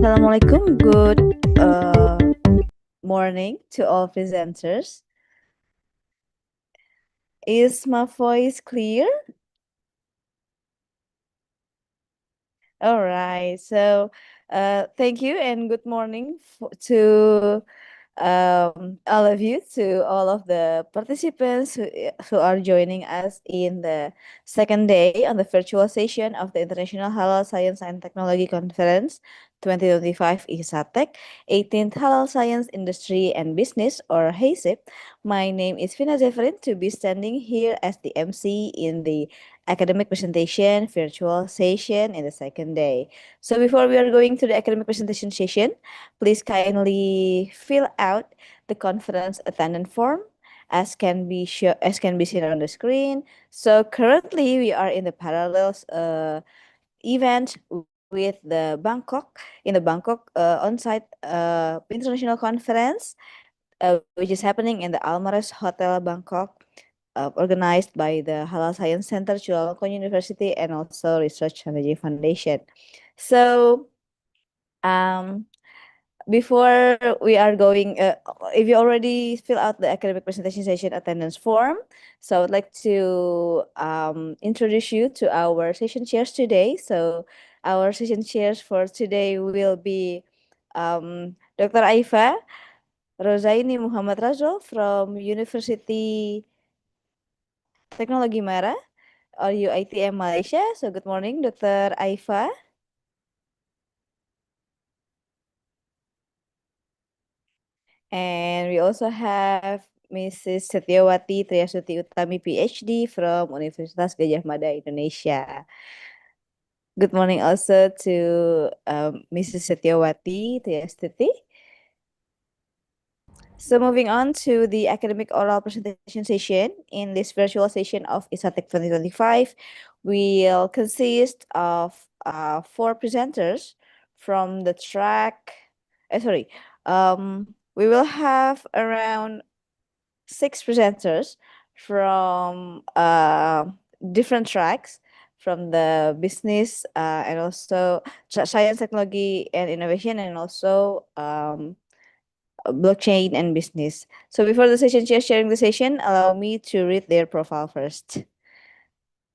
Assalamualaikum. Good morning to all presenters. Is my voice clear? All right. So, thank you and good morning to all of you, to all of the participants who are joining us in the second day on the virtual session of the International Halal Science and Technology Conference 2025 IHSATEC, 18th Halal Science Industry and Business, or HASIB. My name is Vina Zefrin, to be standing here as the MC in the academic presentation virtual session in the second day. So before we are going to the academic presentation session, please kindly fill out the conference attendance form as can be seen on the screen. So currently we are in the parallels event with the Bangkok on-site international conference, which is happening in the Almaraz Hotel Bangkok, organized by the Halal Science Center, Chulalongkorn University, and also Research Strategy Foundation. So, before we are going, if you already fill out the academic presentation session attendance form, so I would like to introduce you to our session chairs today. So, our session chairs for today will be Dr. Aifa Rozaini Muhammad Razul from University Technology Mara or UITM Malaysia. So good morning, Dr. Aifa. And we also have Mrs. Setiawati Triasuti Utami, PhD from Universitas Gajah Mada, Indonesia. Good morning also to Mrs. Setiawati Triasuti. So moving on to the academic oral presentation session, in this virtual session of IHSATEC 2025, will consist of 4 presenters from the track, we will have around 6 presenters from different tracks, from the business and also science, technology, and innovation, and also blockchain and business. So before the session chair sharing the session, allow me to read their profile first.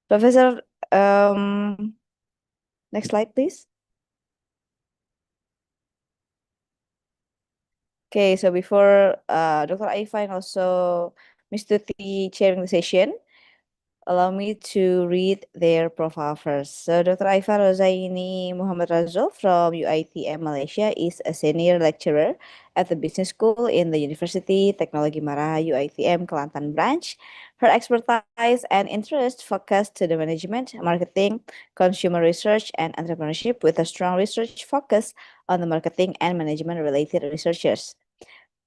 Professor, next slide, please. Okay, so before Dr. Aifa and also Ms. Tuti chairing the session, allow me to read their profile first. So Dr. Aifa Rozaini Muhammad Razul from UITM Malaysia is a senior lecturer at the business school in the University Technology Mara UITM Kelantan branch. Her expertise and interest focus to the management, marketing, consumer research, and entrepreneurship with a strong research focus on the marketing and management related researchers.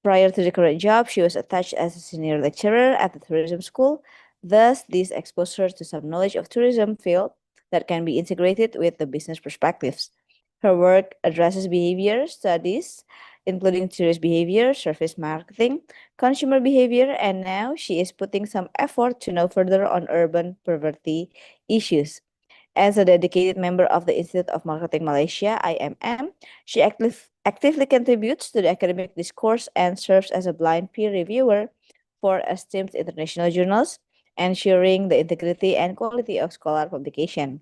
Prior to the current job, she was attached as a senior lecturer at the tourism school. Thus, this exposed her to some knowledge of tourism field that can be integrated with the business perspectives. Her work addresses behavior studies, including tourist behavior, service marketing, consumer behavior, and now she is putting some effort to know further on urban poverty issues. As a dedicated member of the Institute of Marketing Malaysia, IMM, she actively contributes to the academic discourse and serves as a blind peer reviewer for esteemed international journals, ensuring the integrity and quality of scholar publication.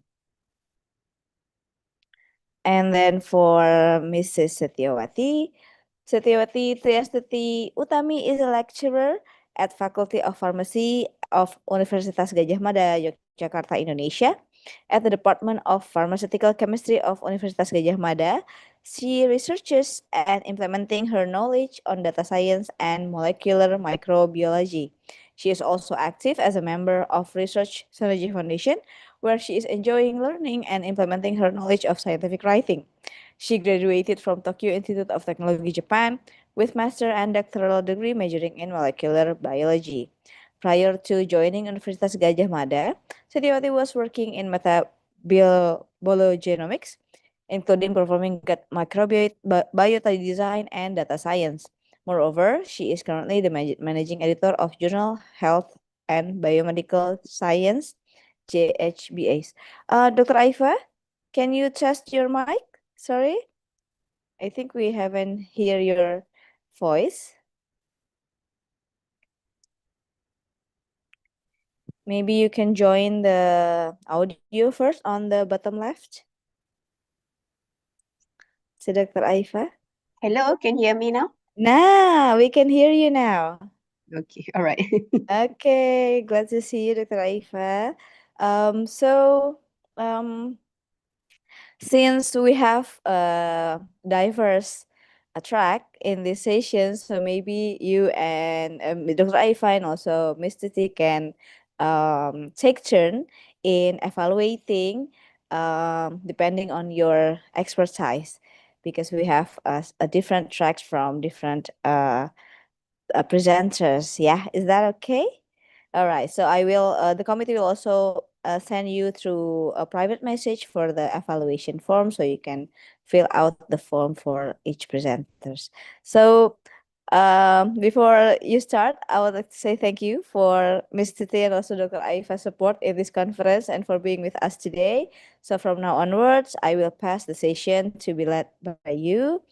And then for Mrs. Setiawati Triastuti Utami is a lecturer at Faculty of Pharmacy of Universitas Gadjah Mada, Yogyakarta, Indonesia. At the Department of Pharmaceutical Chemistry of Universitas Gadjah Mada, she researches and implementing her knowledge on data science and molecular microbiology. She is also active as a member of Research Synergy Foundation, where she is enjoying learning and implementing her knowledge of scientific writing. She graduated from Tokyo Institute of Technology, Japan, with master and doctoral degree majoring in molecular biology. Prior to joining Universitas Gadjah Mada, Setiawati was working in metabiologenomics, including performing gut microbiota biota design and data science. Moreover, she is currently the managing editor of journal Health and Biomedical Science, JHBAs. Dr. Aifa, can you test your mic? Sorry, I think we haven't hear your voice. Maybe you can join the audio first on the bottom left. So Dr. Aifa. Hello, can you hear me now? Nah, we can hear you now. Okay, all right. Okay, glad to see you, Dr. Aifa. So, since we have a diverse track in this session, so maybe you and Dr. Aifa and also Miss Titi can take turn in evaluating depending on your expertise, because we have a different tracks from different presenters. Yeah, is that okay? All right. So I will. The committee will also send you through a private message for the evaluation form, so you can fill out the form for each presenters. So before you start, I would like to say thank you for Ms. Titi and also Dr. Aifa's support in this conference and for being with us today. So from now onwards, I will pass the session to be led by you.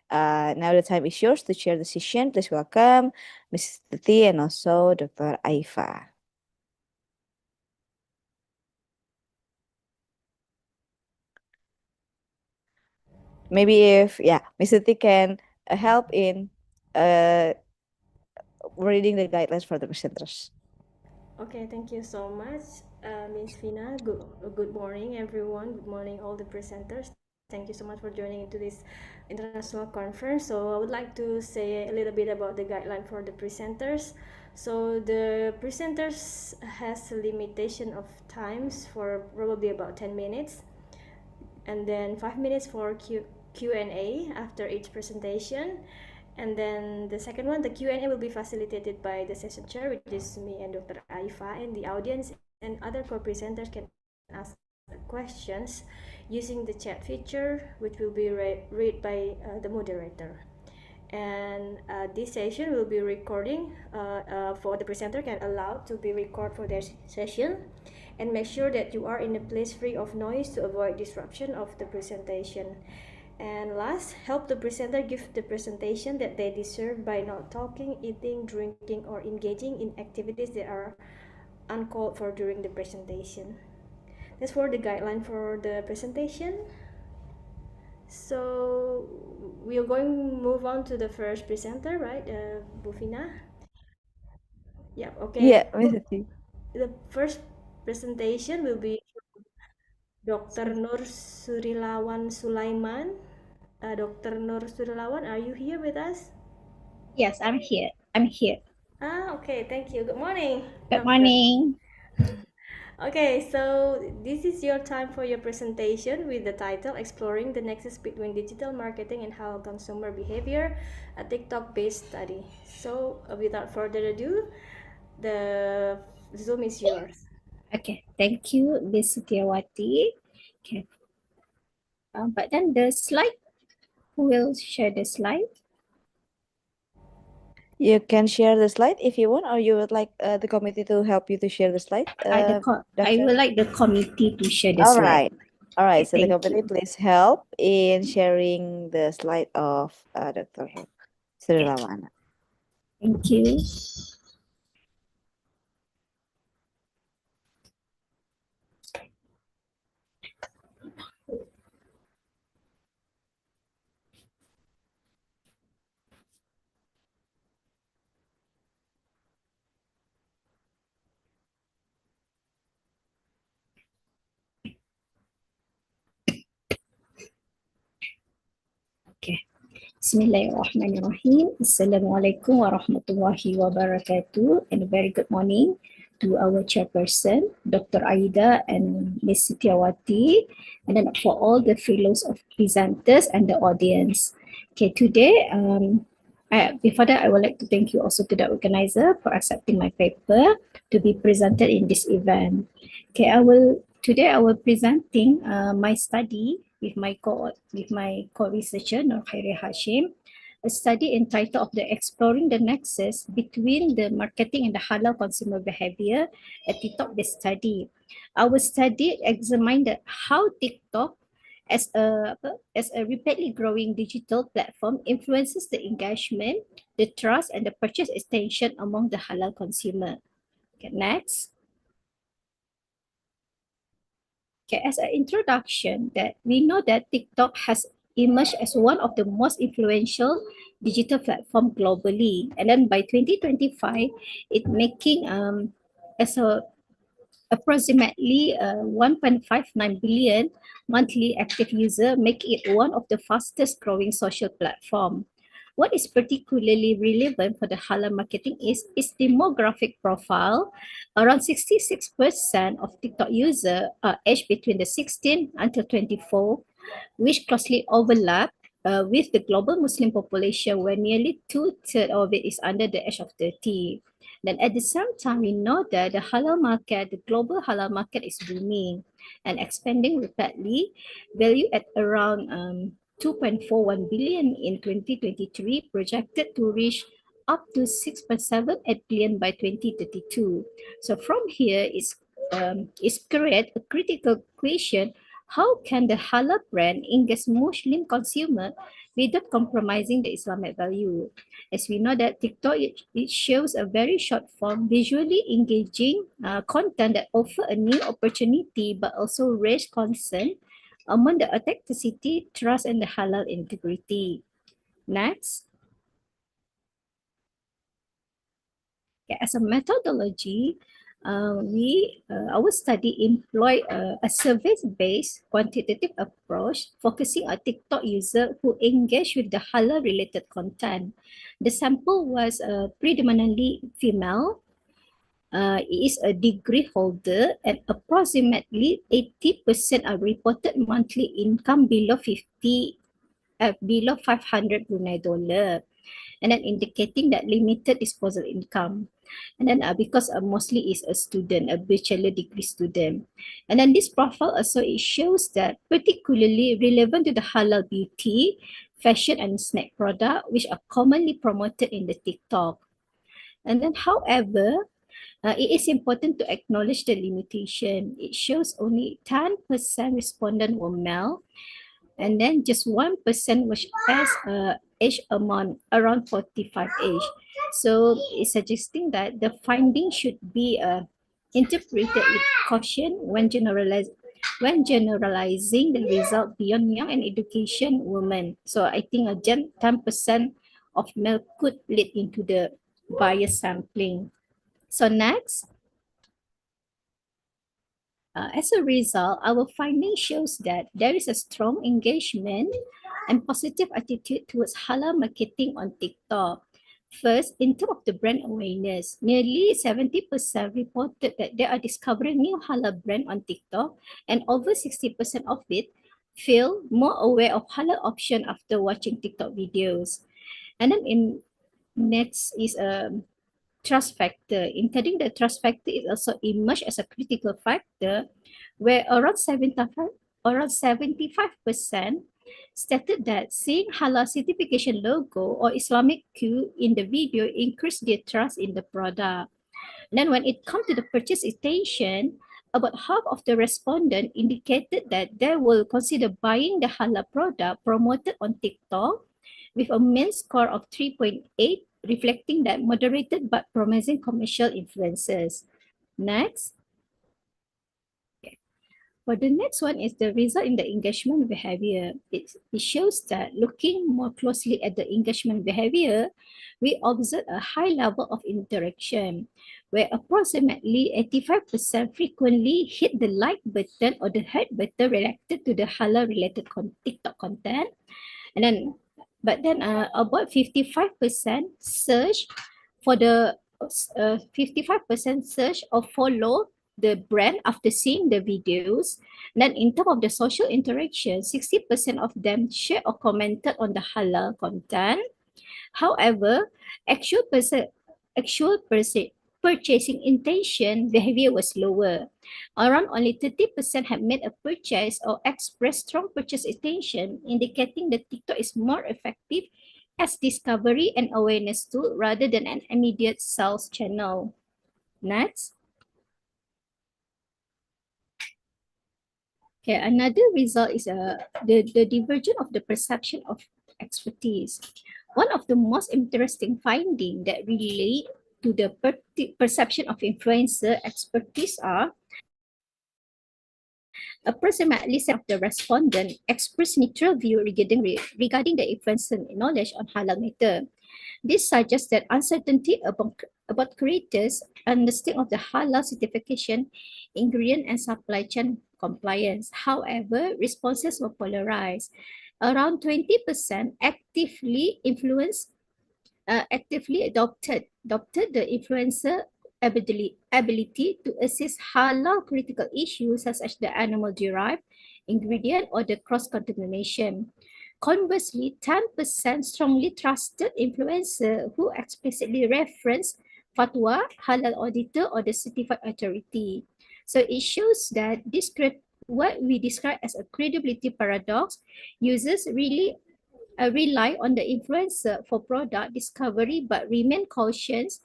Now the time is yours to chair the session. Please welcome Mrs. Titi and also Dr. Aifa. Maybe if, yeah, Mrs. Titi can help in uh, reading the guidelines for the presenters. Okay, thank you so much, Ms. Fina. Good morning, everyone. Good morning, all the presenters. Thank you so much for joining into this international conference. So I would like to say a little bit about the guideline for the presenters. So the presenters has a limitation of times for probably about 10 minutes, and then 5 minutes for Q&A after each presentation. And then the second one, the Q&A will be facilitated by the session chair, which is me and Dr. Aifa, and the audience and other co-presenters can ask questions using the chat feature, which will be read by the moderator. And this session will be recording for the presenter can allow to be recorded for their session, and make sure that you are in a place free of noise to avoid disruption of the presentation. And last, help the presenter give the presentation that they deserve by not talking, eating, drinking, or engaging in activities that are uncalled for during the presentation. That's for the guideline for the presentation. So we are going to move on to the first presenter, right, Bufina? Yeah, okay. Yeah, Mrs. Titi. The first presentation will be Dr. Nur Surilawan Sulaiman. Dr. Nur Surilawan, are you here with us? Yes, I'm here. I'm here. Okay, thank you. Good morning, Good doctor. morning. Okay, so this is your time for your presentation with the title Exploring the Nexus Between Digital Marketing and How Consumer Behavior, a TikTok-based study. So, without further ado, the Zoom is yours. Okay, thank you, Ms. Setiawati. Okay, but then the slide, who will share the slide? You can share the slide if you want, or you would like the committee to help you to share the slide, I Doctor. would like the committee to share the All slide. right. All right. Okay, So the thank committee, you. please help in sharing the slide of Dr. Sri Okay, Ramana. thank you. Okay. Bismillahirrahmanirrahim. Assalamualaikum warahmatullahi wabarakatuh. And a very good morning to our chairperson, Dr. Aida and Ms. Sitiawati, and then for all the fellows of presenters and the audience. Okay, today, before that, I would like to thank you also to the organizer for accepting my paper to be presented in this event. Okay, today I will presenting my study with my co-researcher Nur Khairi Hashim, a study entitled of the Exploring the Nexus Between the Marketing and the Halal Consumer Behavior, a TikTok-based study. Our study examined how TikTok as a rapidly growing digital platform influences the engagement, the trust, and the purchase intention among the halal consumer. Okay, next. Okay, as an introduction, that we know that TikTok has emerged as one of the most influential digital platform globally, and then by 2025, it making as a approximately 1.59 billion monthly active user, making it one of the fastest growing social platform. What is particularly relevant for the halal marketing is its demographic profile. Around 66% of TikTok users are aged between the 16 until 24, which closely overlap with the global Muslim population, where nearly two-thirds of it is under the age of 30. Then at the same time, we know that the global halal market is booming and expanding rapidly, valued at around 2.41 billion in 2023, projected to reach up to 6.78 billion by 2032. So from here is create a critical question: how can the halal brand engage Muslim consumer without compromising the Islamic value? As we know that TikTok, it shows a very short form, visually engaging content that offer a new opportunity but also raise concern among the authenticity, trust, and the halal integrity. Next. Okay, as a methodology, our study employ a survey-based quantitative approach focusing on TikTok user who engage with the halal-related content. The sample was predominantly female. It is a degree holder, and approximately 80% are reported monthly income below 500 Brunei dollar, and then indicating that limited disposable income. And then because mostly is a student, a bachelor degree student. And then this profile also, it shows that particularly relevant to the halal beauty, fashion, and snack product, which are commonly promoted in the TikTok. And then however, it is important to acknowledge the limitation. It shows only 10% respondent were male, and then just 1% was as age among around 45 age. So it's suggesting that the finding should be interpreted with caution when generalizing the result beyond young and education women. So I think 10% of male could lead into the bias sampling. So next. As a result, our finding shows that there is a strong engagement and positive attitude towards halal marketing on TikTok. First, in terms of the brand awareness, nearly 70% reported that they are discovering new halal brand on TikTok, and over 60% of it feel more aware of halal option after watching TikTok videos. And then in next is trust factor. Including the trust factor is also emerged as a critical factor, where around 75% stated that seeing halal certification logo or Islamic Q in the video increased their trust in the product. And then when it comes to the purchase intention, about half of the respondents indicated that they will consider buying the halal product promoted on TikTok with a mean score of 3.8, reflecting that moderated but promising commercial influences. Next. For the next one is the result in the engagement behavior. It shows that looking more closely at the engagement behavior, we observe a high level of interaction, where approximately 85% frequently hit the like button or the heart button related to the halal related TikTok content. And then, about 55% search for the 55% search or follow the brand after seeing the videos. Then in terms of the social interaction, 60% of them share or commented on the halal content. However, actual perse- actual perse- purchasing intention behavior was lower. Around only 30% had made a purchase or expressed strong purchase intention, indicating that TikTok is more effective as discovery and awareness tool rather than an immediate sales channel. Next. Okay, another result is the divergence of the perception of expertise. One of the most interesting findings that relate to the perception of influencer expertise are approximately of the respondent express neutral view regarding the influencer knowledge on halal matter. This suggests that uncertainty about creators' understanding of the halal certification, ingredient, and supply chain compliance. However, responses were polarized. Around 20% actively adopted the influencer ability to assess halal critical issues such as the animal derived ingredient or the cross-contamination. Conversely, 10% strongly trusted influencer who explicitly reference fatwa, halal auditor, or the certified authority. So it shows that what we describe as a credibility paradox, users really rely on the influencer for product discovery but remain cautious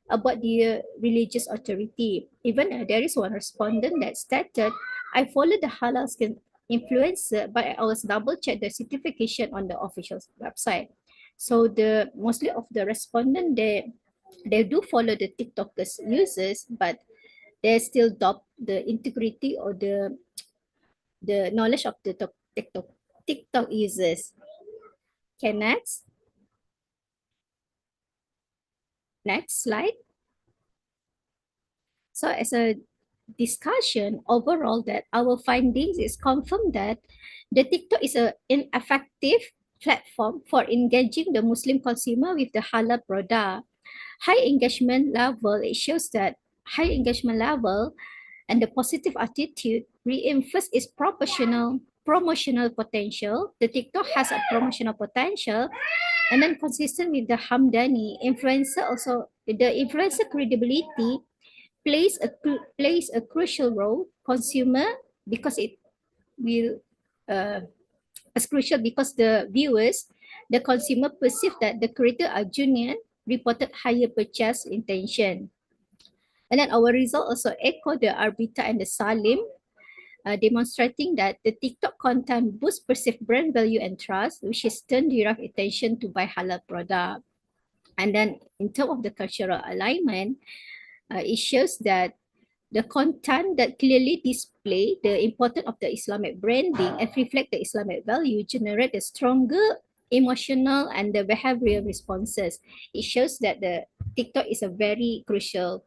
about the religious authority. Even there is one respondent that stated, I followed the halal skin influencer, but I always double check the certification on the official website. So the mostly of the respondent they do follow the TikTokers users, but they still doubt the integrity or the knowledge of the TikTok users. Okay, next. Next slide. So as a discussion overall that our findings is confirmed that the TikTok is an effective platform for engaging the Muslim consumer with the halal product. High engagement level, it shows that high engagement level and the positive attitude reinforce its promotional potential. The TikTok has a promotional potential, and then consistent with the Hamdani influencer also the influencer credibility plays a crucial role consumer because it will as crucial because the viewers the consumer perceive that the creator are genuine reported higher purchase intention. And then our result also echo the Arbita and the Salim, demonstrating that the TikTok content boosts perceived brand value and trust, which is turn direct attention to buy halal product. And then in terms of the cultural alignment, it shows that the content that clearly display the importance of the Islamic branding and reflect the Islamic value generate a stronger emotional and the behavioral responses. It shows that the TikTok is a very crucial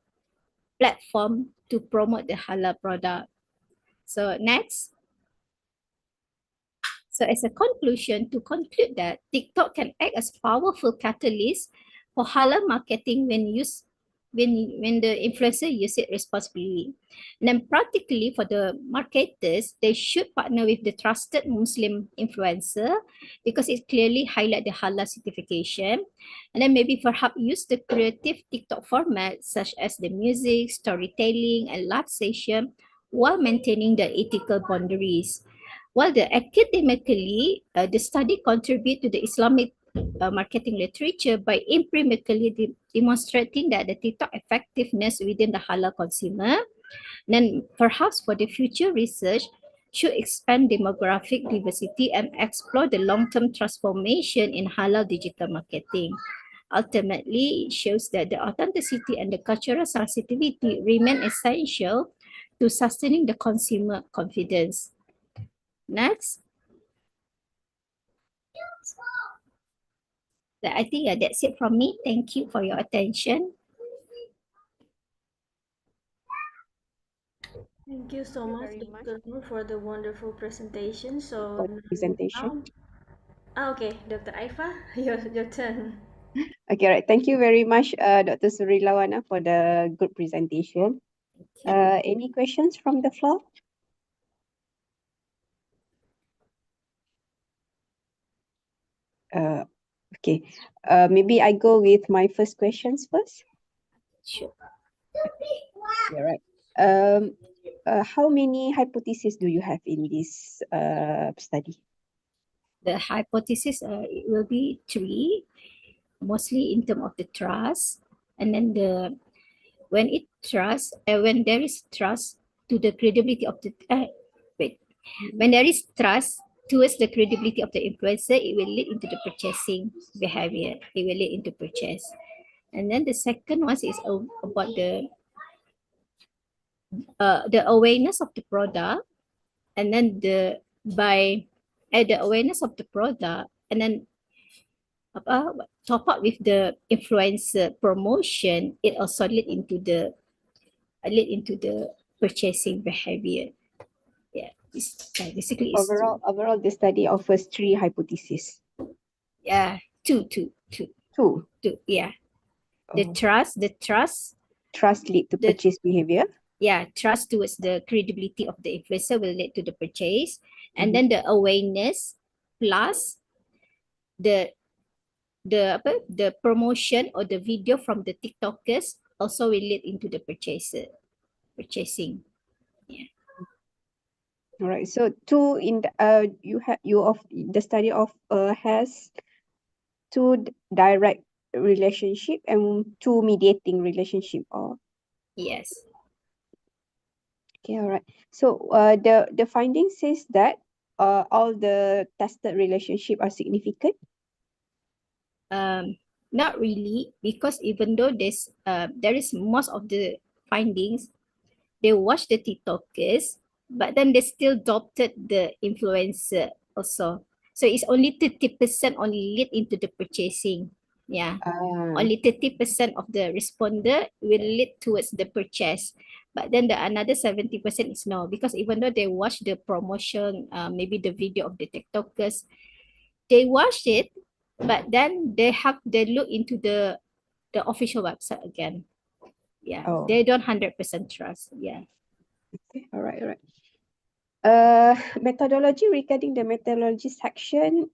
platform to promote the halal product. So next. So as a conclusion, to conclude that TikTok can act as powerful catalyst for halal marketing when the influencer use it responsibly. And then practically for the marketers, they should partner with the trusted Muslim influencer because it clearly highlight the halal certification. And then maybe perhaps use the creative TikTok format such as the music, storytelling, and live session while maintaining the ethical boundaries. While the academically, the study contribute to the Islamic marketing literature by empirically demonstrating that the TikTok effectiveness within the halal consumer. Then perhaps for the future research should expand demographic diversity and explore the long-term transformation in halal digital marketing. Ultimately, it shows that the authenticity and the cultural sensitivity remain essential to sustaining the consumer confidence. Next. I think that's it from me. Thank you for your attention. Thank you so Thank you much, very much. Dr. Noor, for the wonderful presentation. So For the presentation. okay, Dr. Aifa, your turn. Okay, right. Thank you very much, Dr. Surilawana, for the good presentation. Any questions from the floor? Okay. Maybe I go with my first questions first. Sure. Yeah, right. How many hypotheses do you have in this study? The hypothesis it will be 3, mostly in terms of the trust, and then when there is trust to the credibility of the when there is trust towards the credibility of the influencer, it will lead into the purchasing behavior. It will lead into purchase. And then the second one is about the awareness of the product, and then the awareness of the product, and then top up with the influencer promotion, it also lead into the purchasing behavior. Yeah, basically it's Overall, the study offers 3 hypotheses. yeah two. Two. Yeah, the Oh. trust Trust lead to purchase behavior. yeah, trust towards the credibility of the influencer will lead to the purchase, and then the awareness plus the the promotion or the video from the TikTokers also will lead into the purchasing. Yeah. All right. So two in the, the study of has 2 direct relationship and 2 mediating relationship. Or Yes. okay, all right. So the finding says that all the tested relationship are significant. Not really, because even though there is most of the findings, they watch the TikTokers, but then they still adopted the influencer also. So it's only 30% only lead into the purchasing. Yeah. Only 30% of the responder will lead towards the purchase. But then the another 70% is no, because even though they watch the promotion, maybe the video of the TikTokers, they watch it, but then they look into the official website again. Yeah. They don't 100% trust. Yeah. Okay, all right, all right. Methodology, regarding the methodology section,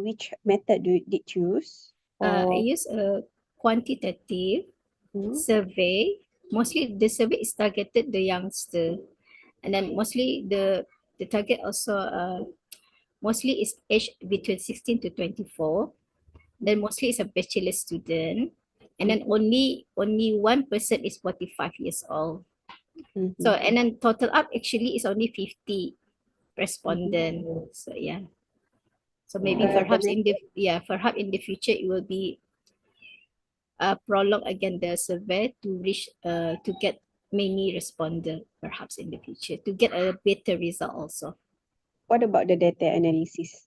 which method did you use? I use a quantitative survey. Mostly the survey is targeted the youngster, and then mostly the target also mostly is age between 16 to 24. Then mostly is a bachelor student, and then only 1% is 45 years old. So and then total up actually is only 50 respondent. So yeah. So maybe perhaps in the future it will be prolong again the survey to reach to get many responder perhaps in the future to get a better result also. What about the data analysis?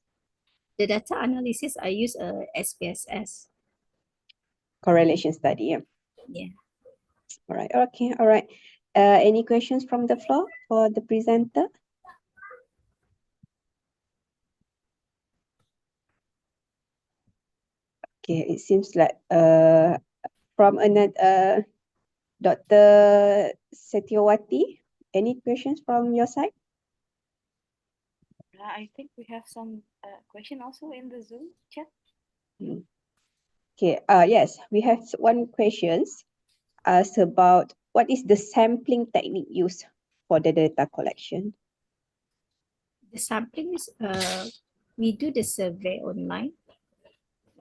The data analysis I use SPSS. Correlation study, yeah. Yeah. All right, okay, all right. Any questions from the floor for the presenter? Okay, it seems like from another Dr. Setiawati, any questions from your side? I think we have some question also in the Zoom chat. Okay, yes, we have one questions asked about what is the sampling technique used for the data collection? The sampling is we do the survey online.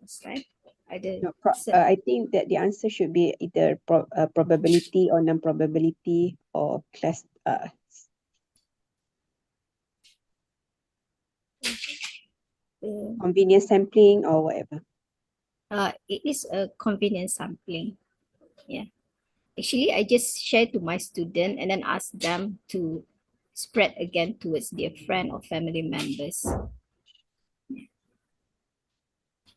That's right. No, I think that the answer should be either probability or non-probability or class convenience sampling or whatever. It is a convenience sampling. Yeah. Actually, I just share to my student and then ask them to spread again towards their friend or family members.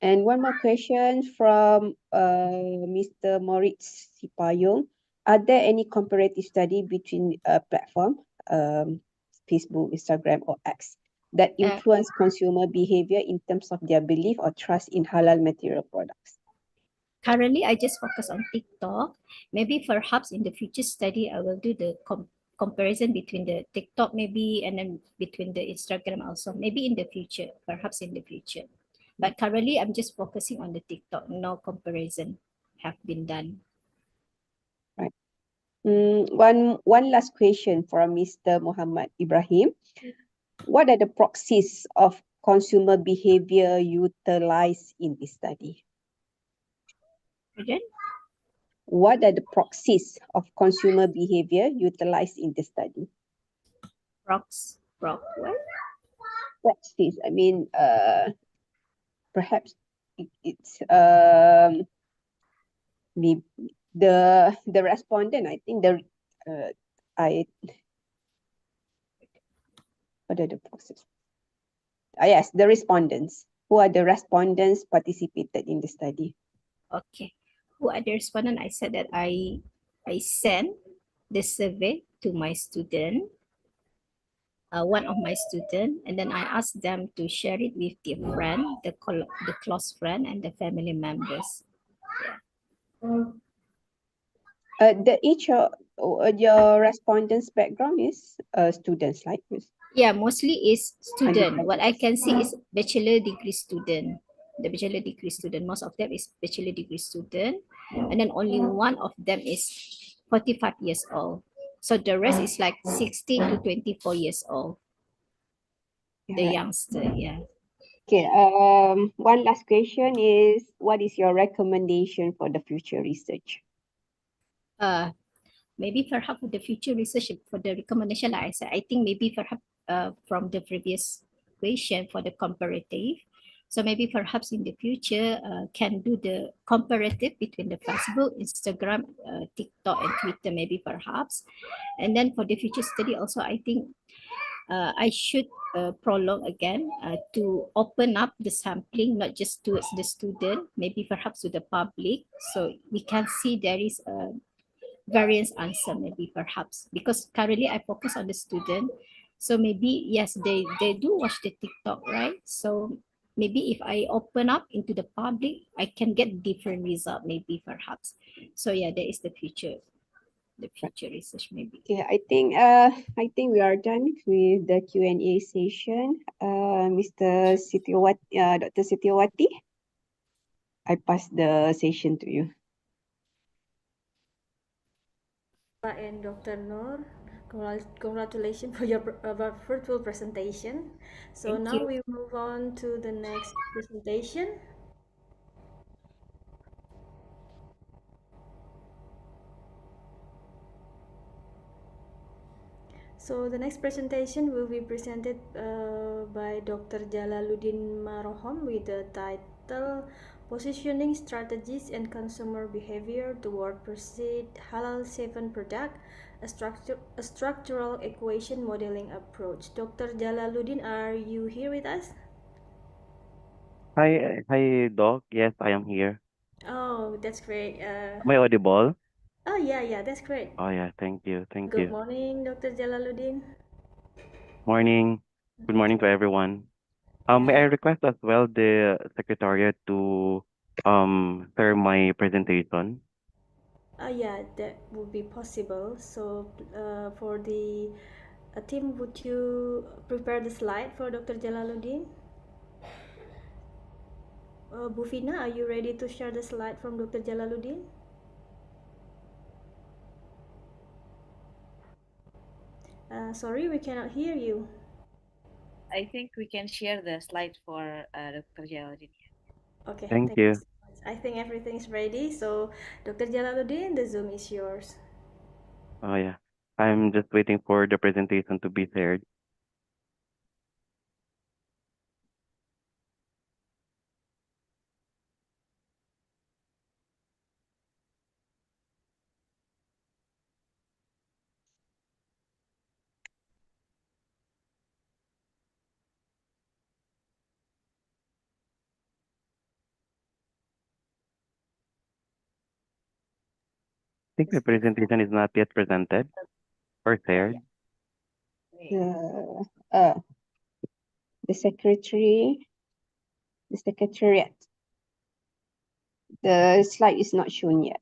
And one more question from Mr. Moritz Sipayong. Are there any comparative study between platform, Facebook, Instagram, or X, that influence consumer behavior in terms of their belief or trust in halal material products? Currently, I just focus on TikTok. Maybe perhaps in the future study, I will do the comparison between the TikTok maybe and then between the Instagram also. Maybe in the future, perhaps in the future. But currently, I'm just focusing on the TikTok. No comparison have been done. Right. One last question from Mr. Muhammad Ibrahim. What are the proxies of consumer behavior utilized in this study? Again? What are the proxies of consumer behavior utilized in the study? What? Proxies. I mean, perhaps it's the respondent. I think what are the proxies? Yes, the respondents. Who are the respondents participated in the study? Okay. Who are the respondent? I said that I sent the survey to my student, one of my student, and then I asked them to share it with their friend, the close friend, and the family members. Each of your respondents' background is students, like this. Yeah, mostly is student. What I can see is bachelor degree student. The bachelor degree student, most of them is bachelor degree student, and then only one of them is 45 years old. So the rest is like 16 to 24 years old. The youngster, yeah. Okay. One last question is, what is your recommendation for the future research? Maybe perhaps for the future research, for the recommendation, like I said, I think maybe perhaps from the previous question for the comparative. So maybe perhaps in the future can do the comparative between the Facebook, Instagram, TikTok, and Twitter, maybe perhaps. And then for the future study also, I think I should prolong again to open up the sampling, not just towards the student, maybe perhaps to the public. So we can see there is a variance answer, maybe perhaps, because currently I focus on the student. So maybe, yes, they do watch the TikTok, right? So maybe if I open up into the public, I can get different result, maybe perhaps. So yeah, that is the future research maybe. Okay, I think we are done with the Q&A session. Mr. Setiawati, Dr. Setiawati, I pass the session to you. And Dr. Noor, congratulations for your virtual presentation. So Thank now you. we move on to the next presentation. So the next presentation will be presented by Dr. Jalaluddin Marohom with the title Positioning Strategies and Consumer Behavior Toward Perceived Halal 7 Product, a Structural Equation Modeling Approach. Dr. Jalaluddin, are you here with us? Hi, Doc. Yes, I am here. Oh, that's great. Am I audible? Oh, yeah, that's great. Oh, yeah. Thank you. Thank Good you. morning, Dr. Jalaluddin. Morning. Good morning to everyone. May I request as well the secretariat to share my presentation? Yeah, that would be possible. So, for the team, would you prepare the slide for Dr. Jalaluddin? Bufina, are you ready to share the slide from Dr. Jalaluddin? Sorry, we cannot hear you. I think we can share the slide for Dr. Jalaluddin. Okay, Thank thank you you. so much. I think everything is ready. So, Dr. Jalaluddin, the Zoom is yours. Oh yeah. I'm just waiting for the presentation to be shared. I think my Yes, please. presentation is not yet presented or Yeah. shared. Wait. The the secretary, the secretariat. The slide is not shown yet.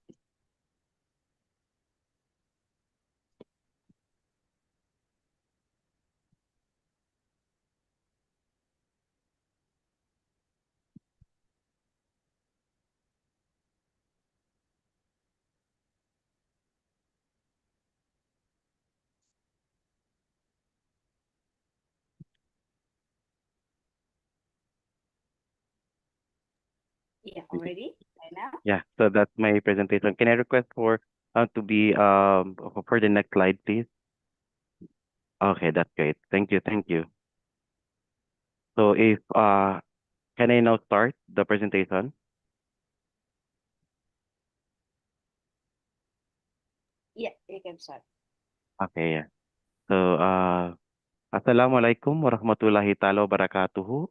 Yeah, already? Right now? Yeah, so that's my presentation. Can I request for to be for the next slide, please? Okay, that's great. Thank you, thank you. So if can I now start the presentation? Yeah, you can start. Okay, yeah. So Assalamualaikum warahmatullahi taala wabarakatuh.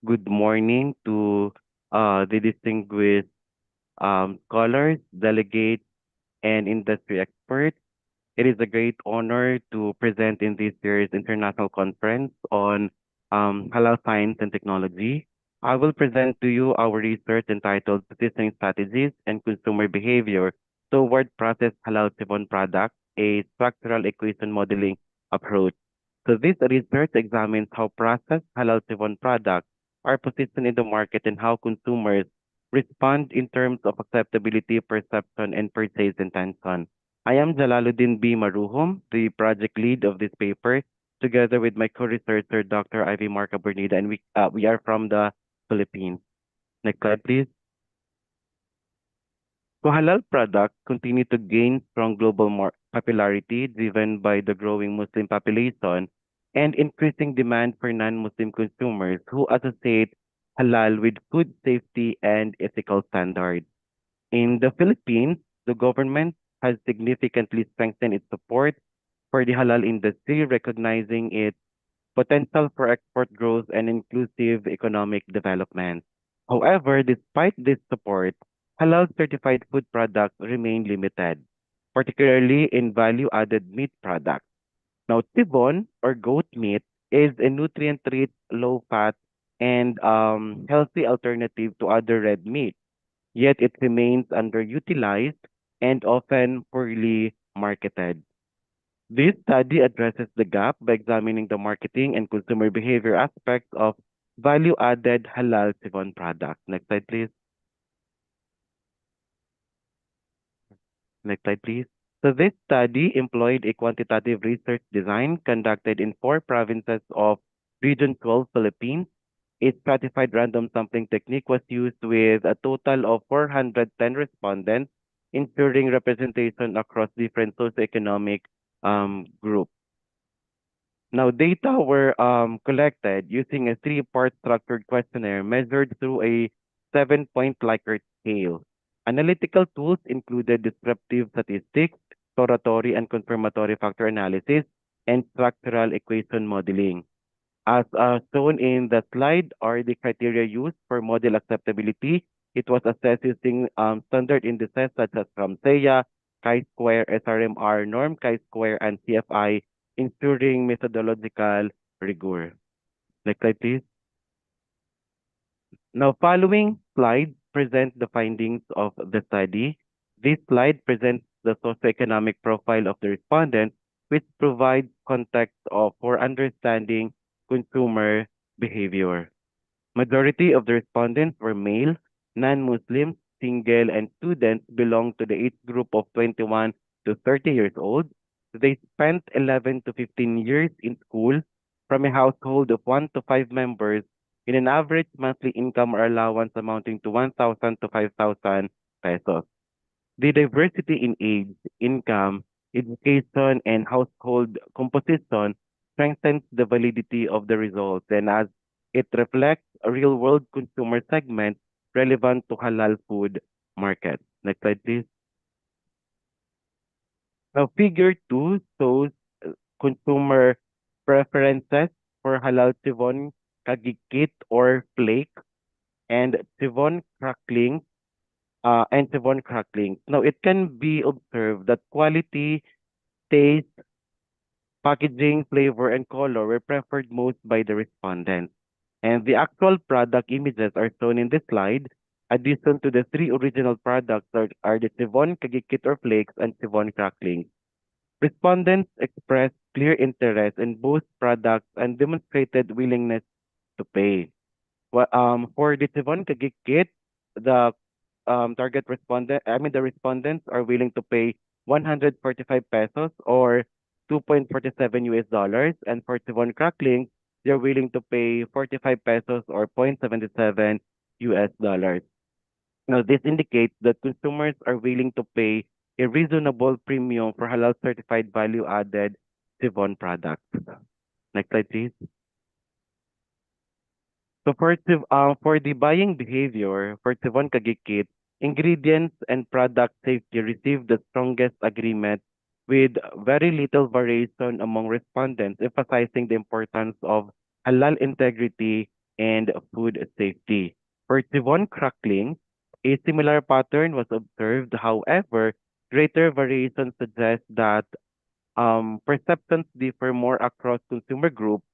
Good morning to the distinguished scholars, delegates, and industry experts. It is a great honor to present in this year's international conference on halal science and technology. I will present to you our research entitled Positioning Strategies and Consumer Behavior Toward Processed Halal Siphon Products, a structural equation modeling approach. So this research examines how processed halal siphon products are positioned in the market and how consumers respond in terms of acceptability, perception, and purchase intention. I am Jalaluddin B. Maruhom, the project lead of this paper, together with my co-researcher, Dr. Ivy Marca Bernida, and we are from the Philippines. Next slide, please. So halal products continue to gain strong global popularity driven by the growing Muslim population and increasing demand for non-Muslim consumers who associate halal with food safety and ethical standards. In the Philippines, the government has significantly strengthened its support for the halal industry, recognizing its potential for export growth and inclusive economic development. However, despite this support, halal certified food products remain limited, particularly in value added meat products. Now, tibon or goat meat is a nutrient rich, low fat, and healthy alternative to other red meat, yet it remains underutilized and often poorly marketed. This study addresses the gap by examining the marketing and consumer behavior aspects of value-added halal Siphon products. Next slide, please. Next slide, please. So this study employed a quantitative research design conducted in 4 provinces of Region 12, Philippines. A stratified random sampling technique was used with a total of 410 respondents, ensuring representation across different socioeconomic groups. Now, data were collected using a 3-part structured questionnaire measured through a 7-point Likert scale. Analytical tools included descriptive statistics, exploratory and confirmatory factor analysis, and structural equation modeling. As shown in the slide are the criteria used for model acceptability. It was assessed using standard indices such as SEA, chi-square, SRMR, norm chi-square, and CFI, ensuring methodological rigor. Next slide, please. Now, following slides present the findings of the study. This slide presents the socioeconomic profile of the respondents, which provides context for understanding consumer behavior. Majority of the respondents were male, non-Muslims, single, and students belong to the age group of 21 to 30 years old. They spent 11 to 15 years in school from a household of 1 to 5 members in an average monthly income or allowance amounting to 1,000 to 5,000 pesos. The diversity in age, income, education, and household composition strengthens the validity of the results and as it reflects a real-world consumer segment relevant to halal food market. Next slide, please. Now, figure 2 shows consumer preferences for halal chivon kagikit or flake and chivon crackling. Now, it can be observed that quality, taste, packaging, flavor, and color were preferred most by the respondents. And the actual product images are shown in this slide. Addition to the three original products are the Sivon Kagikit or Flakes and Sivon Crackling. Respondents expressed clear interest in both products and demonstrated willingness to pay. For the Sivon Kagikit, the the respondents are willing to pay 145 pesos or 2.47 US dollars. And for Tibon Crackling, they're willing to pay 45 pesos or 0.77 US dollars. Now, this indicates that consumers are willing to pay a reasonable premium for halal certified value added Tibon products. Next slide, please. So for the buying behavior for Tevon Kagikit, ingredients and product safety received the strongest agreement with very little variation among respondents, emphasizing the importance of halal integrity and food safety. For Tevon Crackling, a similar pattern was observed. However, greater variation suggests that perceptions differ more across consumer groups,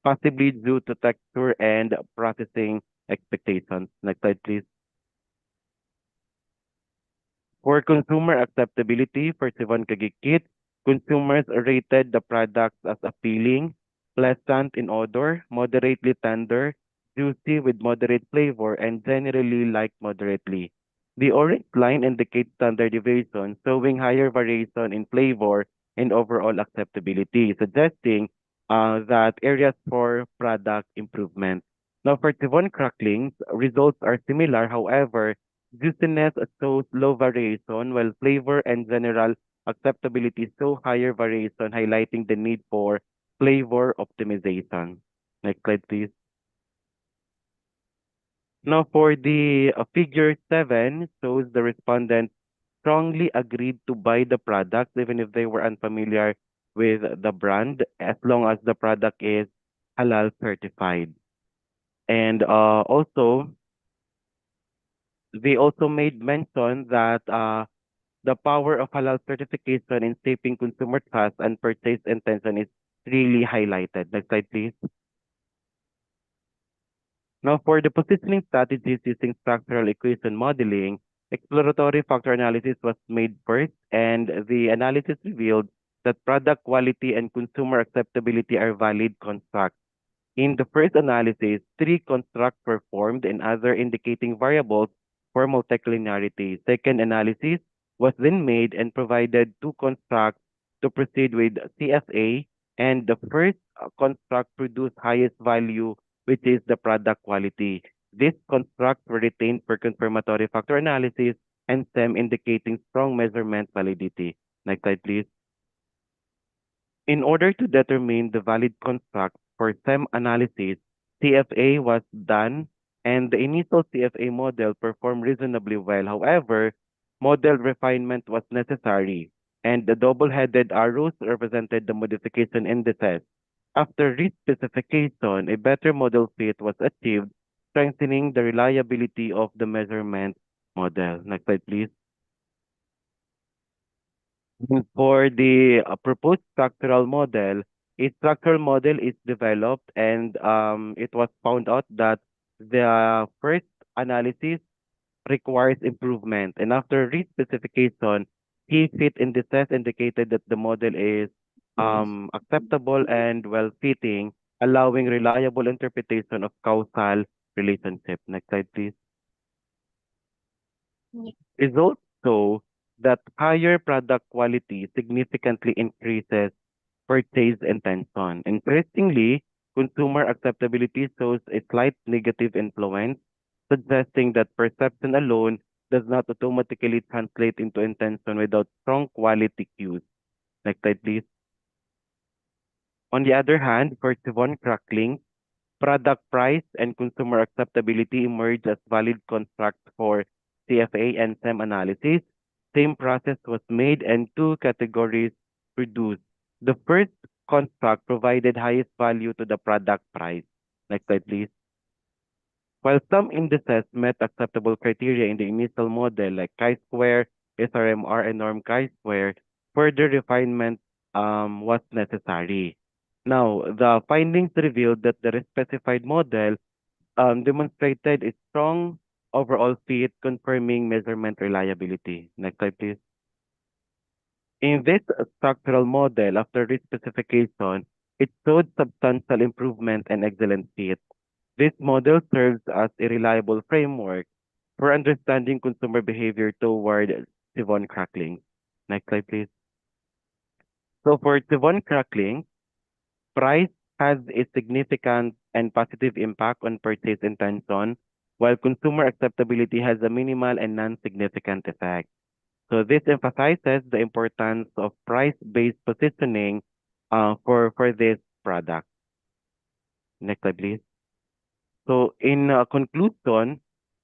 possibly due to texture and processing expectations. Next slide, please. For consumer acceptability for Sivan Kagikit, consumers rated the products as appealing, pleasant in odor, moderately tender, juicy with moderate flavor, and generally liked moderately. The orange line indicates standard deviation, showing higher variation in flavor and overall acceptability, suggesting that areas for product improvement. Now, for Tivon cracklings, results are similar. However, juiciness shows low variation, while flavor and general acceptability show higher variation, highlighting the need for flavor optimization. Next slide, please. Now, for the figure 7, shows the respondents strongly agreed to buy the products even if they were unfamiliar with the brand, as long as the product is halal certified. And also, they also made mention that the power of halal certification in shaping consumer trust and purchase intention is really highlighted. Next slide, please. Now, for the positioning strategies using structural equation modeling, exploratory factor analysis was made first, and the analysis revealed that product quality and consumer acceptability are valid constructs. In the first analysis, three constructs were formed and other indicating variables for multilinearity. Second analysis was then made and provided two constructs to proceed with CFA, and the first construct produced highest value, which is the product quality. These constructs were retained for confirmatory factor analysis and SEM indicating strong measurement validity. Next slide, please. In order to determine the valid construct for SEM analysis, CFA was done and the initial CFA model performed reasonably well. However, model refinement was necessary and the double-headed arrows represented the modification indices. After re-specification, a better model fit was achieved, strengthening the reliability of the measurement model. Next slide, please. For the proposed structural model, a structural model is developed and it was found out that the first analysis requires improvement. And after re-specification, key fit indices indicated that the model is acceptable and well-fitting, allowing reliable interpretation of causal relationship. Next slide, please. Results show that higher product quality significantly increases purchase intention. Interestingly, consumer acceptability shows a slight negative influence, suggesting that perception alone does not automatically translate into intention without strong quality cues. Next slide, please. On the other hand, for Siobhan crackling, product price and consumer acceptability emerge as valid constructs for CFA and SEM analysis. Same process was made and two categories produced. The first construct provided highest value to the product price. Next slide, please. While some indices met acceptable criteria in the initial model, like chi-square, SRMR, and norm chi-square, further refinement was necessary. Now, the findings revealed that the specified model demonstrated a strong overall fit, confirming measurement reliability. Next slide, please. In this structural model, after risk specification, it showed substantial improvement and excellent fit. This model serves as a reliable framework for understanding consumer behavior toward Siobhan crackling. Next slide, please. So for Siobhan crackling, price has a significant and positive impact on purchase intention, while consumer acceptability has a minimal and non-significant effect. So this emphasizes the importance of price-based positioning for this product. Next slide, please. So in conclusion,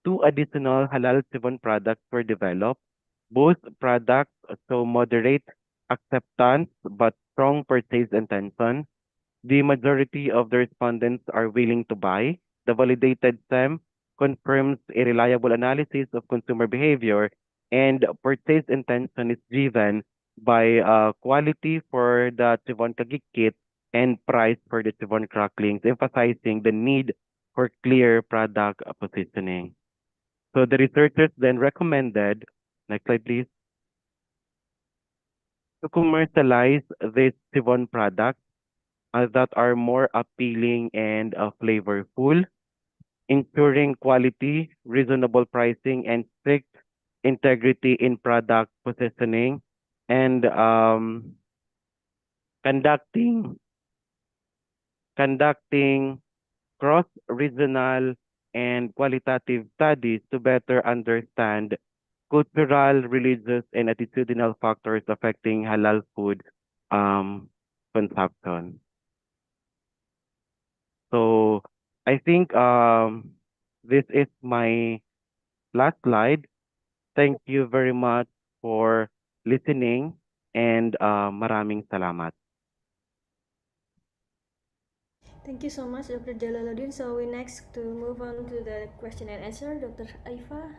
two additional halal Siobhan products were developed. Both products show moderate acceptance but strong purchase intention. The majority of the respondents are willing to buy. The validated SEM confirms a reliable analysis of consumer behavior, and purchase intention is driven by quality for the Siobhan Kagik kit and price for the Siobhan cracklings, emphasizing the need for clear product positioning. So the researchers then recommended, next slide please, to commercialize these Siobhan products that are more appealing and flavorful, ensuring quality, reasonable pricing, and strict integrity in product positioning, and conducting cross-regional and qualitative studies to better understand cultural, religious, and attitudinal factors affecting halal food consumption. So I think this is my last slide. Thank you very much for listening, and maraming salamat. Thank you so much, Dr. Jalaluddin. So we next to move on to the question and answer, Dr. Aifa.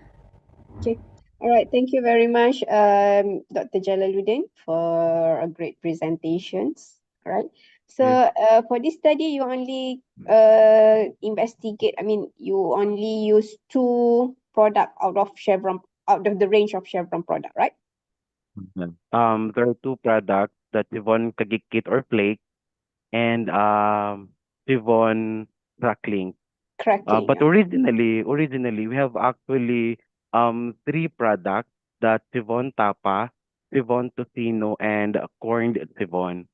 Okay. All right. Thank you very much, Dr. Jalaluddin, for a great presentations. All right. So for this study, you only investigate. I mean, you only use two product out of the range of Chevron product, right? There are two products, the Siobhan Kagikit or Flake and Siobhan Crackling. Crackling. But originally we have actually three products, the Siobhan Tapa, Siobhan Tocino, and corned Siobhan.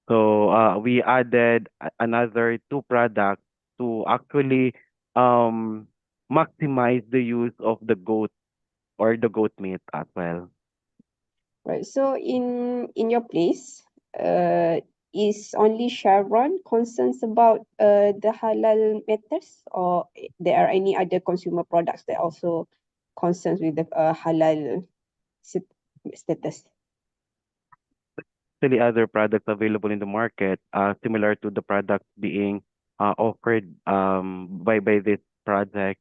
So we added another two products to actually maximize the use of the goat or the goat meat as well. Right. So in your place, is only Chevron concerns about the halal matters, or there are any other consumer products that also concerns with the halal status? Actually, other products available in the market, similar to the products being offered by this project,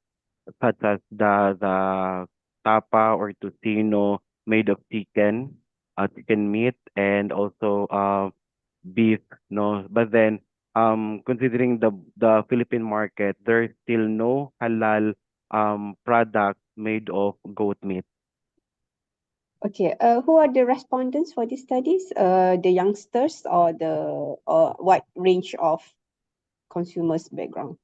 such as the tapa or tocino made of chicken meat, and also beef. No, but then considering the Philippine market, there's still no halal product made of goat meat. Okay. Who are the respondents for these studies? The youngsters or the what range of consumers background?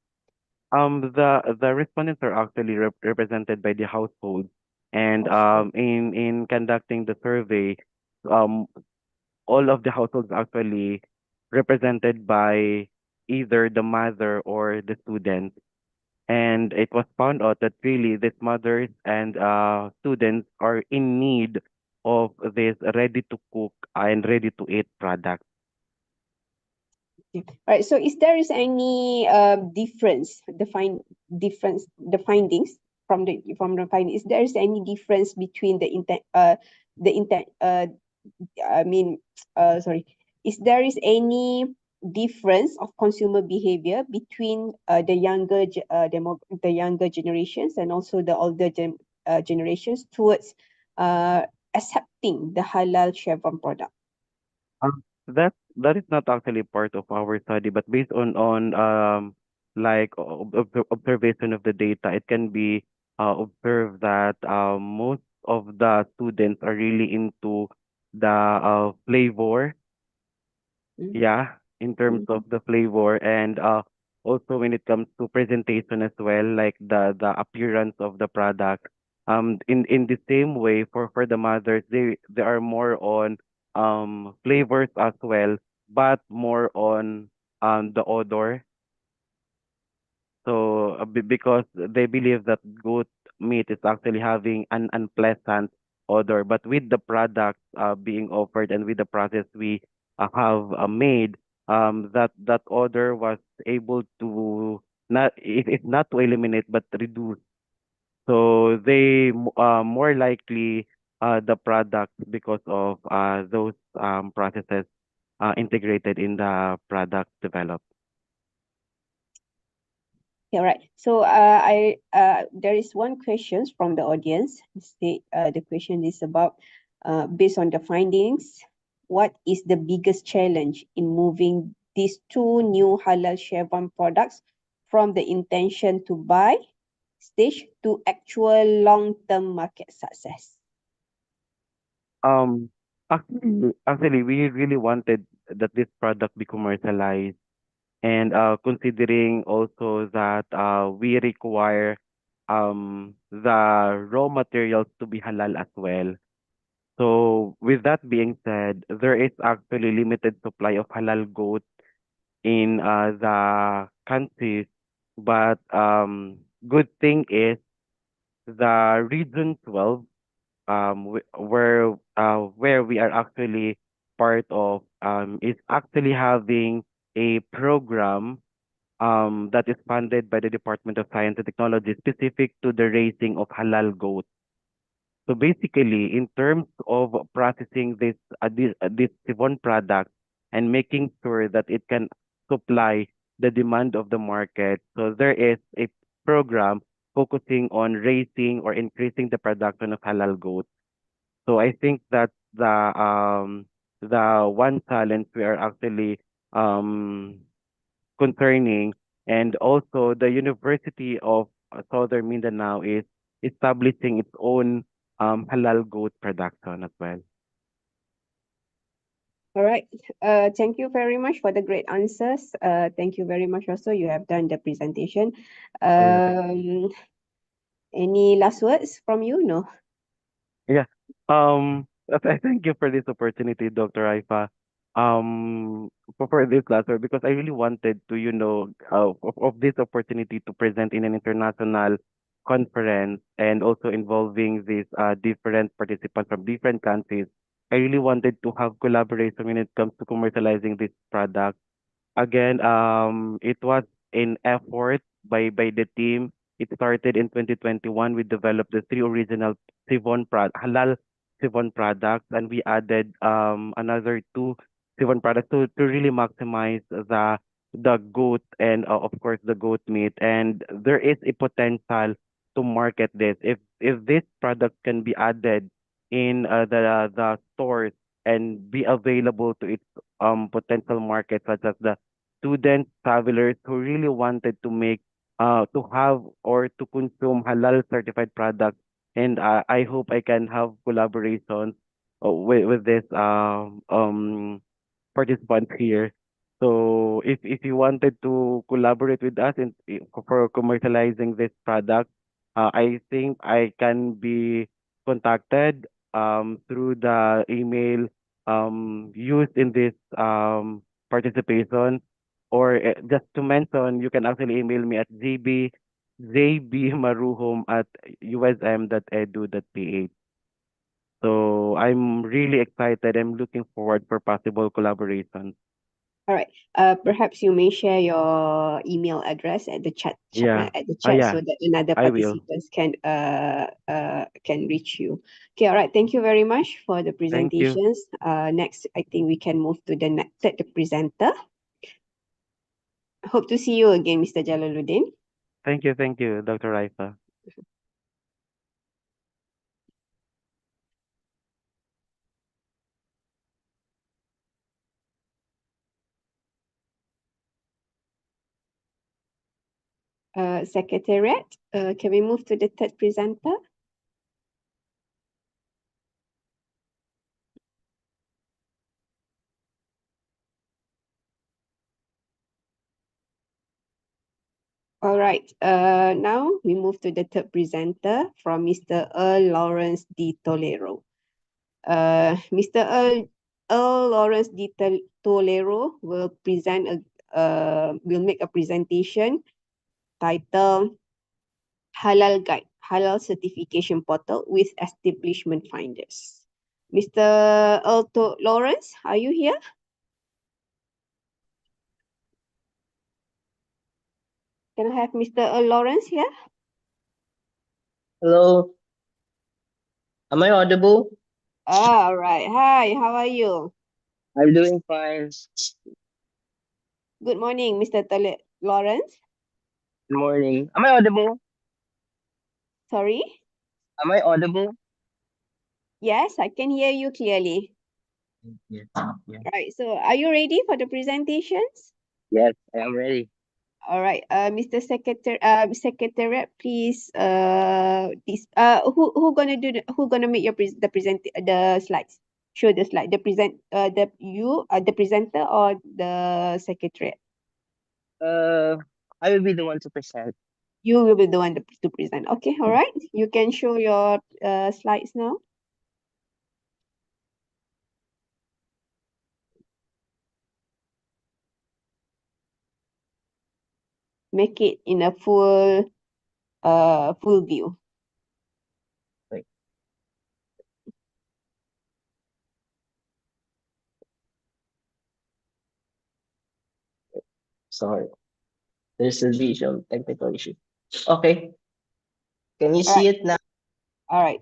The respondents are actually represented by the household, and Household. in conducting the survey, um, all of the households actually represented by either the mother or the student. And it was found out that really these mothers and students are in need of this ready to cook and ready to eat product. Okay. All right. So, is there is any difference, the findings from the findings? Is there is any difference between the intent I mean sorry, is there is any difference of consumer behavior between the younger generations and also the older generations towards uh accepting the halal chevron product? That is not actually part of our study, but based on like observation of the data, it can be observed that most of the students are really into the flavor, Mm, yeah, in terms mm, of the flavor, and also when it comes to presentation as well, like the appearance of the product. In the same way for the mothers, they are more on flavors as well, but more on the odor. So because they believe that goat meat is actually having an unpleasant odor, but with the products being offered and with the process we have made, that odor was able to not, if not to eliminate but reduce. So they more likely the product because of those processes integrated in the product developed. yeah, right. So I there is one question from the audience. The question is about based on the findings, what is the biggest challenge in moving these two new halal chevron products from the intention to buy stage to actual long-term market success? Um, actually, we really wanted that this product be commercialized, and considering also that we require the raw materials to be halal as well. So, with that being said, there is actually limited supply of halal goat in the countries, but good thing is the Region 12 where we are actually part of is actually having a program that is funded by the Department of Science and Technology specific to the raising of halal goats. So basically, in terms of processing this Sivon product and making sure that it can supply the demand of the market, so there is a program focusing on raising or increasing the production of halal goats. So I think that the one challenge we are actually um concerning, and also the University of Southern Mindanao is establishing its own halal goat production as well. All right. Thank you very much for the great answers. Thank you very much also. You have done the presentation. Oh yeah, Any last words from you? No. yeah. I thank you for this opportunity, Dr. Aifa. For this last word, because I really wanted to, of this opportunity to present in an international conference and also involving these different participants from different countries. I really wanted to have collaboration when it comes to commercializing this product. Again, it was an effort by the team. It started in 2021. We developed the three original halal Sivon products, and we added another two Sivon products to really maximize the goat and of course the goat meat. And there is a potential to market this if this product can be added in the stores and be available to its potential market, such as the students, travelers who really wanted to make to have or to consume halal certified products and I hope I can have collaborations with this participants here. So if you wanted to collaborate with us for commercializing this product, I think I can be contacted through the email used in this participation, or just to mention, you can actually email me at jbmaruhom at usm.edu.ph. So I'm really excited. I'm looking forward for possible collaborations. All right. Perhaps you may share your email address at the Yeah. at the Oh chat yeah, so that another I will. participants can reach you. Okay. All right. Thank you very much for the Thank you. presentations. Next, I think we can move to the third presenter. Hope to see you again, Mr. Jalaluddin. Thank you, Dr. Raisa. Secretariat, can we move to the third presenter? All right. Now we move to the third presenter from Mr. Earl Lawrence D. Tolero. Mr. Earl Lawrence D. Tolero will will make a presentation titled Halal Guide, Halal Certification Portal with Establishment Finders. Mr. Lawrence, are you here? Can I have Mr. Lawrence here? Hello, am I audible? All right. Hi, how are you? I'm doing fine. Good morning, Mr. Lawrence. Good morning. Am I audible? Sorry? Am I audible? Yes, I can hear you clearly. Yeah. Yeah. Right. So are you ready for the presentations? Yes, I am ready. All right. Mr. Secretariat, please who gonna who gonna make your the slides? Show the slide. The presenter or the secretariat? Uh, I will be the one to present. You will be the one to present. Okay, all right. You can show your slides now. Make it in a full view. Wait, sorry. There's a visual technical issue. Okay, can you All see right. it now? All right.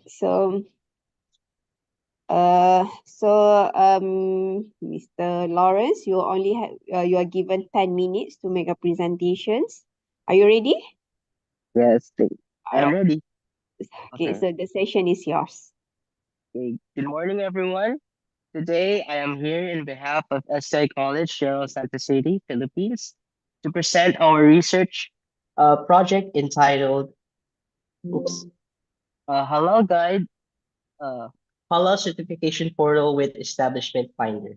Mr. Lawrence, you are given 10 minutes to make a presentations. Are you ready? Yes, I All am right. ready. Okay, Okay. so the session is yours. Okay. Good morning, everyone. Today, I am here in behalf of SI College, General Santa City, Philippines, to present our research project entitled oops, Halal Guide, uh, Halal Certification Portal with Establishment Finder.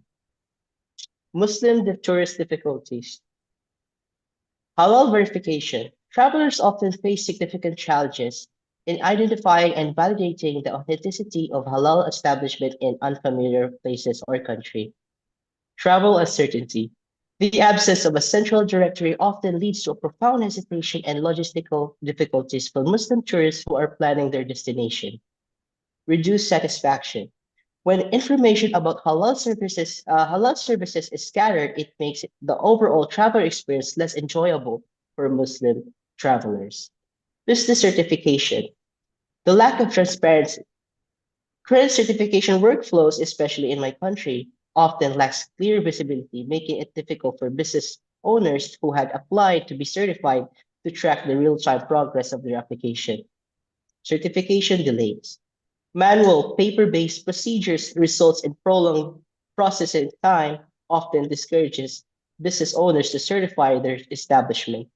Tourist difficulties. Halal verification. Travelers often face significant challenges in identifying and validating the authenticity of halal establishment in unfamiliar places or country. Travel uncertainty. The absence of a central directory often leads to a profound hesitation and logistical difficulties for Muslim tourists who are planning their destination. Reduced satisfaction. When information about halal services is scattered, it makes the overall travel experience less enjoyable for Muslim travelers. Business certification. The lack of transparency. Credit certification workflows, especially in my country, often lacks clear visibility, making it difficult for business owners who had applied to be certified to track the real-time progress of their application. Certification delays. Manual, paper-based procedures results in prolonged processing time, often discourages business owners to certify their establishment.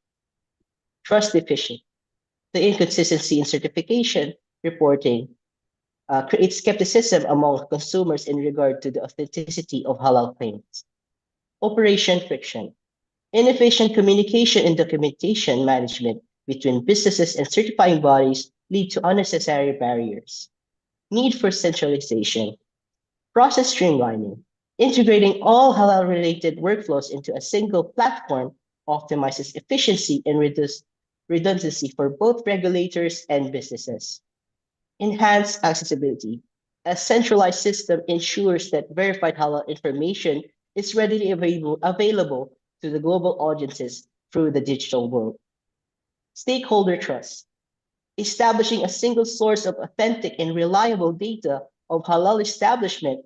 Trust deficient. The inconsistency in certification. reporting creates skepticism among consumers in regard to the authenticity of halal claims. Operation friction. Inefficient communication and documentation management between businesses and certifying bodies lead to unnecessary barriers. Need for centralization. Process streamlining. Integrating all halal related workflows into a single platform optimizes efficiency and reduces redundancy for both regulators and businesses. Enhance accessibility. A centralized system ensures that verified halal information is readily available to the global audiences through the digital world. Stakeholder trust. Establishing a single source of authentic and reliable data of halal establishment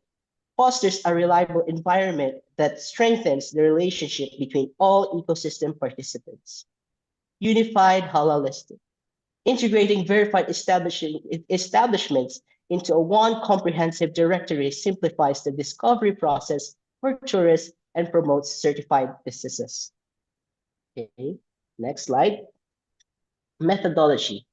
fosters a reliable environment that strengthens the relationship between all ecosystem participants. Unified halal listing. Integrating verified establishments into a one comprehensive directory simplifies the discovery process for tourists and promotes certified businesses. Okay, next slide. Methodology.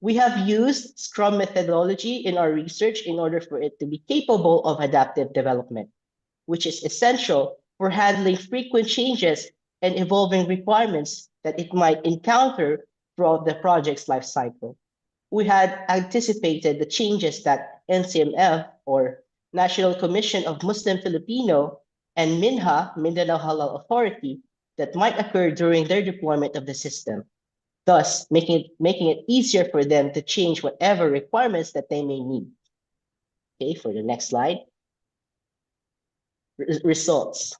We have used Scrum methodology in our research in order for it to be capable of adaptive development, which is essential for handling frequent changes and evolving requirements that it might encounter throughout the project's life cycle. We had anticipated the changes that NCMF, or National Commission of Muslim Filipino, and MINHA, Mindanao Halal Authority, that might occur during their deployment of the system, thus making it easier for them to change whatever requirements that they may need. Okay, for the next slide. Results.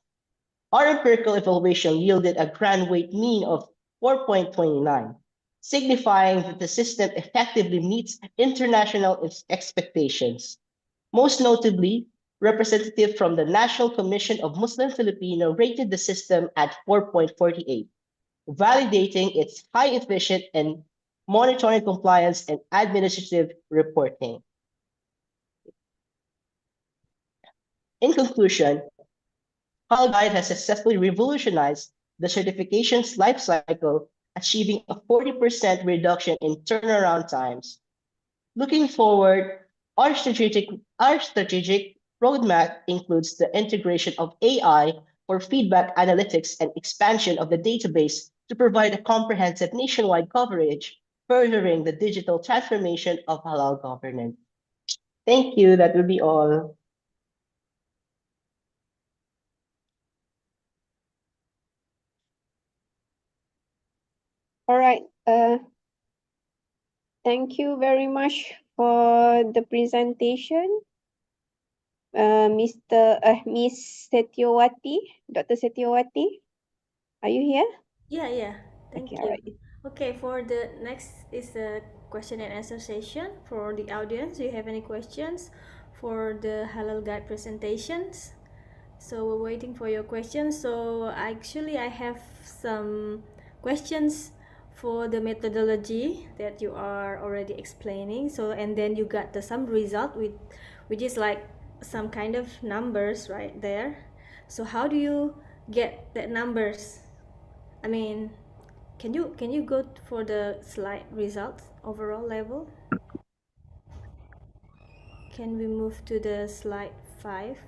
Our empirical evaluation yielded a grand weight mean of 4.29, signifying that the system effectively meets international expectations. Most notably, representative from the National Commission of Muslim Filipino rated the system at 4.48, validating its high efficient and monitoring compliance and administrative reporting. In conclusion, Halal Guide has successfully revolutionized the certification's life cycle, achieving a 40% reduction in turnaround times. Looking forward, our strategic roadmap includes the integration of AI for feedback analytics and expansion of the database to provide a comprehensive nationwide coverage, furthering the digital transformation of halal governance. Thank you. That will be all. All right. Thank you very much for the presentation, Miss Setiawati, Dr. Setiawati. Are you here? Yeah, thank Okay, all you. right. Okay, for the next is a question and answer session for the audience. Do you have any questions for the Halal Guide presentations? So we're waiting for your questions. So actually I have some questions for the methodology that you are already explaining. So and then you got the some result with which is like some kind of numbers right there. So how do you get that numbers? I mean, can you go for the slide results overall level? Can we move to the slide 5?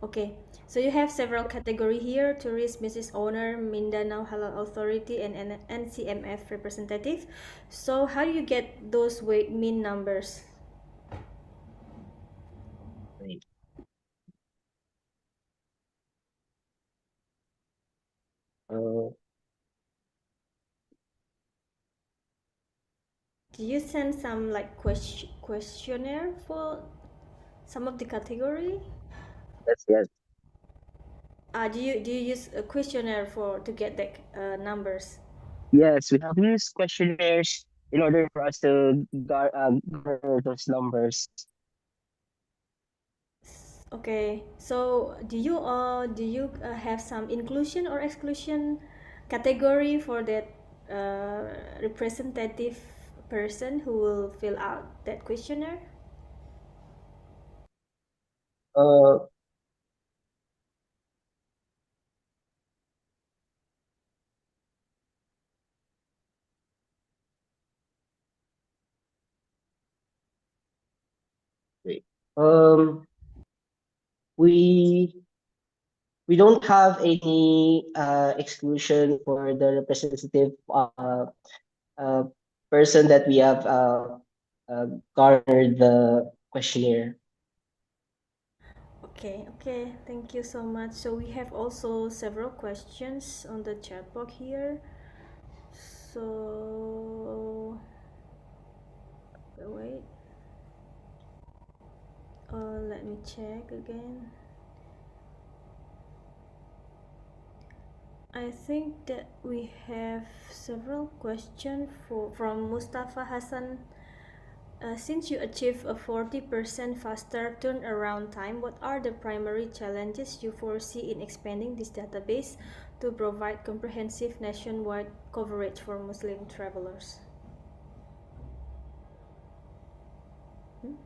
Okay, so you have several category here: tourist business owner, Mindanao Halal Authority, and NCMF representative. So how do you get those weight mean numbers? Wait. Uh, Do you send some like questionnaire for some of the category? yes. Do you use a questionnaire for to get the numbers? Yes, we have used questionnaires in order for us to garner those numbers. Okay, so do you have some inclusion or exclusion category for that representative person who will fill out that questionnaire? Uh, Um, we we don't have any exclusion for the representative uh, person that we have garnered the questionnaire. Okay, thank you so much. So we have also several questions on the chat box here. So wait, let me check again. I think that we have several questions from Mustafa Hassan. Since you achieve a 40% faster turnaround time, what are the primary challenges you foresee in expanding this database to provide comprehensive nationwide coverage for Muslim travelers? Hmm?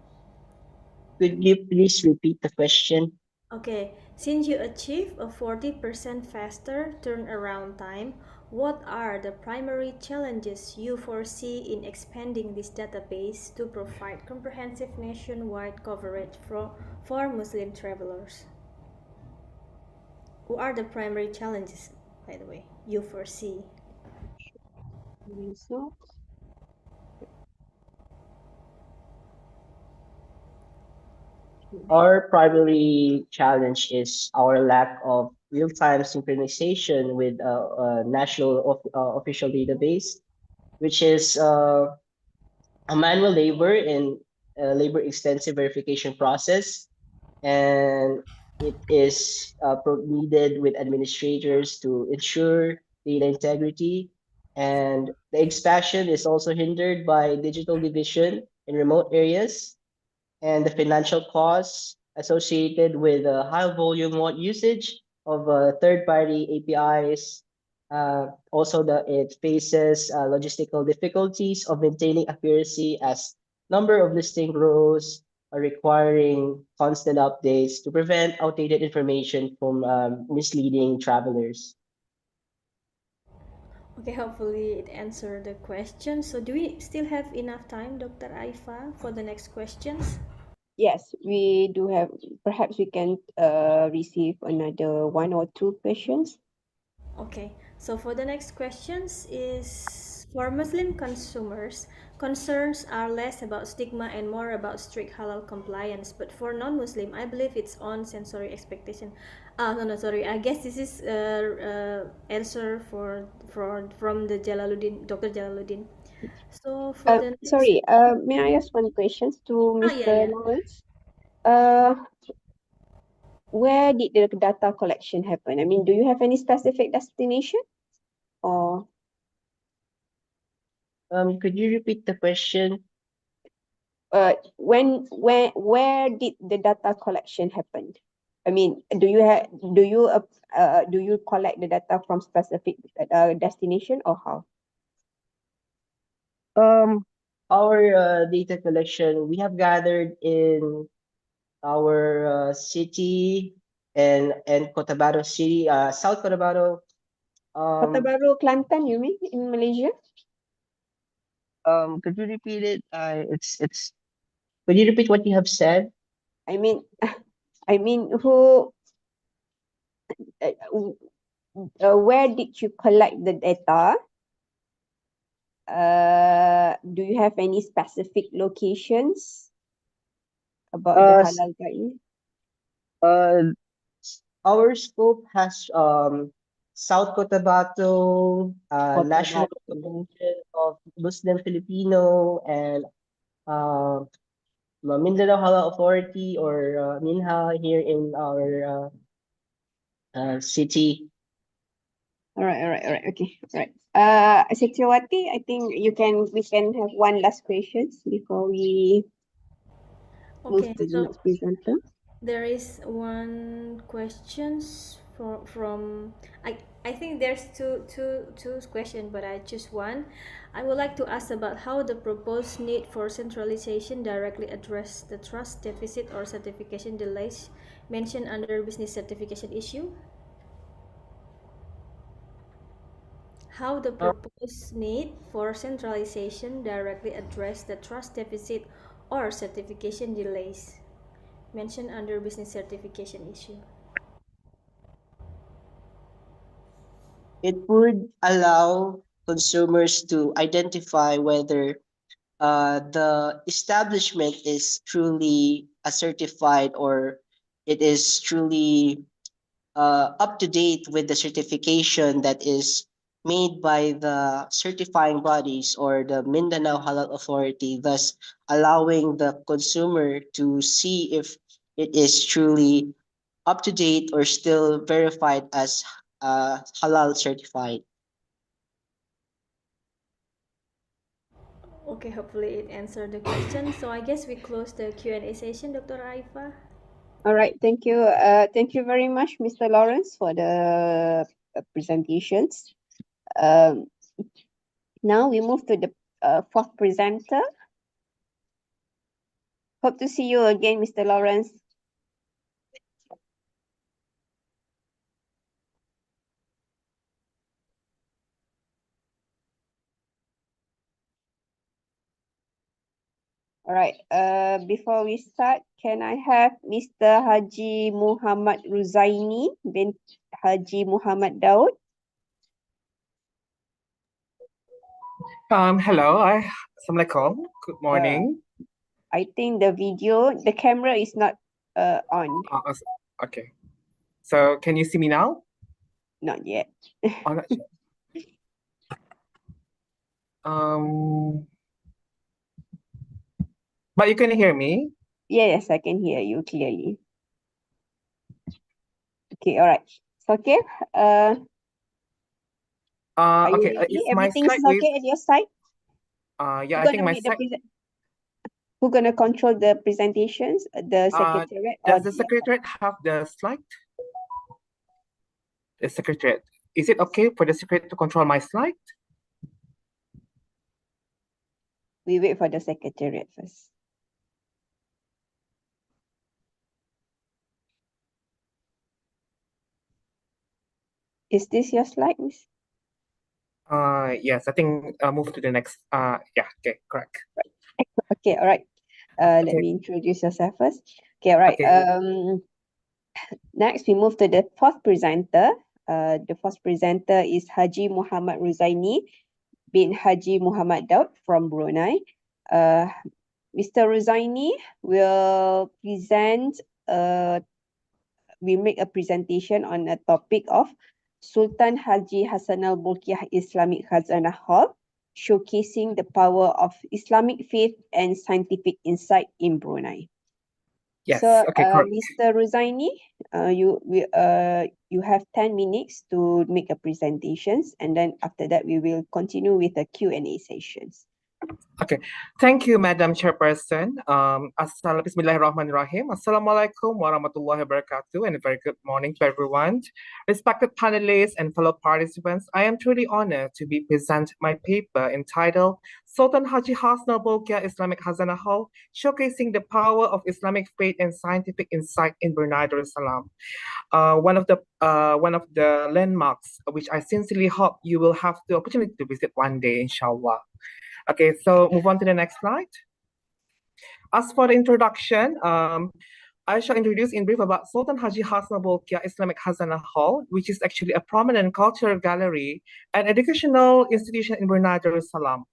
Could you please repeat the question? Okay, since you achieve a 40% faster turnaround time, what are the primary challenges you foresee in expanding this database to provide comprehensive nationwide coverage for Muslim travelers? What are the primary challenges, by the way, you foresee? So, Our primary challenge is our lack of real-time synchronization with a national official database, which is a manual labor and labor extensive verification process, and it is needed with administrators to ensure data integrity. And the expansion is also hindered by digital division in remote areas and the financial costs associated with high volume usage of third-party APIs. Also, it faces logistical difficulties of maintaining accuracy as number of listing rows are requiring constant updates to prevent outdated information from misleading travelers. Okay, hopefully it answered the question. So do we still have enough time, Dr. Aifa, for the next questions? yes, we do have, perhaps we can receive another one or two questions. Okay, so for the next questions is for Muslim consumers, concerns are less about stigma and more about strict halal compliance. But for non-Muslim, I believe it's on sensory expectation. No, sorry. I guess this is answer for from the Jalaluddin, Dr. Jalaluddin. So for the next, Sorry, may I ask one question to yeah, Mr. yeah. Lawrence? Uh, where did the data collection happen? I mean, do you have any specific destination or Could you repeat the question? where did the data collection happen? I mean, do you collect the data from specific destination or how? Um, our data collection we have gathered in our city and Cotabato City, South Cotabato. Kota Um, Baru, Kelantan, you mean in Malaysia? could you repeat it? It's. Could you repeat what you have said? I mean, I mean, who? Where did you collect the data? Do you have any specific locations about the Uh, s- halal guide? uh, our scope has South Cotabato, Kota National Baru. Coalition of Muslim Filipino, and uh, Mindanao Halal Authority or Minha here in our city. All right, okay, all right. Seksawati, I think we can have one last questions before we move Okay, to the so next presenter. there is one questions from I think there's two questions, but I choose one. I would like to ask about how the proposed need for centralization directly address the trust deficit or certification delays mentioned under business certification issue. How the Uh, proposed need for centralization directly address the trust deficit or certification delays mentioned under business certification issue? It would allow consumers to identify whether the establishment is truly a certified or it is truly up to date with the certification that is made by the certifying bodies or the Mindanao Halal Authority, thus allowing the consumer to see if it is truly up to date or still verified as halal certified. Okay, hopefully it answered the question. So I guess we close the Q&A session, Dr. Aifa. All right, thank you. Thank you very much, Mr. Lawrence, for the presentations. Um, Now we move to the fourth presenter. Hope to see you again, Mr. Lawrence. All right. Before we start, can I have Mr. Haji Muhammad Ruzaini bin Haji Muhammad Daud? Hello, Assalamualaikum. Good morning. I think the camera is not on. Okay. So can you see me now? Not yet. Oh, not yet. But you can hear me? Yes, I can hear you clearly. Okay, all right. So, okay. Are you Okay. ready? Is my Everything's slide okay at your side? yeah, I think my slide. Who's gonna control the presentations? The secretariat or Does the secretariat have the slide? The secretariat. Is it okay for the secretariat to control my slide? We wait for the secretariat first. Is this your slide, Miss? Yes, I think move to the next. Yeah, okay, correct. Okay, all right. Let me introduce yourself first. Okay, all right. Okay. Next we move to the fourth presenter. The fourth presenter is Haji Muhammad Ruzaini bin Haji Muhammad Daud from Brunei. Mr. Ruzaini will make a presentation on a topic of Sultan Haji Hassanal Bolkiah Islamic Khazanah Hall, showcasing the power of Islamic faith and scientific insight in Brunei. Yes, so, okay, correct. Mr. Ruzaini, you have 10 minutes to make a presentations, and then after that we will continue with the Q&A sessions. Okay, thank you, Madam Chairperson. Bismillahirrahmanirrahim. Assalamualaikum warahmatullahi wabarakatuh, and a very good morning to everyone. Respected panelists and fellow participants, I am truly honored to be present my paper entitled Sultan Haji Hassanal Bolkiah Islamic Khazanah Hall, showcasing the power of Islamic faith and scientific insight in Brunei Darussalam. One of the landmarks which I sincerely hope you will have the opportunity to visit one day, inshallah. Okay, so move on to the next slide. As for the introduction, I shall introduce in brief about Sultan Haji Hassanal Bolkiah Islamic Khazanah Hall, which is actually a prominent cultural gallery and educational institution in Brunei Darussalam.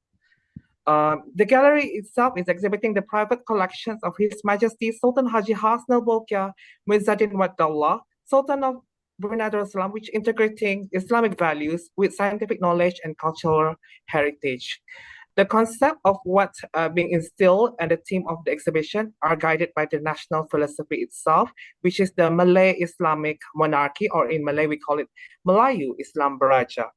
The gallery itself is exhibiting the private collections of His Majesty Sultan Haji Hassanal Bolkiah Muizzuddin Waddallah, Sultan of Brunei Darussalam, which integrating Islamic values with scientific knowledge and cultural heritage. The concept of what being instilled and the theme of the exhibition are guided by the national philosophy itself, which is the Malay Islamic monarchy, or in Malay we call it Melayu Islam Beraja.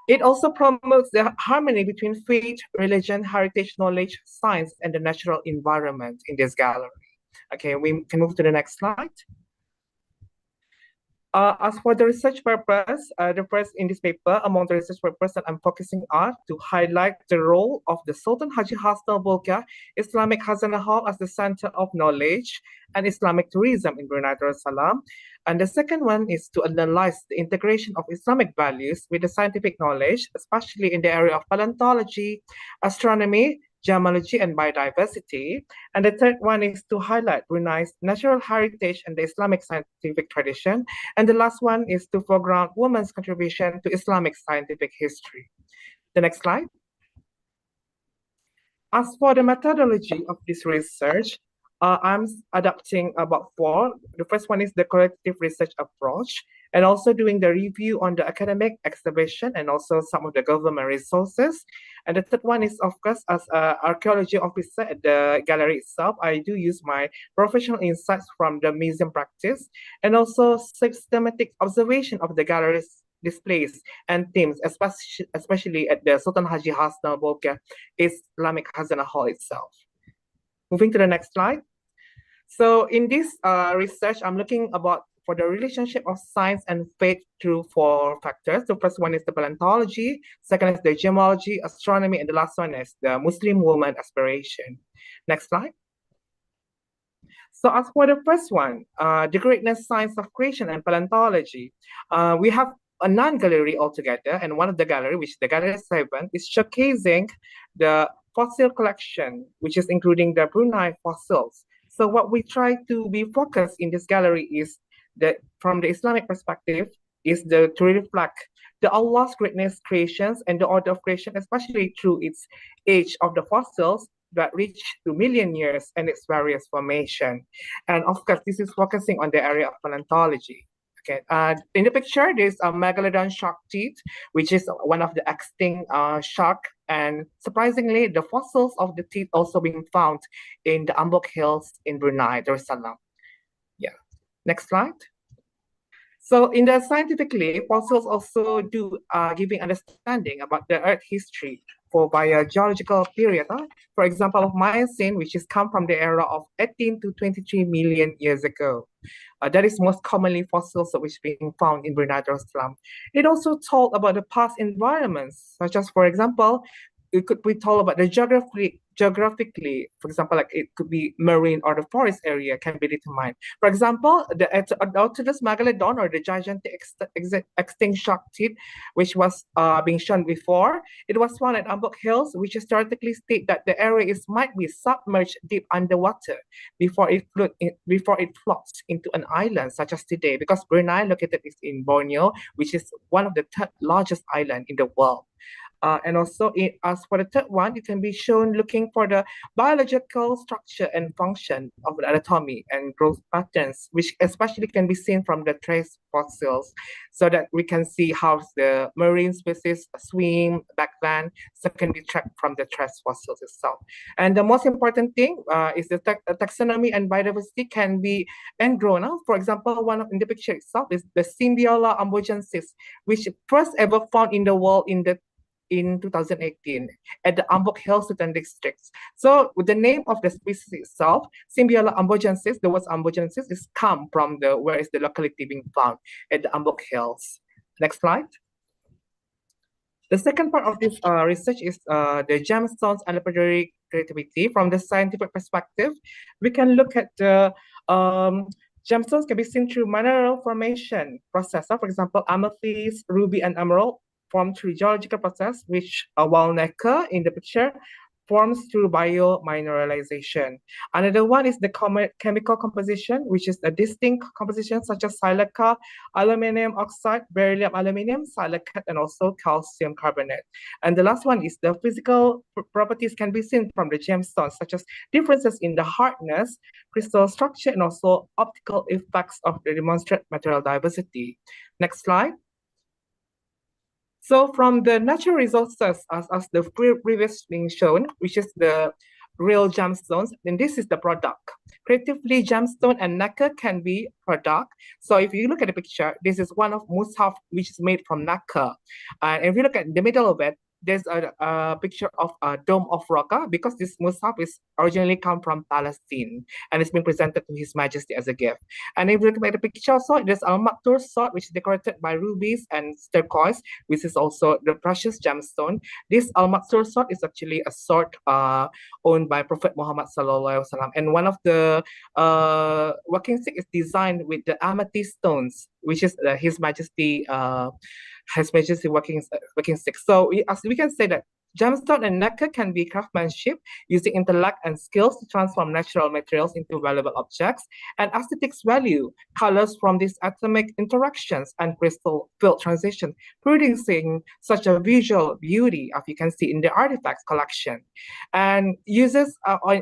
It also promotes the harmony between faith, religion, heritage, knowledge, science, and the natural environment in this gallery. Okay, we can move to the next slide. As for the research purpose, the first in this paper, among the research purpose that I'm focusing on, to highlight the role of the Sultan Haji Hassanal Bolkiah Islamic Khazanah Hall as the center of knowledge and Islamic tourism in Brunei Darussalam. And the second one is to analyze the integration of Islamic values with the scientific knowledge, especially in the area of paleontology, astronomy, gemology and biodiversity. And the third one is to highlight Brunei's natural heritage and the Islamic scientific tradition. And the last one is to foreground women's contribution to Islamic scientific history. The next slide. As for the methodology of this research, I'm adopting about four. The first one is the collective research approach, and also doing the review on the academic exhibition and also some of the government resources. And the third one is, of course, as an archaeology officer at the gallery itself, I do use my professional insights from the museum practice and also systematic observation of the gallery's displays and themes, especially at the Sultan Haji Hasna Bolkiah Islamic Hazana Hall itself. Moving to the next slide. So in this research, I'm looking about for the relationship of science and faith through four factors. The first one is the paleontology, second is the gemology, astronomy, and the last one is the Muslim woman aspiration. Next slide. So as for the first one, the greatness science of creation and paleontology, we have a non-gallery altogether, and one of the gallery, which is the Gallery 7, is showcasing the fossil collection, which is including the Brunei fossils. So what we try to be focused in this gallery is that from the Islamic perspective, is to reflect the Allah's greatness creations and the order of creation, especially through its age of the fossils that reach to million years and its various formation. And of course, this is focusing on the area of paleontology. Okay. In the picture, there's a megalodon shark teeth, which is one of the extinct shark. And surprisingly, the fossils of the teeth also being found in the Ambok Hills in Brunei, Darussalam. Yeah. Next slide. So in the scientifically, fossils also do giving understanding about the Earth history for biogeological period. For example, of Miocene, which is come from the era of 18 to 23 million years ago. That is most commonly fossils which being found in Brunei Darussalam. It also told about the past environments, such as, for example, it could be told about the geographically, for example, like it could be marine or the forest area can be determined. For example, the Nautilus megalodon or the gigantic extinct shark teeth, which was being shown before, it was found at Ambok Hills, which historically state that the area might be submerged deep underwater before it floats into an island such as today, because Brunei located is in Borneo, which is one of the third largest island in the world. And also, as for the third one, it can be shown looking for the biological structure and function of the anatomy and growth patterns, which especially can be seen from the trace fossils, so that we can see how the marine species swim back then, so can be tracked from the trace fossils itself. And the most important thing is the taxonomy and biodiversity can be engrown. For example, one in the picture itself is the Symbiola ambogensis, which first ever found in the world in 2018 at the Ambok Hills Sultan districts. So with the name of the species itself, Symbiola ambogensis, the word ambogensis is come from where is the locality being found at the Ambok Hills. Next slide. The second part of this research is the gemstones and lapidary creativity. From the scientific perspective, we can look at the gemstones can be seen through mineral formation process. For example, amethyst, ruby, and emerald formed through geological process, which while nacre in the picture forms through biomineralization. Another one is the chemical composition, which is a distinct composition such as silica, aluminum oxide, beryllium aluminum, silicate, and also calcium carbonate. And the last one is the physical properties can be seen from the gemstones, such as differences in the hardness, crystal structure, and also optical effects of the demonstrate material diversity. Next slide. So from the natural resources, as the previous being shown, which is the real gemstones, then this is the product. Creatively, gemstone and nacre can be product. So if you look at the picture, this is one of mushaf, which is made from nacre. And if you look at the middle of it, there's a picture of a dome of Raqqa, because this mushaf is originally come from Palestine and it's been presented to His Majesty as a gift. And if you look at the picture also, there's a Maktur sword, which is decorated by rubies and turquoise, which is also the precious gemstone. This Al-Maktur sword is actually a sword owned by Prophet Muhammad Sallallahu Alaihi Wasallam. And one of the walking stick is designed with the amethyst stones, which is His Majesty walking stick. So as we can say that Gemstone and nacre can be craftsmanship using intellect and skills to transform natural materials into valuable objects, and aesthetics value colors from these atomic interactions and crystal field transition, producing such a visual beauty, as you can see in the artifacts collection. And uses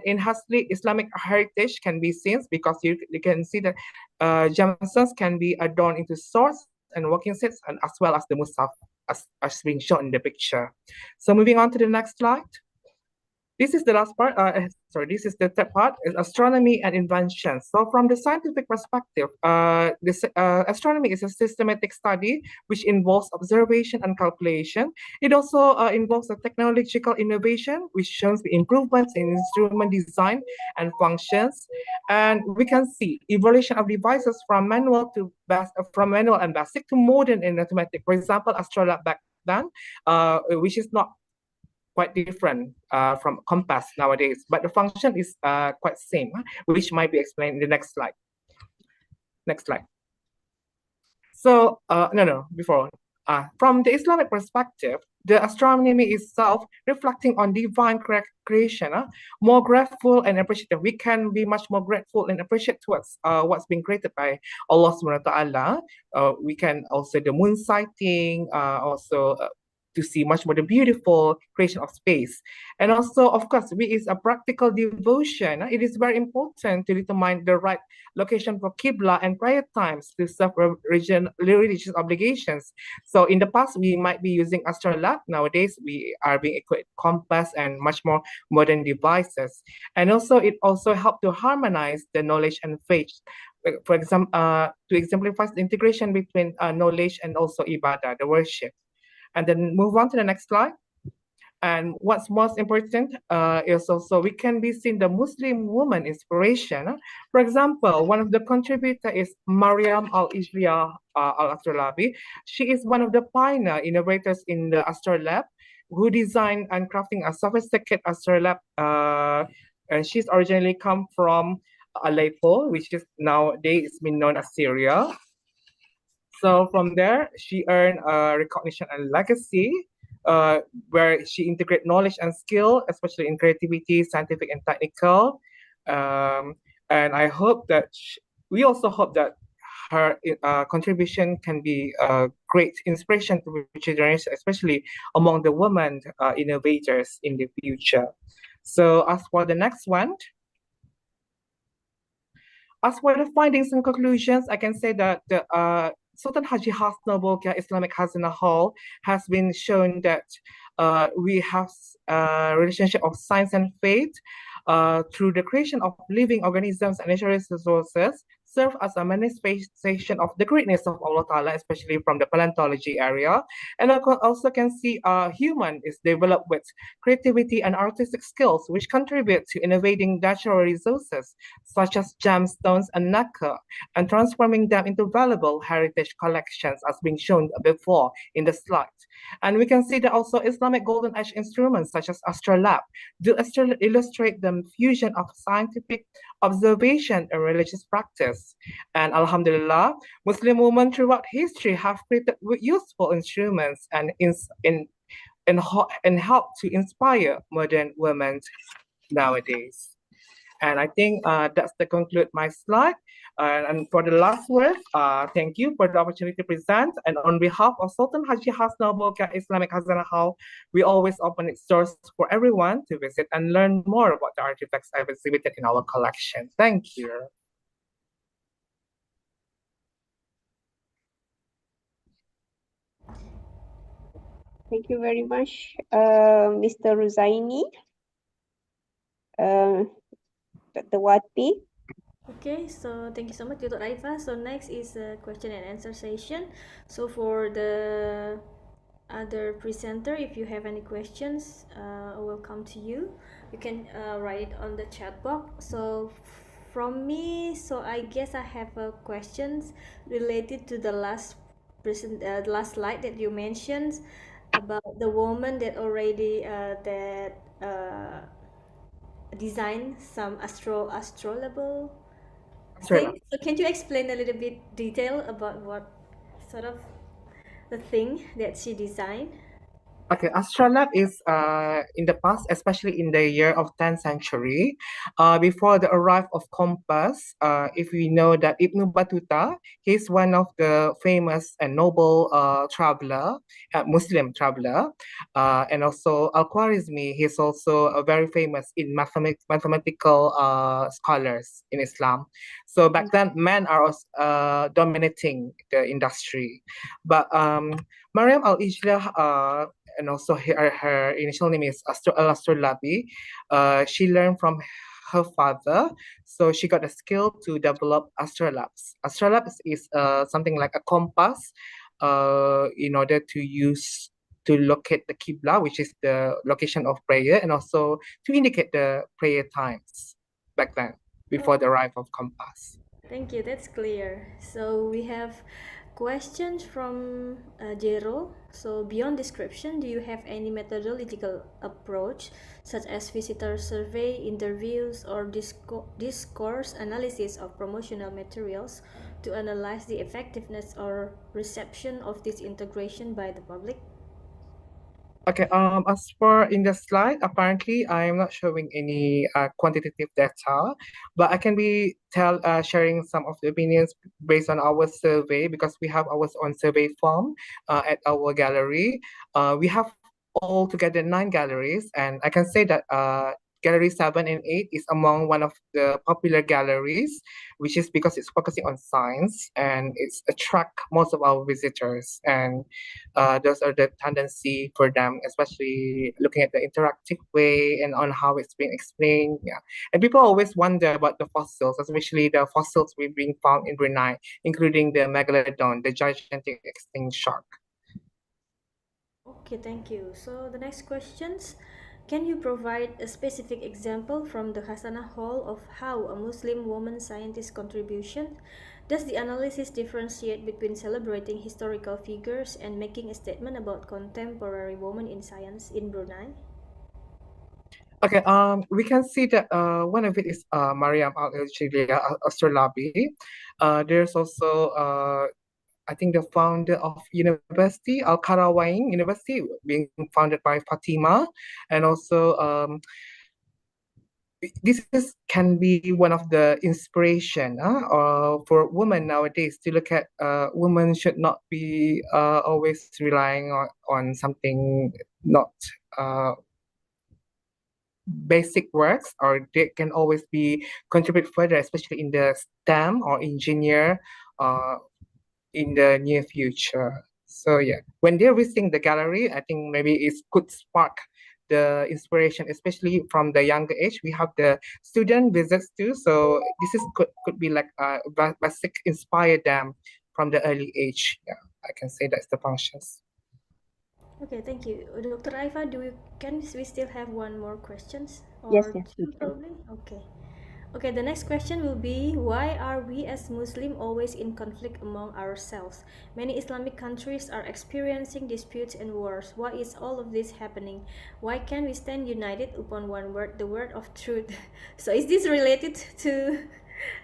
in Hasli Islamic heritage can be seen because you can see that gemstones can be adorned into swords and walking sticks, and as well as the mushaf as being shown in the picture. So moving on to the next slide. This is the last part. This is the third part, is astronomy and invention. So from the scientific perspective, astronomy is a systematic study which involves observation and calculation. It also involves a technological innovation, which shows the improvements in instrument design and functions. And we can see evolution of devices from manual and basic to modern and automatic. For example, astrolabe back then, which is not quite different from compass nowadays, but the function is quite same, which might be explained in the next slide. Next slide. So, before. From the Islamic perspective, the astronomy itself reflecting on divine creation, more grateful and appreciative. We can be much more grateful and appreciate towards what's been created by Allah subhanahu wa ta'ala. We can also the moon sighting, also to see much more the beautiful creation of space. And also, of course, is a practical devotion. It is very important to determine the right location for Qibla and prayer times to serve religious obligations. So in the past, we might be using astrolabe. Nowadays, we are being equipped with compass and much more modern devices. And also, it also helped to harmonize the knowledge and faith. For example, to exemplify the integration between knowledge and also ibadah, the worship. And then move on to the next slide. And what's most important is also we can be seen the Muslim woman inspiration. For example, one of the contributor is Mariam Al-Ijriya Al-Astrolabi. She is one of the pioneer innovators in the astrolabe who designed and crafting a sophisticated astrolabe. And she's originally come from Aleppo, which is nowadays been known as Syria. So from there, she earned recognition and legacy, where she integrated knowledge and skill, especially in creativity, scientific and technical. And I hope that we also hope that her contribution can be a great inspiration to future generations, especially among the women innovators in the future. So as for the next one, as for the findings and conclusions, I can say that the Sultan Haji Hasna Bolkiah Islamic Hazina Hall has been shown that we have a relationship of science and faith through the creation of living organisms and natural resources, serve as a manifestation of the greatness of Allah Ta'ala, especially from the paleontology area. And I also can see human is developed with creativity and artistic skills, which contribute to innovating natural resources, such as gemstones and nacre, and transforming them into valuable heritage collections, as being shown before in the slide. And we can see that also Islamic golden age instruments, such as astrolabe, do illustrate the fusion of scientific observation and religious practice. And Alhamdulillah, Muslim women throughout history have created useful instruments and help to inspire modern women nowadays. And I think that's the conclude my slide. And for the last word, thank you for the opportunity to present. And on behalf of Sultan Haji Hasna Bolkiah Islamic Hazana Hall, we always open its doors for everyone to visit and learn more about the artifacts I've exhibited in our collection. Thank you. Thank you very much, Mr. Ruzaini. Dr. Wati. Okay, so thank you so much, Dr. Aifa. So next is a question and answer session. So for the other presenter, if you have any questions, I will come to you. You can write it on the chat box. So from me, so I guess I have questions related to the last last slide that you mentioned about the woman that already design some astrolable thing. So can you explain a little bit detail about what sort of the thing that she designed? Okay, astrolabe is in the past, especially in the year of 10th century, before the arrival of compass. If we know that Ibn Battuta, he's one of the famous and noble traveler, Muslim traveler, and also Al-Khwarizmi, he's also a very famous in mathematical scholars in Islam. So back then, men are dominating the industry, but Mariam Al-Ijlah, and also her initial name is Al-Astrolabi. She learned from her father, so she got a skill to develop astrolabes. Astrolabes is something like a compass in order to use to locate the Qibla, which is the location of prayer, and also to indicate the prayer times back then, before the arrival of compass. Thank you, that's clear. So we have questions from Jero. So beyond description, do you have any methodological approach, such as visitor survey, interviews, or discourse analysis of promotional materials to analyze the effectiveness or reception of this integration by the public? Okay, as for in the slide, apparently I am not showing any quantitative data, but I can be sharing some of the opinions based on our survey because we have our own survey form at our gallery. We have altogether 9 galleries, and I can say that Gallery 7 and 8 is among one of the popular galleries, which is because it's focusing on science and it's attract most of our visitors. And those are the tendency for them, especially looking at the interactive way and on how it's being explained. Yeah, and people always wonder about the fossils, especially the fossils we've been found in Brunei, including the megalodon, the gigantic extinct shark. Okay, thank you. So the next questions, can you provide a specific example from the Hasana Hall of how a Muslim woman scientist contribution? Does the analysis differentiate between celebrating historical figures and making a statement about contemporary women in science in Brunei? Okay, we can see that one of it is Mariam Astrolabi. There's also I think the founder of University Al Qarawiyyin University being founded by Fatima, and also can be one of the inspiration for women nowadays to look at women should not be always relying on something not basic works, or they can always be contribute further, especially in the STEM or engineer uh, in the near future. So yeah, when they're visiting the gallery, I think maybe it could spark the inspiration, especially from the younger age. We have the student visits too, so this is could be like basic inspire them from the early age. Yeah, I can say that's the functions. Okay, thank you. Dr. Aifa, can we still have one more questions Yes, or yes, we two can. probably? Okay. Okay, the next question will be, why are we as Muslim always in conflict among ourselves? Many Islamic countries are experiencing disputes and wars. Why is all of this happening? Why can't we stand united upon one word, the word of truth? So is this related to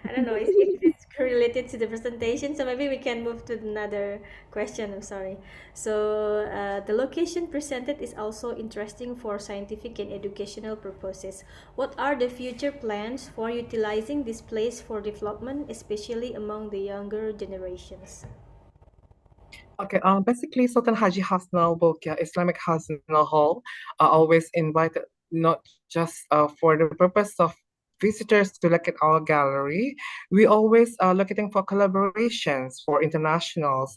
I don't know, is it related to the presentation? So maybe we can move to another question. I'm sorry. So the location presented is also interesting for scientific and educational purposes. What are the future plans for utilizing this place for development, especially among the younger generations? Okay, basically, Sultan Haji Hasnal Bolkiah Islamic Hasnal Hall are always invited, not just for the purpose of visitors to look at our gallery. We always are looking for collaborations for internationals,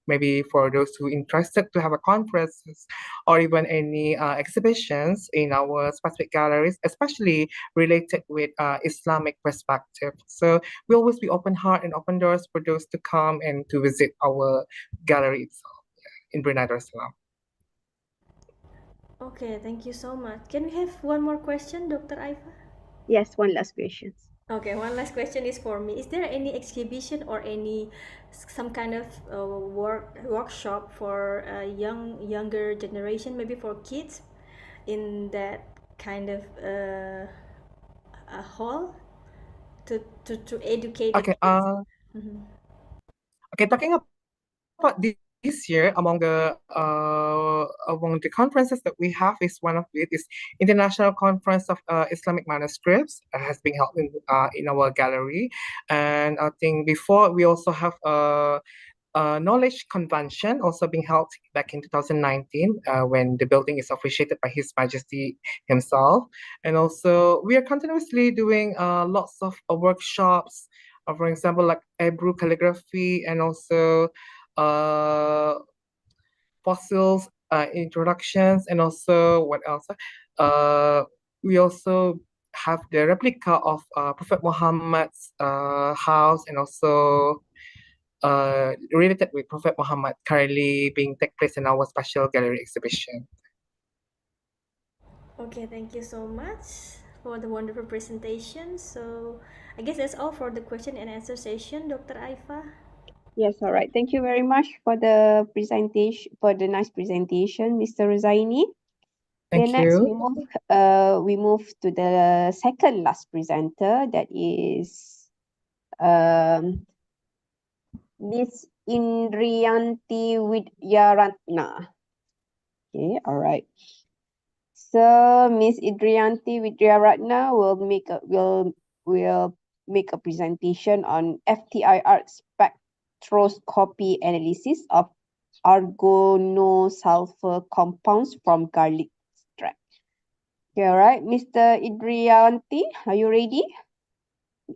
maybe for those who interested to have a conferences or even any exhibitions in our specific galleries, especially related with Islamic perspective. So we always be open heart and open doors for those to come and to visit our gallery itself in Brunei Darussalam. Okay, thank you so much. Can we have one more question, Dr. Aifa? Yes, one last question. Okay, one last question is for me. Is there any exhibition or some kind of workshop for younger generation, maybe for kids, in that kind of a hall to educate the Okay, kids? Mhm. okay, talking about this this year, among the conferences that we have, is one of it is International Conference of Islamic Manuscripts, has been held in our gallery, and I think before we also have knowledge convention also being held back in 2019 when the building is officiated by His Majesty himself. And also we are continuously doing lots of workshops, for example, like Hebrew calligraphy and also fossils introductions, and also what else? We also have the replica of Prophet Muhammad's house, and also related with Prophet Muhammad currently being take place in our special gallery exhibition. Okay, thank you so much for the wonderful presentation. So I guess that's all for the question and answer session, Dr. Aifa. Yes, all right. Thank you very much for the presentation, for the nice presentation, Mr. Ruzaini. Thank Next you. we move to the second last presenter, that is Miss Indriyanti Widyaratna. Okay, all right. So Miss Indriyanti Widyaratna will make a presentation on FTIR spectroscopy analysis of organosulfur compounds from garlic extract. Okay, all right, Mr. Indriyanti, are you ready?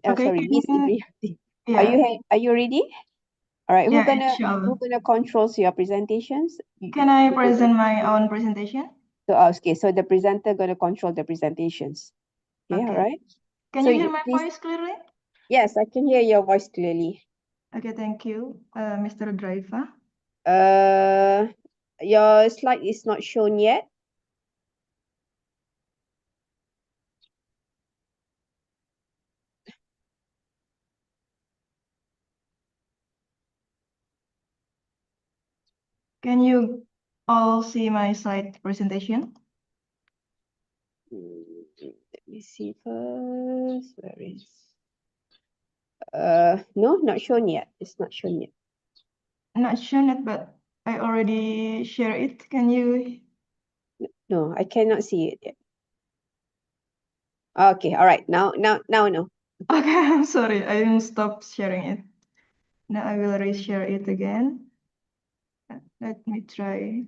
Okay, Sorry, Miss Indriyanti. yeah, Are you ready? All right, yeah, inshallah. who gonna controls your presentations? Can I present my own presentation? So okay, so the presenter gonna control the presentations. Okay, all Okay. right. Can So you hear my please, voice clearly? yes, I can hear your voice clearly. Okay, thank you, Mr. Driver. Your slide is not shown yet. Can you all see my slide presentation? Let me see first. Where is? No, not shown yet. It's not shown yet. Not shown it, but I already share it. Can you? No, I cannot see it yet. Okay, all right. Now, no. Okay, I'm sorry. I stopped sharing it. Now I will reshare it again. Let me try.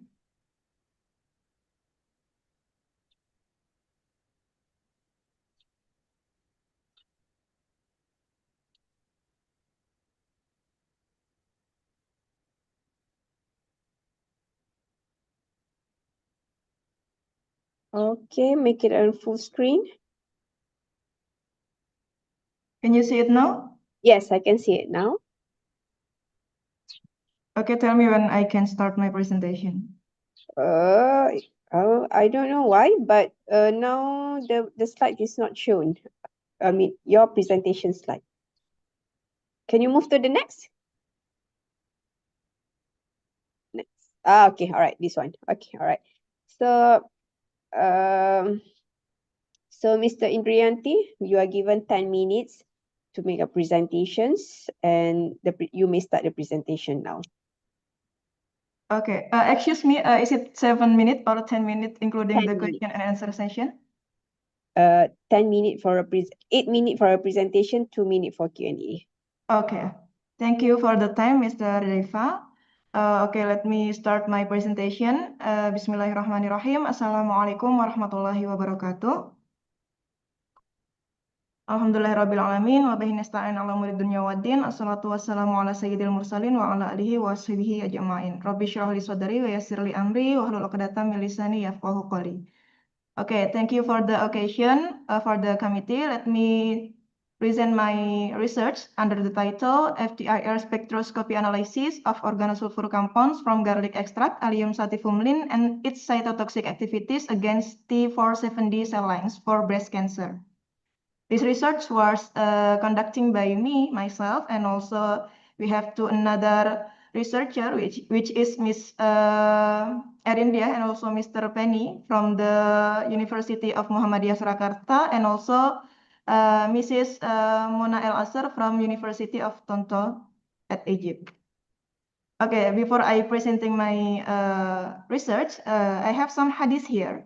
Okay, make it on full screen. Can you see it now? Yes, I can see it now. Okay, tell me when I can start my presentation. I don't know why, but now the slide is not shown. I mean, your presentation slide. Can you move to the next? Next. Okay, all right, this one. Okay, all right. So, Mr. Indriyanti, you are given 10 minutes to make a presentations, and you may start the presentation now. Okay, excuse me, is it 7 minutes or 10 minutes, including 10 the minutes. question and answer session? 10 minutes for 8 minutes for a presentation, 2 minutes for Q&A. Okay, thank you for the time, Mr. Deva. Okay, let me start my presentation. Bismillahirrahmanirrahim. Assalamualaikum warahmatullahi wabarakatuh. Alhamdulillahirrabbilalamin. Wa bihi nasta'in ala umuri dunya waddin. Assalatu wassalamu ala sayyidil mursalin wa ala alihi wa sahbihi ajma'in. Rabbi shrah li sadri wa yassir li amri wa hlul 'uqdatam min lisani yafqahu qawli. Okay, thank you for the occasion, for the committee. Let me present my research under the title FTIR Spectroscopy Analysis of Organosulfur Compounds from Garlic Extract, Allium sativumlin, and its cytotoxic activities against T470 cell lines for breast cancer. This research was conducting by myself, and also we have another researcher, which is Miss Erindia and also Mr. Penny from the University of Muhammadiyah Surakarta, and also Mrs. Mona El Asser from University of Tonto at Egypt. Okay, before I presenting my research, I have some hadith here.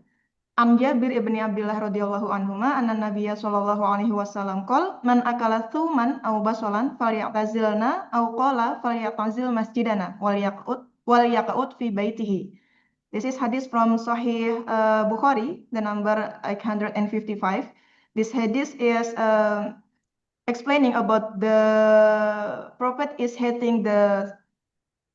An Jabir ibni Abdullah radhiyallahu anhuma anna Nabiyya sallallahu alaihi wasallam qol man akala thuman aw basalan falyatazilna aw qala falyatazil masjidana wal yaqut fi baitihi. This is hadith from Sahih Bukhari, the number 855. This hadith is explaining about the Prophet is hating the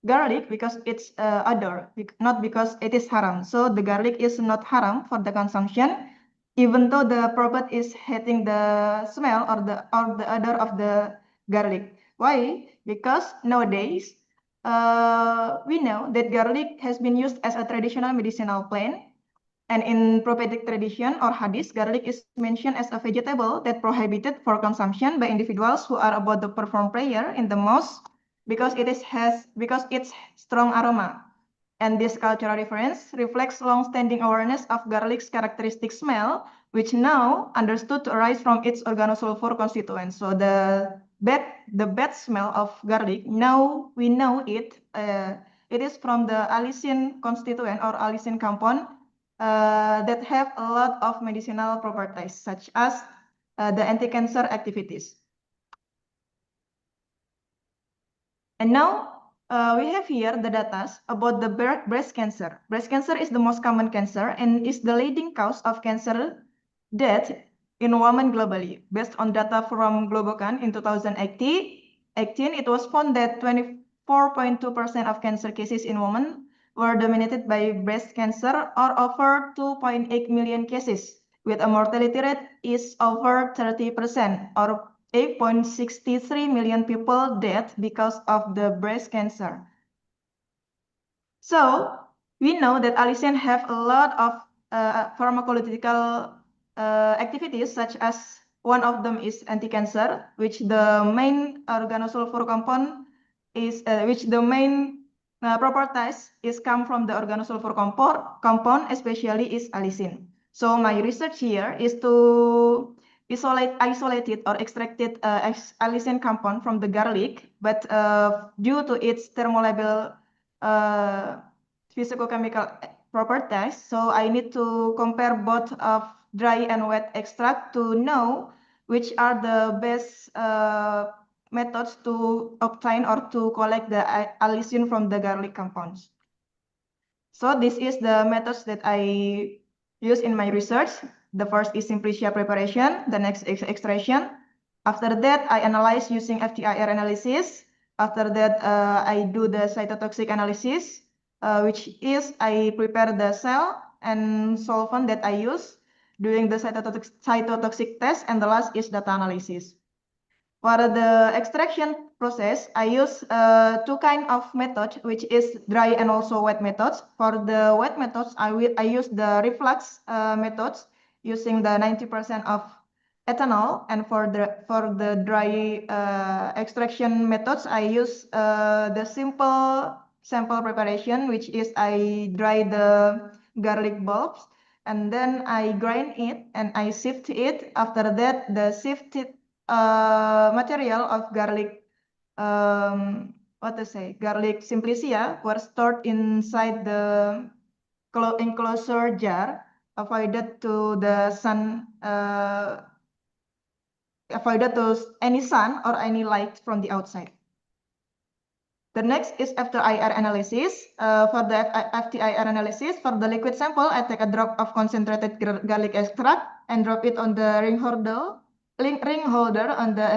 garlic because it's ador, not because it is haram. So the garlic is not haram for the consumption, even though the Prophet is hating the smell or the odor of the garlic. Why? Because nowadays we know that garlic has been used as a traditional medicinal plant. And in prophetic tradition or hadith, garlic is mentioned as a vegetable that prohibited for consumption by individuals who are about to perform prayer in the mosque because because its strong aroma. And this cultural reference reflects long-standing awareness of garlic's characteristic smell, which now understood to arise from its organosulfur constituents. So the bad smell of garlic, now we know it. It is from the allicin constituent or allicin compound that have a lot of medicinal properties, such as the anti-cancer activities. And now we have here the data about the breast cancer. Breast cancer is the most common cancer and is the leading cause of cancer death in women globally. Based on data from Globocan in 2018, it was found that 24.2% of cancer cases in women were dominated by breast cancer, or over 2.8 million cases, with a mortality rate is over 30%, or 8.63 million people dead because of the breast cancer. So we know that allicin have a lot of pharmacological activities, such as one of them is anti-cancer, which the main organosulfur compound is, which the main properties is come from the organosulfur compound, especially is allicin. So my research here is to isolated or extracted allicin compound from the garlic, but due to its thermolabile physicochemical properties, so I need to compare both of dry and wet extract to know which are the best methods to obtain or to collect the allicin from the garlic compounds. So this is the methods that I use in my research. The first is Simplicia preparation, the next is extraction. After that, I analyze using FTIR analysis. After that, I do the cytotoxic analysis, which is I prepare the cell and solvent that I use during the cytotoxic test, and the last is data analysis. For the extraction process, I use two kind of methods, which is dry and also wet methods. For the wet methods, I use the reflux methods using the 90% of ethanol, and for the dry extraction methods, I use the simple sample preparation, which is I dry the garlic bulbs and then I grind it and I sift it. After that, the sifted material of garlic, garlic simplicia were stored inside the enclosure jar, avoided to the sun, avoided to any sun or any light from the outside. The next is FTIR analysis. For the FTIR analysis, for the liquid sample, I take a drop of concentrated garlic extract and drop it on the ring holder on the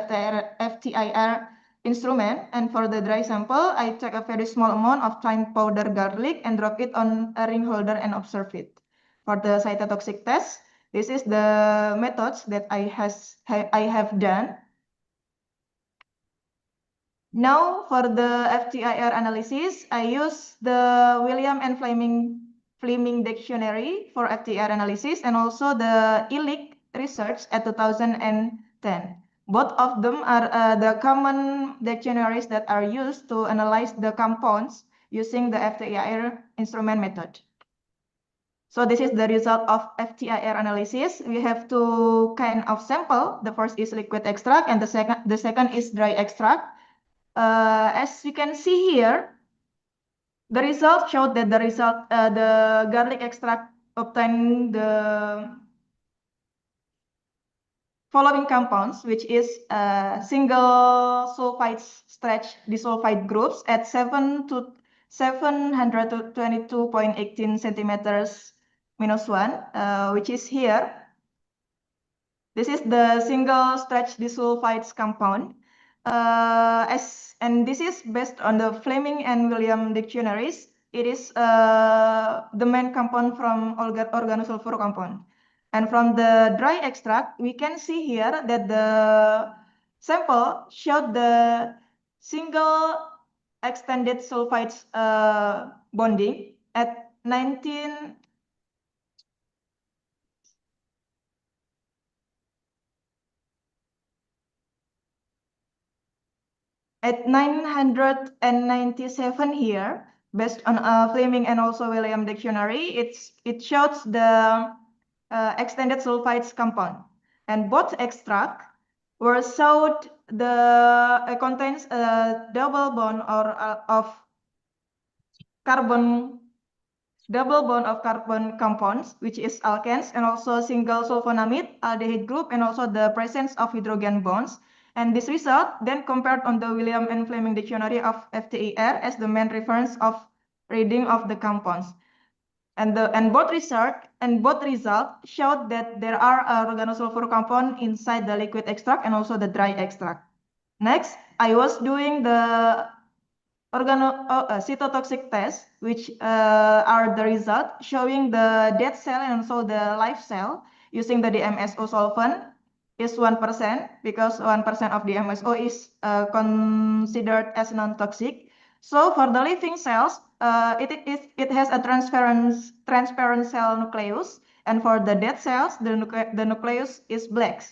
FTIR instrument. And for the dry sample, I take a very small amount of fine powder garlic and drop it on a ring holder and observe it. For the cytotoxic test, this is the methods that I have done. Now for the FTIR analysis, I use the William and Fleming dictionary for FTIR analysis and also the ILIC research at 2010. Both of them are the common dictionaries that are used to analyze the compounds using the FTIR instrument method. So this is the result of FTIR analysis. We have two kind of sample. The first is liquid extract and the second is dry extract. As you can see here, The result showed that the garlic extract obtained the following compounds, which is single sulfide stretch disulfide groups at 722.18 centimeters -1, which is here. This is the single stretch disulfides compound. And this is based on the Fleming and William dictionaries. It is the main compound from organosulfur compound. And from the dry extract, we can see here that the sample showed the single extended sulfides bonding at 19 at 997 here, based on Fleming and also William dictionary, it shows the extended sulfides compound, and both extract were showed the contains a double bond or of carbon compounds, which is alkanes, and also single sulfonamide aldehyde group, and also the presence of hydrogen bonds. And this result then compared on the William and Fleming dictionary of FTIR as the main reference of reading of the compounds. And both results showed that there are organosulfur compound inside the liquid extract and also the dry extract. Next, I was doing the cytotoxic test, which are the result showing the dead cell and also the live cell using the DMSO solvent is 1% because 1% of DMSO is considered as non-toxic. So for the living cells, it has a transparent cell nucleus, and for the dead cells, the nucleus is black.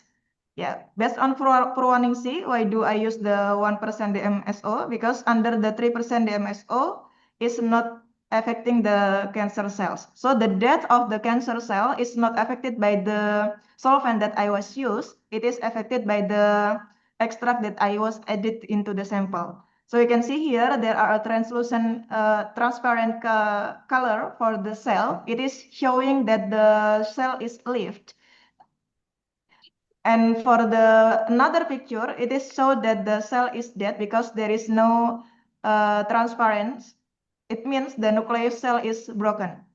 Yeah, based on Purwaning C, why do I use the 1% DMSO? Because under the 3% DMSO is not affecting the cancer cells. So the death of the cancer cell is not affected by the solvent that I was used. It is affected by the extract that I was added into the sample. So you can see here there are a transparent color for the cell. It is showing that the cell is lived. And for the another picture, it is shown that the cell is dead because there is no transparency. It means the nucleus cell is broken.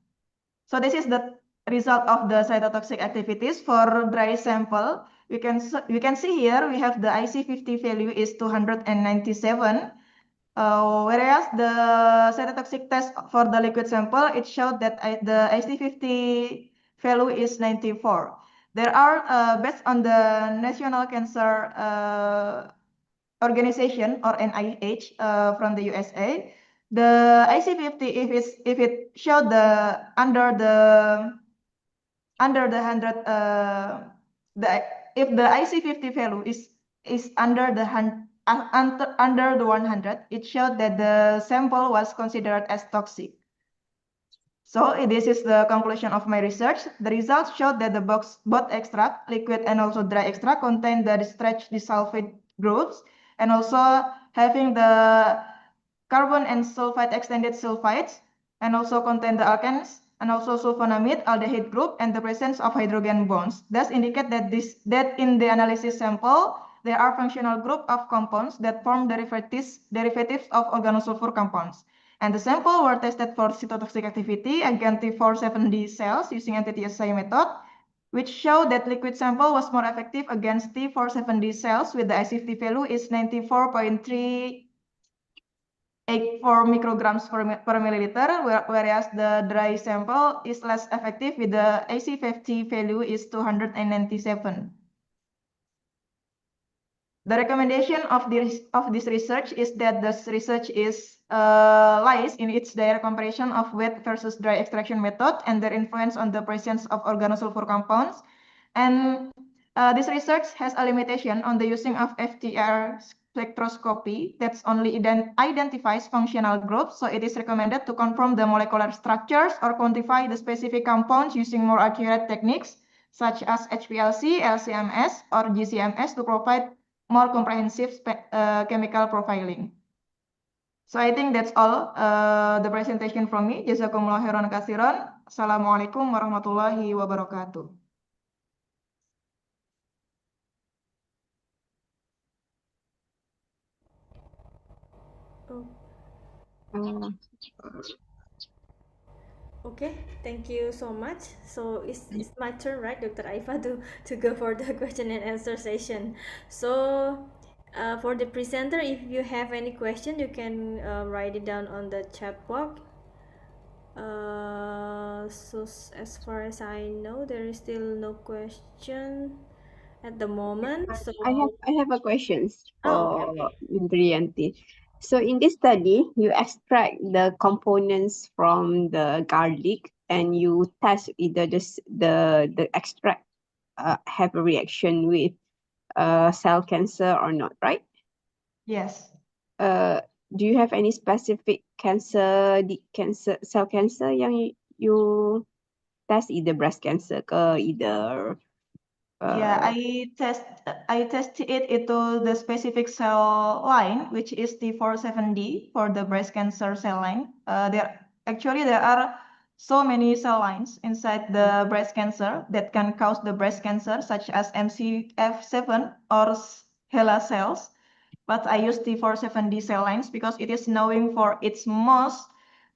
So this is the result of the cytotoxic activities for dry sample. We can see here we have the IC50 value is 297. Whereas the cytotoxic test for the liquid sample, it showed that the IC50 value is 94. There are, based on the National Cancer Organization or NIH from the USA, the IC50 if it showed the under the 100 if the IC50 value is under the 100, it showed that the sample was considered as toxic. So this is the conclusion of my research. The results showed that the both extract, liquid and also dry extract, contain the stretch disulfide groups, and also having the carbon and sulfide extended sulfides, and also contain the alkanes and also sulfonamide aldehyde group and the presence of hydrogen bonds. Thus indicate that in the analysis sample there are functional group of compounds that form derivatives of organosulfur compounds. And the sample were tested for cytotoxic activity against T470 cells using anti-TSI method, which showed that liquid sample was more effective against T470 cells with the IC50 value is 94.384 micrograms per milliliter, whereas the dry sample is less effective with the IC50 value is 297. The recommendation of this research is that this research lies in its direct comparison of wet versus dry extraction method and their influence on the presence of organosulfur compounds. And this research has a limitation on the using of FTIR spectroscopy that only identifies functional groups. So it is recommended to confirm the molecular structures or quantify the specific compounds using more accurate techniques such as HPLC, LCMS, or GCMS to provide more comprehensive chemical profiling. So I think that's all the presentation from me. Jazakumullah khairan katsiran. Assalamualaikum warahmatullahi wabarakatuh. Oh, Uh, okay, thank you so much. So it's my turn, right, Dr. Aifa, to go for the question and answer session. So for the presenter, if you have any question, you can write it down on the chat box. As far as I know, there is still no question at the moment. So I have a questions okay, for okay. Indriyanti. So in this study, you extract the components from the garlic and you test either the extract have a reaction with cell cancer or not, right? Yes. Uh, do you have any specific cancer cell cancer yang you test either breast cancer ke either Yeah, uh, I tested it into the specific cell line, which is T47D for the breast cancer cell line. There are so many cell lines inside the breast cancer that can cause the breast cancer, such as MCF7 or HeLa cells. But I use T47D cell lines because it is known for its most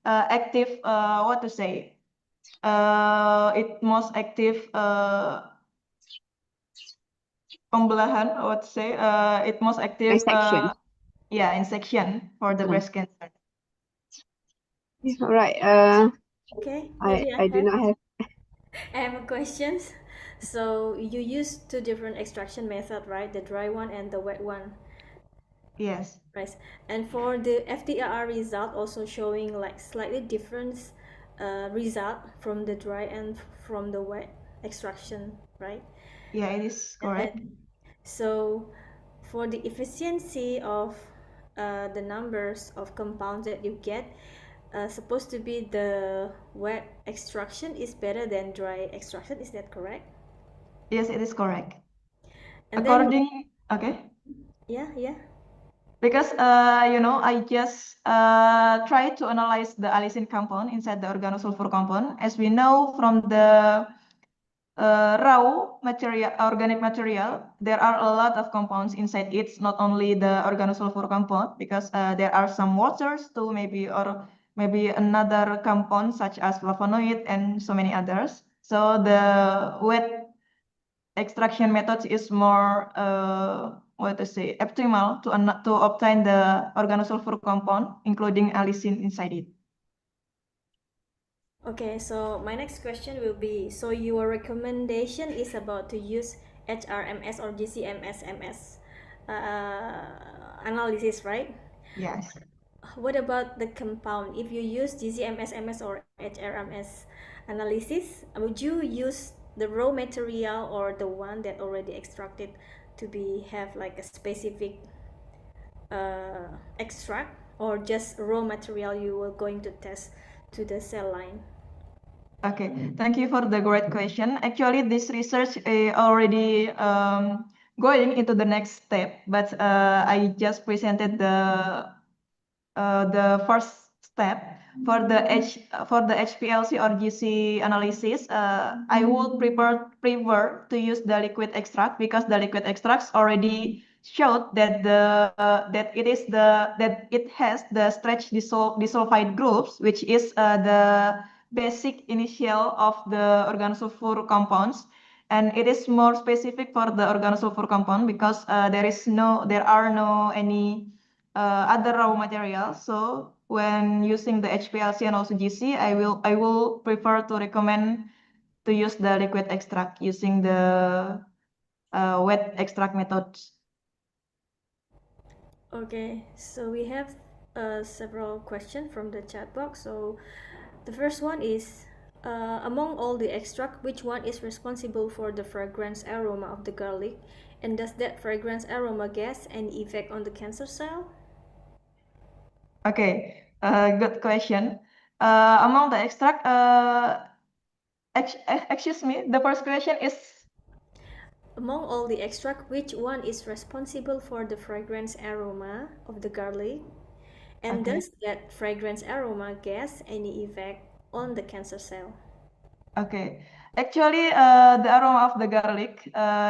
active, it most active pembelahan, I would say, it most active, dissection? in section for the breast cancer. All right. Okay, I maybe I do not have. I have a question. So you use two different extraction method, right? The dry one and the wet one. Yes. Right. And for the FTIR result also showing like slightly different result from the dry and from the wet extraction, right? Yeah, it is And correct. then, so for the efficiency of the numbers of compounds that you get, supposed to be the wet extraction is better than dry extraction. Is that correct? Yes, it is correct. And then, Okay. yeah. Because I just try to analyze the allicin compound inside the organosulfur compound. As we know from the raw material, organic material, there are a lot of compounds inside it, not only the organosulfur compound, because there are some waters too, maybe another compound such as flavonoid and so many others. So the wet extraction method is more optimal to obtain the organosulfur compound, including allicin inside it. Okay, so my next question will be, so your recommendation is about to use HRMS or GCMS-MS analysis, right? Yes. What about the compound? If you use GCMS-MS or HRMS analysis, would you use the raw material or the one that already extracted to be have like a specific extract, or just raw material you were going to test to the cell line? Okay, thank you for the great question. Actually, this research already going into the next step, but I just presented the first step for the HPLC or GC analysis. I would prefer to use the liquid extract because the liquid extracts already showed that that it has the stretch disulfide groups, which is the basic initial of the organosulfur compounds. And it is more specific for the organosulfur compound because there are no any other raw materials. So when using the HPLC and also GC, I will prefer to recommend to use the liquid extract using the wet extract methods. Okay, so we have several questions from the chat box. So the first one is, among all the extract, which one is responsible for the fragrance aroma of the garlic? And does that fragrance aroma gas any effect on the cancer cell? Okay, good question. Among the extract, excuse me, the first question is, Among all the extract, which one is responsible for the fragrance aroma of the garlic? And Okay. does that fragrance aroma gas any effect on the cancer cell? Okay. Actually, the aroma of the garlic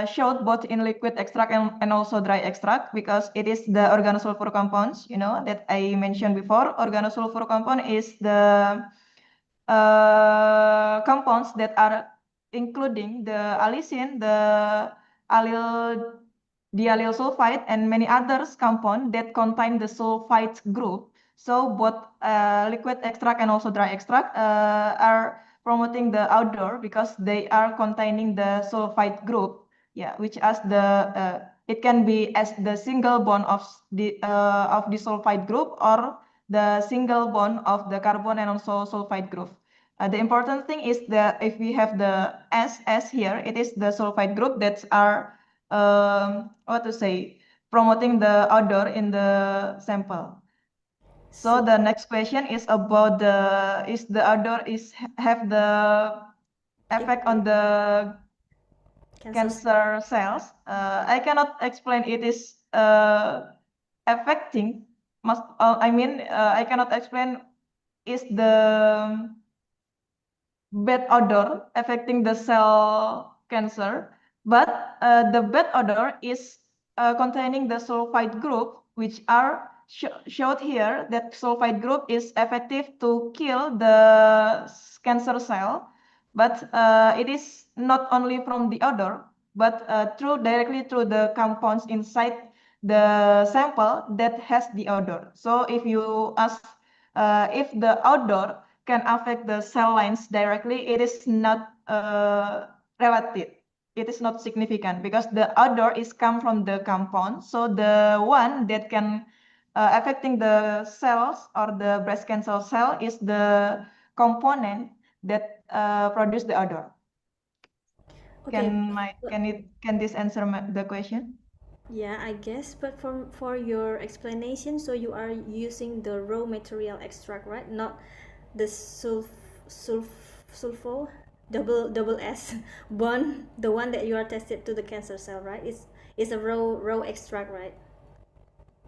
showed both in liquid extract and also dry extract because it is the organosulfur compounds, that I mentioned before. Organosulfur compound is the compounds that are including the allicin, the allyl diallyl sulfide, and many others compound that contain the sulfide group. So both liquid extract and also dry extract are promoting the outdoor because they are containing the sulfide group. Yeah, which as it can be as the single bond of the sulfide group or the single bond of the carbon and also sulfide group. The important thing is that if we have the S here, it is the sulfide group that are promoting the odor in the sample. So the next question is about the odor have the effect on the cancer cells. I cannot explain it is affecting. I cannot explain is the bad odor affecting the cell cancer, but the bad odor is containing the sulfide group, which are showed here that sulfide group is effective to kill the cancer cell, but it is not only from the odor, but directly through the compounds inside the sample that has the odor. So if you ask if the odor can affect the cell lines directly, it is not relative. It is not significant because the odor is come from the compound. So the one that can affecting the cells or the breast cancer cell is the component that produce the odor. Okay. Can this answer the question? Yeah, I guess, but for your explanation, so you are using the raw material extract, right? Not the sulfo double S bond, the one that you are tested to the cancer cell, right? It's a raw extract, right?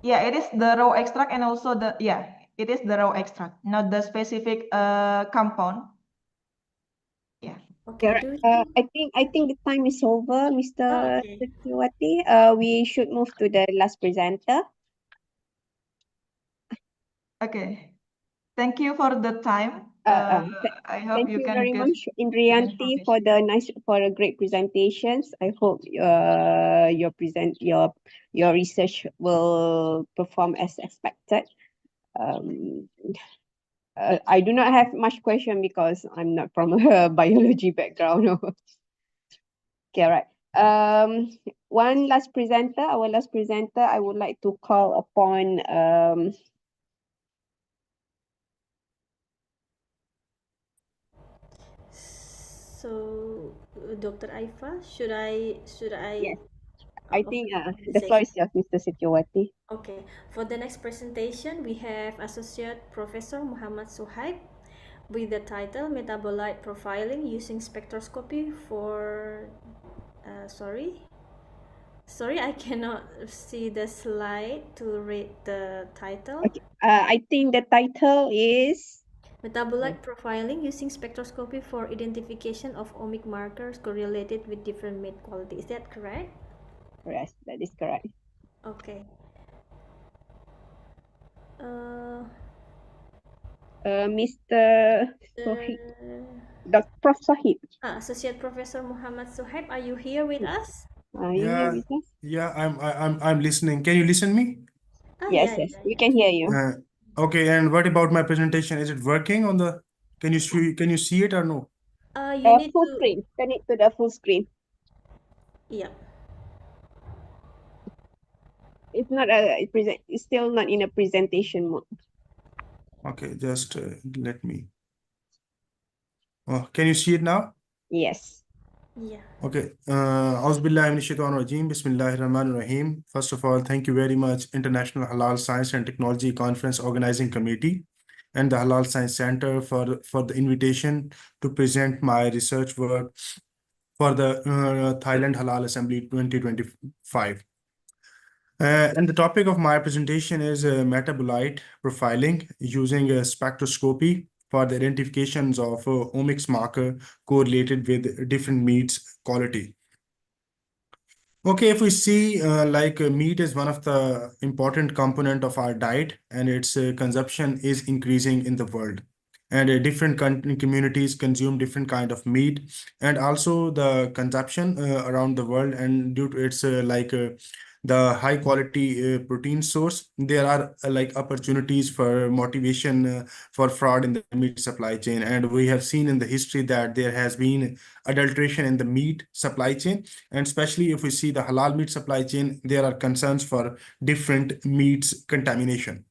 Yeah, it is the raw extract and also it is the raw extract, not the specific compound. Yeah. Okay. I think the time is over, Mr. Okay. Setiawati. We should move to the last presenter. Okay. Thank you for the time. I hope Thank you you can very give much, the Indriyanti, information. for a great presentations. I hope your research will perform as expected. I do not have much question because I'm not from a biology background. Okay, right. Our last presenter, I would like to call upon So, Dr. Aifa, should I yes. I think the say floor is yours, Mr. Setiawati. Okay, for the next presentation, we have Associate Professor Muhammad Suhaib with the title Metabolite Profiling Using Spectroscopy for, sorry, I cannot see the slide to read the title. Okay. I think the title is Metabolite Profiling Using Spectroscopy for Identification of Omic Markers Correlated with Different Meat Quality. Is that correct? Yes, that is correct. Okay. Mr. Sohib, Dr. Prof. Sohib. Associate Professor Muhammad Suhaib, are you here with us? Are you here with us? Yeah, I'm listening. Can you listen me? Yes, we can hear you. Okay, and what about my presentation? Is it working on the? Can you see it or no? You need full to screen. Turn it to the full screen. Yeah. It's not it's still not in a presentation mode. Okay, just let me. Oh, can you see it now? Yes. Yeah. Okay. Bismillahirrahmanirrahim. First of all, thank you very much, International Halal Science and Technology Conference Organizing Committee and the Halal Science Center for the invitation to present my research work for the Thailand Halal Assembly 2025. And the topic of my presentation is metabolite profiling using spectroscopy for the identifications of omics marker correlated with different meats quality. Okay, if we see meat is one of the important component of our diet, and its consumption is increasing in the world. And different communities consume different kind of meat, and also the consumption around the world, and due to its the high quality protein source, there are opportunities for motivation for fraud in the meat supply chain. And we have seen in the history that there has been adulteration in the meat supply chain, and especially if we see the halal meat supply chain, there are concerns for different meats contamination.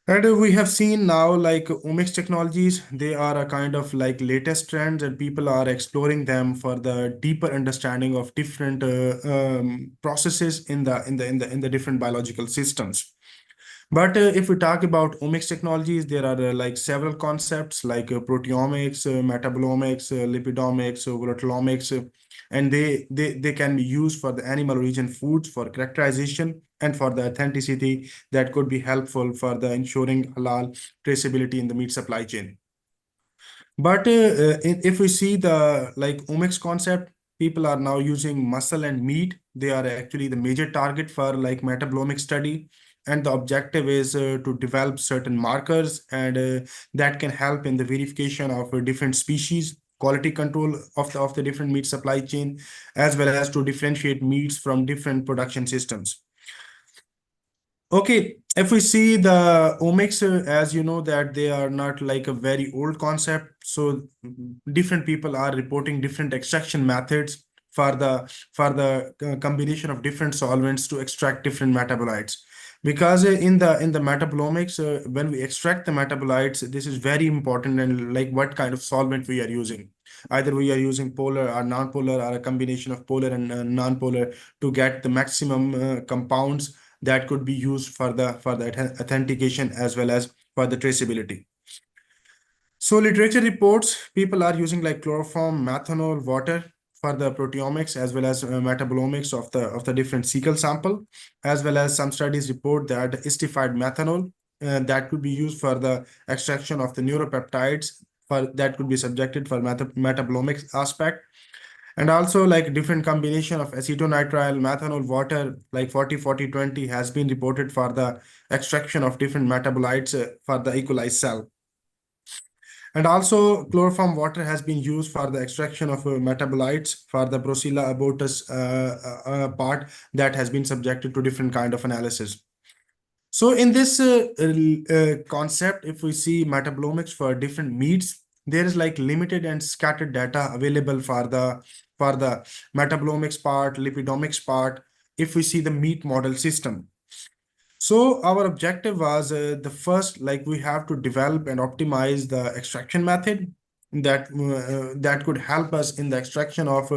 And we have seen now omics technologies, they are a kind of latest trends, and people are exploring them for the deeper understanding of different processes in the different biological systems. But if we talk about omics technologies, there are several concepts like proteomics, metabolomics, lipidomics, volatililomics, and they can be used for the animal origin foods for characterization and for the authenticity that could be helpful for the ensuring halal traceability in the meat supply chain. But if we see the omics concept, people are now using muscle and meat. They are actually the major target for metabolomic study, and the objective is to develop certain markers, and that can help in the verification of different species, quality control of the different meat supply chain, as well as to differentiate meats from different production systems. Okay, if we see the omics, as you know, that they are not like a very old concept. So different people are reporting different extraction methods for the combination of different solvents to extract different metabolites. Because in the metabolomics, when we extract the metabolites, this is very important, and what kind of solvent we are using. Either we are using polar or non-polar, or a combination of polar and non-polar, to get the maximum compounds that could be used for the authentication as well as for the traceability. So literature reports people are using chloroform, methanol, water for the proteomics as well as metabolomics of the different cecal sample, as well as some studies report that esterified methanol that could be used for the extraction of the neuropeptides for that could be subjected for metabolomics aspect. And also different combination of acetonitrile, methanol, water, 40-40-20 has been reported for the extraction of different metabolites for the E. coli cell. And also chloroform water has been used for the extraction of metabolites for the Brucella abortus part that has been subjected to different kind of analysis. So in this concept, if we see metabolomics for different meats, there is limited and scattered data available for the metabolomics part, lipidomics part, if we see the meat model system. So our objective was the first, we have to develop and optimize the extraction method that could help us in the extraction of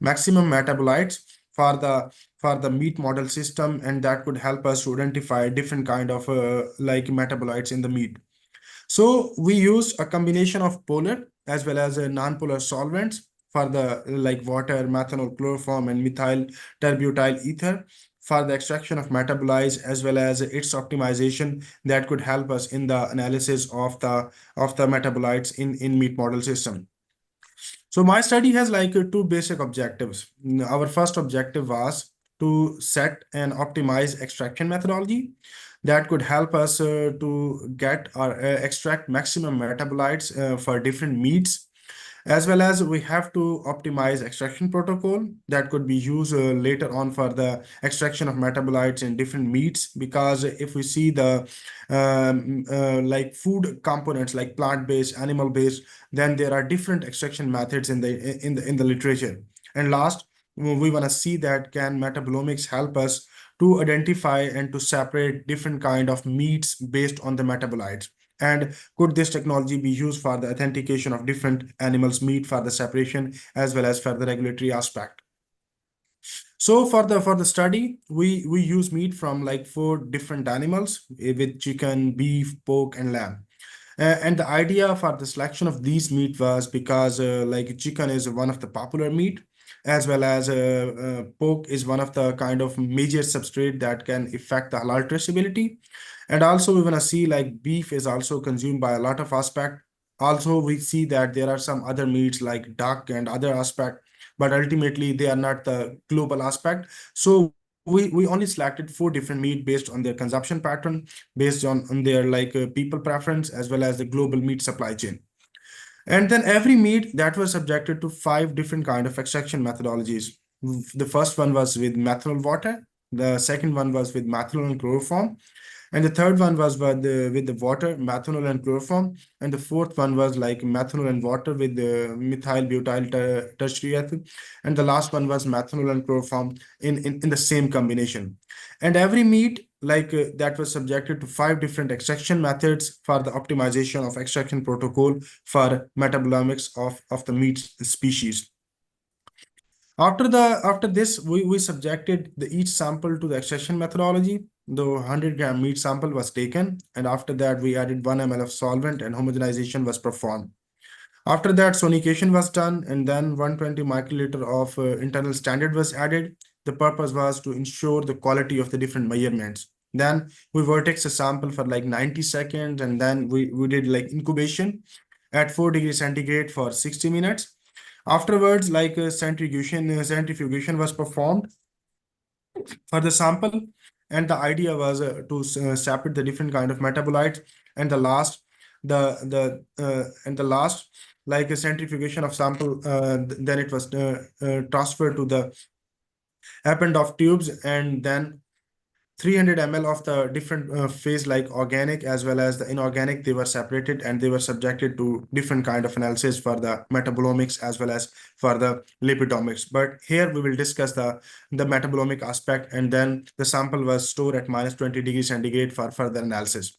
maximum metabolites for the meat model system, and that could help us to identify different kind of metabolites in the meat. So we use a combination of polar as well as non-polar solvents for the water, methanol, chloroform, and methyl terbutyl ether for the extraction of metabolites as well as its optimization that could help us in the analysis of the metabolites in meat model system. So my study has two basic objectives. Our first objective was to set and optimize extraction methodology that could help us to get or extract maximum metabolites for different meats, as well as we have to optimize extraction protocol that could be used later on for the extraction of metabolites in different meats. Because if we see the food components like plant-based, animal-based, then there are different extraction methods in the literature. And last, we want to see that can metabolomics help us to identify and to separate different kind of meats based on the metabolites, and could this technology be used for the authentication of different animals meat for the separation as well as for the regulatory aspect. So for the study, we use meat from 4 different animals with chicken, beef, pork, and lamb. And the idea for the selection of these meat was because chicken is one of the popular meat, as well as pork is one of the kind of major substrate that can affect the halal traceability. And also we're gonna see like beef is also consumed by a lot of aspect. Also, we see that there are some other meats like duck and other aspect, but ultimately they are not the global aspect. So we only selected 4 different meat based on their consumption pattern, based on their like people preference, as well as the global meat supply chain. And then every meat that was subjected to 5 different kind of extraction methodologies. The first one was with methanol water. The second one was with methanol and chloroform. And the third one was with the water, methanol and chloroform. And the fourth one was like methanol and water with the methyl butyl tertiary. And the last one was methanol and chloroform in the same combination. And every meat like that was subjected to 5 different extraction methods for the optimization of extraction protocol for metabolomics of the meat species. After this, we subjected each sample to the extraction methodology. The 100-gram meat sample was taken, and after that, we added 1 ml of solvent and homogenization was performed. After that, sonication was done, and then 120 microliter of internal standard was added. The purpose was to ensure the quality of the different measurements. Then we vortex a sample for like 90 seconds, and then we did like incubation at 4 degrees centigrade for 60 minutes. Afterwards, like centrifugation was performed for the sample, and the idea was to separate the different kind of metabolites. And the last, like a centrifugation of sample, then it was transferred to the append of tubes, and then 300 ml of the different phase like organic as well as the inorganic, they were separated and they were subjected to different kind of analysis for the metabolomics as well as for the lipidomics. But here we will discuss the metabolomic aspect, and then the sample was stored at -20 degrees centigrade for further analysis.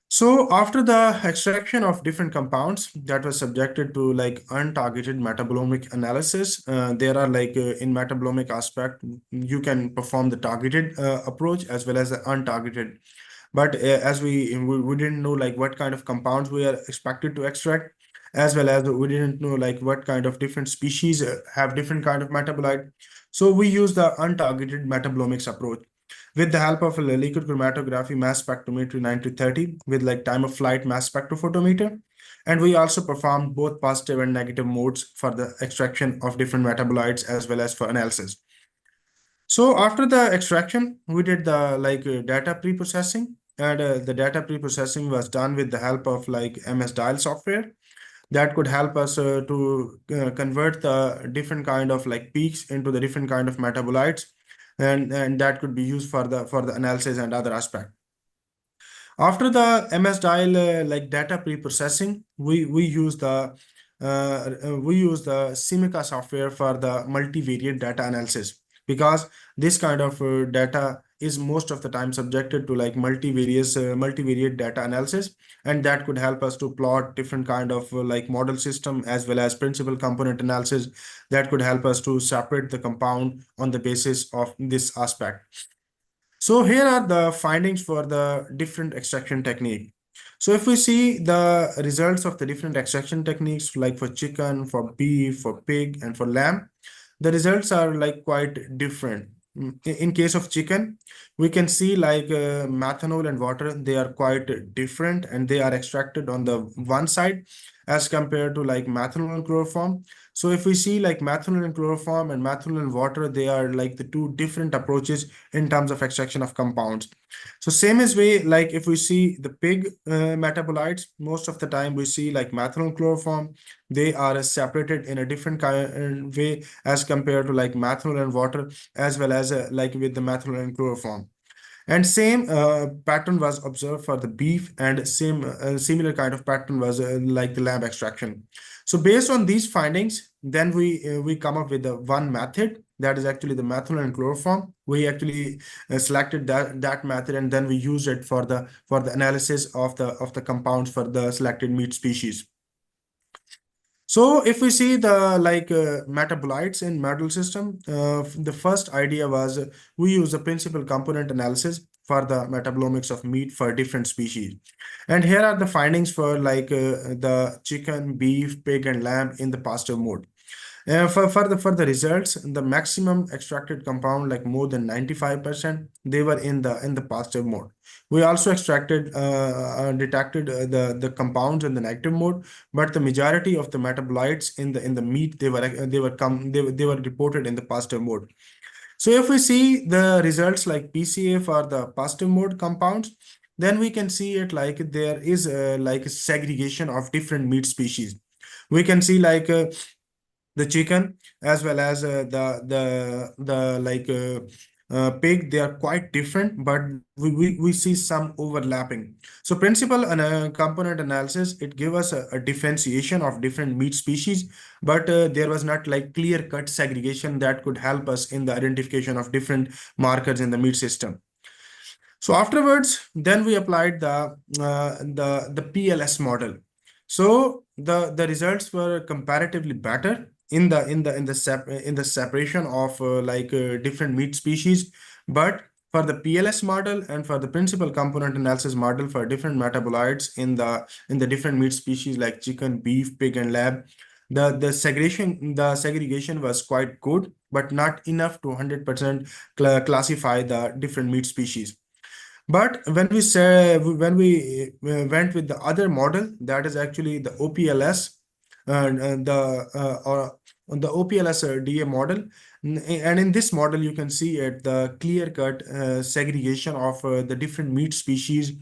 So after the extraction of different compounds that was subjected to like untargeted metabolomic analysis, there are like in metabolomic aspect, you can perform the targeted approach as well as the untargeted. But as we didn't know like what kind of compounds we are expected to extract, as well as we didn't know like what kind of different species have different kind of metabolite. So we use the untargeted metabolomics approach with the help of a liquid chromatography mass spectrometry 9030 with like time of flight mass spectrophotometer. And we also performed both positive and negative modes for the extraction of different metabolites as well as for analysis. So after the extraction, we did the like data pre-processing, and the data pre-processing was done with the help of like MS Dial software that could help us to convert the different kind of like peaks into the different kind of metabolites, and that could be used for the analysis and other aspect. After the MS Dial like data pre-processing, we use the Simica software for the multivariate data analysis, because this kind of data is most of the time subjected to like multivariate data analysis, and that could help us to plot different kind of like model system as well as principal component analysis that could help us to separate the compound on the basis of this aspect. So here are the findings for the different extraction technique. So if we see the results of the different extraction techniques, like for chicken, for beef, for pig, and for lamb, the results are like quite different. In case of chicken, we can see like methanol and water, they are quite different and they are extracted on the one side as compared to like methanol and chloroform. So if we see like methanol and chloroform and methanol and water, they are like the 2 different approaches in terms of extraction of compounds. So same as way, like if we see the pig metabolites, most of the time we see like methanol and chloroform, they are separated in a different kind way as compared to like methanol and water, as well as like with the methanol and chloroform. And same pattern was observed for the beef, and same similar kind of pattern was like the lamb extraction. So based on these findings, then we come up with the one method that is actually the methanol and chloroform. We actually selected that method, and then we used it for the analysis of the compounds for the selected meat species. So if we see the like metabolites in model system, the first idea was we use a principal component analysis for the metabolomics of meat for different species. And here are the findings for like the chicken, beef, pig, and lamb in the positive mode. For the results, the maximum extracted compound, like more than 95%, they were in the positive mode. We also detected the compounds in the negative mode, but the majority of the metabolites in the meat, they were reported in the positive mode. So if we see the results like PCA for the positive mode compounds, then we can see it like there is like a segregation of different meat species. We can see like the chicken as well as the pig. They are quite different, but we see some overlapping. So principal and component analysis, it give us a differentiation of different meat species, but there was not like clear cut segregation that could help us in the identification of different markers in the meat system. So afterwards, then we applied the PLS model. So the results were comparatively better in the separation of different meat species. But for the PLS model and for the principal component analysis model for different metabolites in the different meat species like chicken, beef, pig, and lamb, the segregation was quite good, but not enough to 100% classify the different meat species. But when we went with the other model, that is actually the OPLS, or the OPLS DA model, and in this model you can see it the clear-cut segregation of the different meat species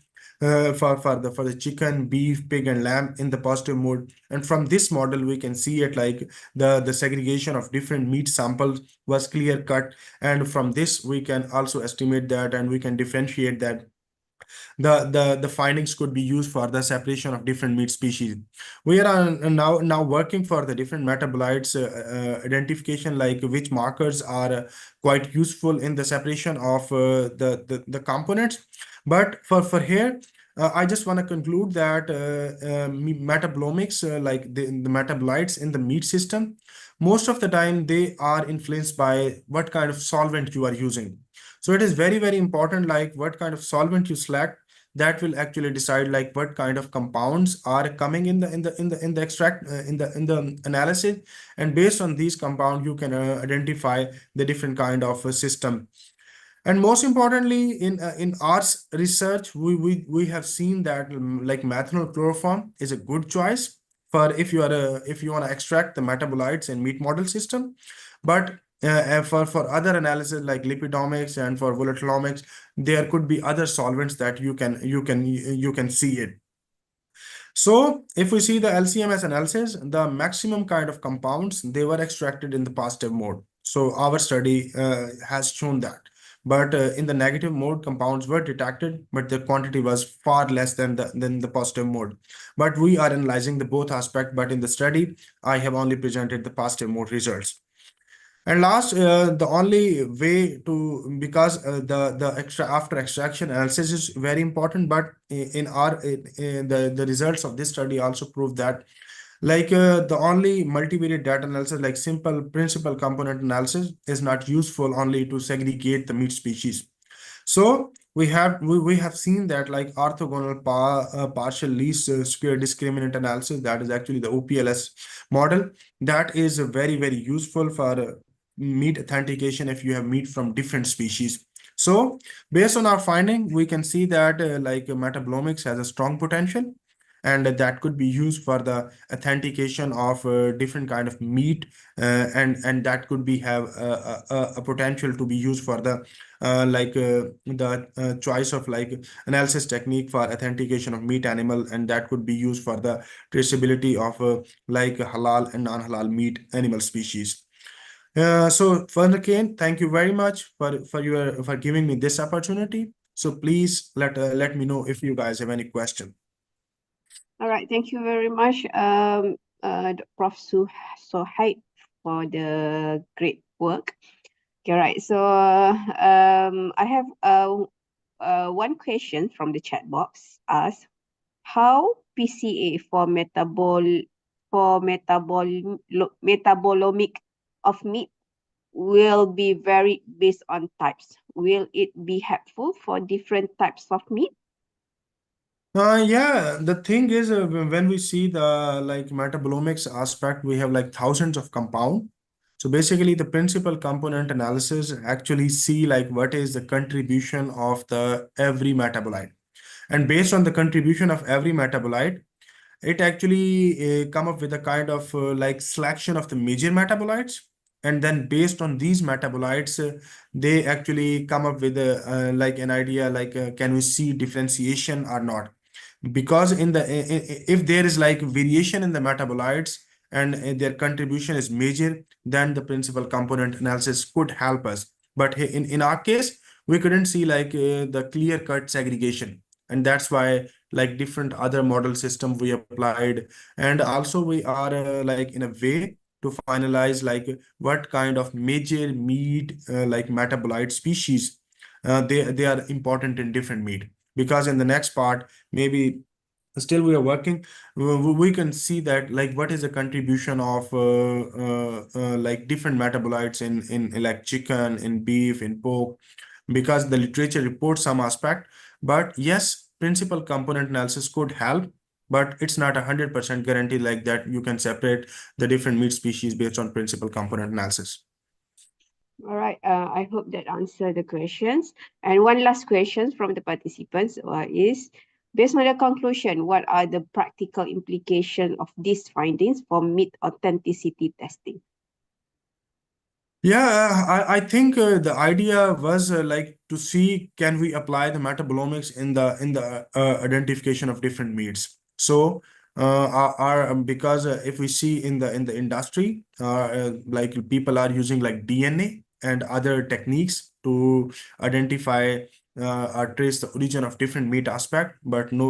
for the chicken, beef, pig, and lamb in the positive mode. And from this model, we can see it like the segregation of different meat samples was clear cut. And from this, we can also estimate that, and we can differentiate that the findings could be used for the separation of different meat species. We are now working for the different metabolites identification, like which markers are quite useful in the separation of the components. But for here, I just want to conclude that metabolomics, like the metabolites in the meat system, most of the time they are influenced by what kind of solvent you are using. So it is very, very important, like what kind of solvent you select, that will actually decide like what kind of compounds are coming in the extract in the analysis. And based on these compounds, you can identify the different kind of system. And most importantly, in our research, we have seen that like methanol chloroform is a good choice for if you want to extract the metabolites in meat model system. But for other analysis like lipidomics and for volatilomics, there could be other solvents that you can see it. So if we see the LCMS analysis, the maximum kind of compounds, they were extracted in the positive mode. So our study has shown that. But in the negative mode, compounds were detected, but the quantity was far less than the positive mode. But we are analyzing the both aspect. But in the study, I have only presented the positive mode results. And last, the only way to, because the extra after extraction analysis is very important, but the results of this study also prove that like the only multivariate data analysis, like simple principal component analysis, is not useful only to segregate the meat species. So we have seen that like orthogonal partial least square discriminant analysis, that is actually the OPLS model, that is very, very useful for meat authentication if you have meat from different species. So based on our finding, we can see that like metabolomics has a strong potential, and that could be used for the authentication of different kind of meat, and that could be have a potential to be used for the choice of like analysis technique for authentication of meat animal, and that could be used for the traceability of like halal and non-halal meat animal species. So Further, Kane, thank you very much for giving me this opportunity. So please let me know if you guys have any question. All right, thank you very much, Prof. Sohaib, for the great work. Okay, right. So I have one question from the chat box. Asks, how PCA for metabolomic of meat will be varied based on types. Will it be helpful for different types of meat? Yeah, the thing is, when we see the like metabolomics aspect, we have like thousands of compound. So basically, the principal component analysis actually see like what is the contribution of the every metabolite, and based on the contribution of every metabolite, it actually come up with a kind of like selection of the major metabolites, and then based on these metabolites, they actually come up with a like an idea like can we see differentiation or not, because in the if there is like variation in the metabolites and their contribution is major, then the principal component analysis could help us. But in our case, we couldn't see like the clear cut segregation, and that's why like different other model system we applied. And also we are like in a way to finalize like what kind of major meat like metabolite species they are important in different meat, because in the next part maybe still we are working, we can see that like what is the contribution of like different metabolites in like chicken, in beef, in pork, because the literature reports some aspect. But yes, principal component analysis could help, but it's not 100% guarantee like that you can separate the different meat species based on principal component analysis. All right. I hope that answered the questions. And one last question from the participants is, based on the conclusion, what are the practical implications of these findings for meat authenticity testing? Yeah, I think the idea was like to see can we apply the metabolomics in the identification of different meats. So because if we see in the industry, like people are using like DNA and other techniques to identify or trace the origin of different meat aspect. But no,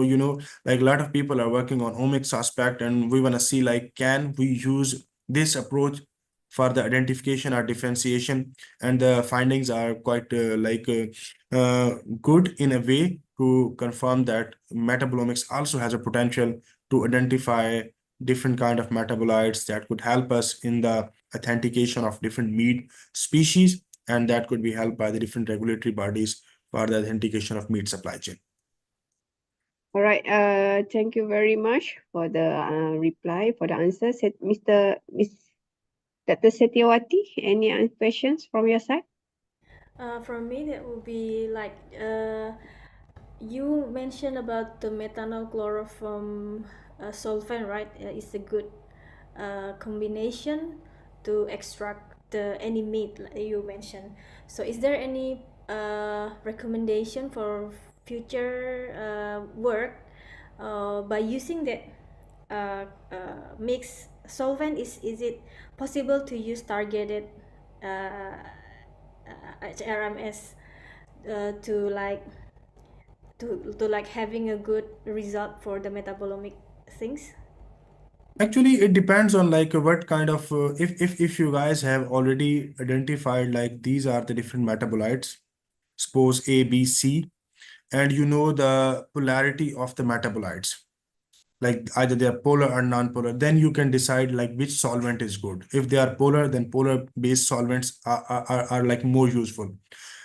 like a lot of people are working on omics aspect, and we want to see like can we use this approach for the identification or differentiation, and the findings are quite good in a way to confirm that metabolomics also has a potential to identify different kind of metabolites that could help us in the authentication of different meat species, and that could be helped by the different regulatory bodies for the authentication of meat supply chain. All right. Thank you very much for the reply, for the answers. Miss Dr. Setiawati, any questions from your side? From me, that would be like you mentioned about the methanol chloroform solvent, right? It's a good combination to extract any meat, like you mentioned. So, is there any recommendation for future work by using that mixed solvent? Is it possible to use targeted RMS to like to like having a good result for the metabolomic things? Actually, it depends on like what kind of if you guys have already identified like these are the different metabolites, suppose A, B, C, and you know the polarity of the metabolites, like either they are polar or non-polar, then you can decide like which solvent is good. If they are polar, then polar based solvents are like more useful.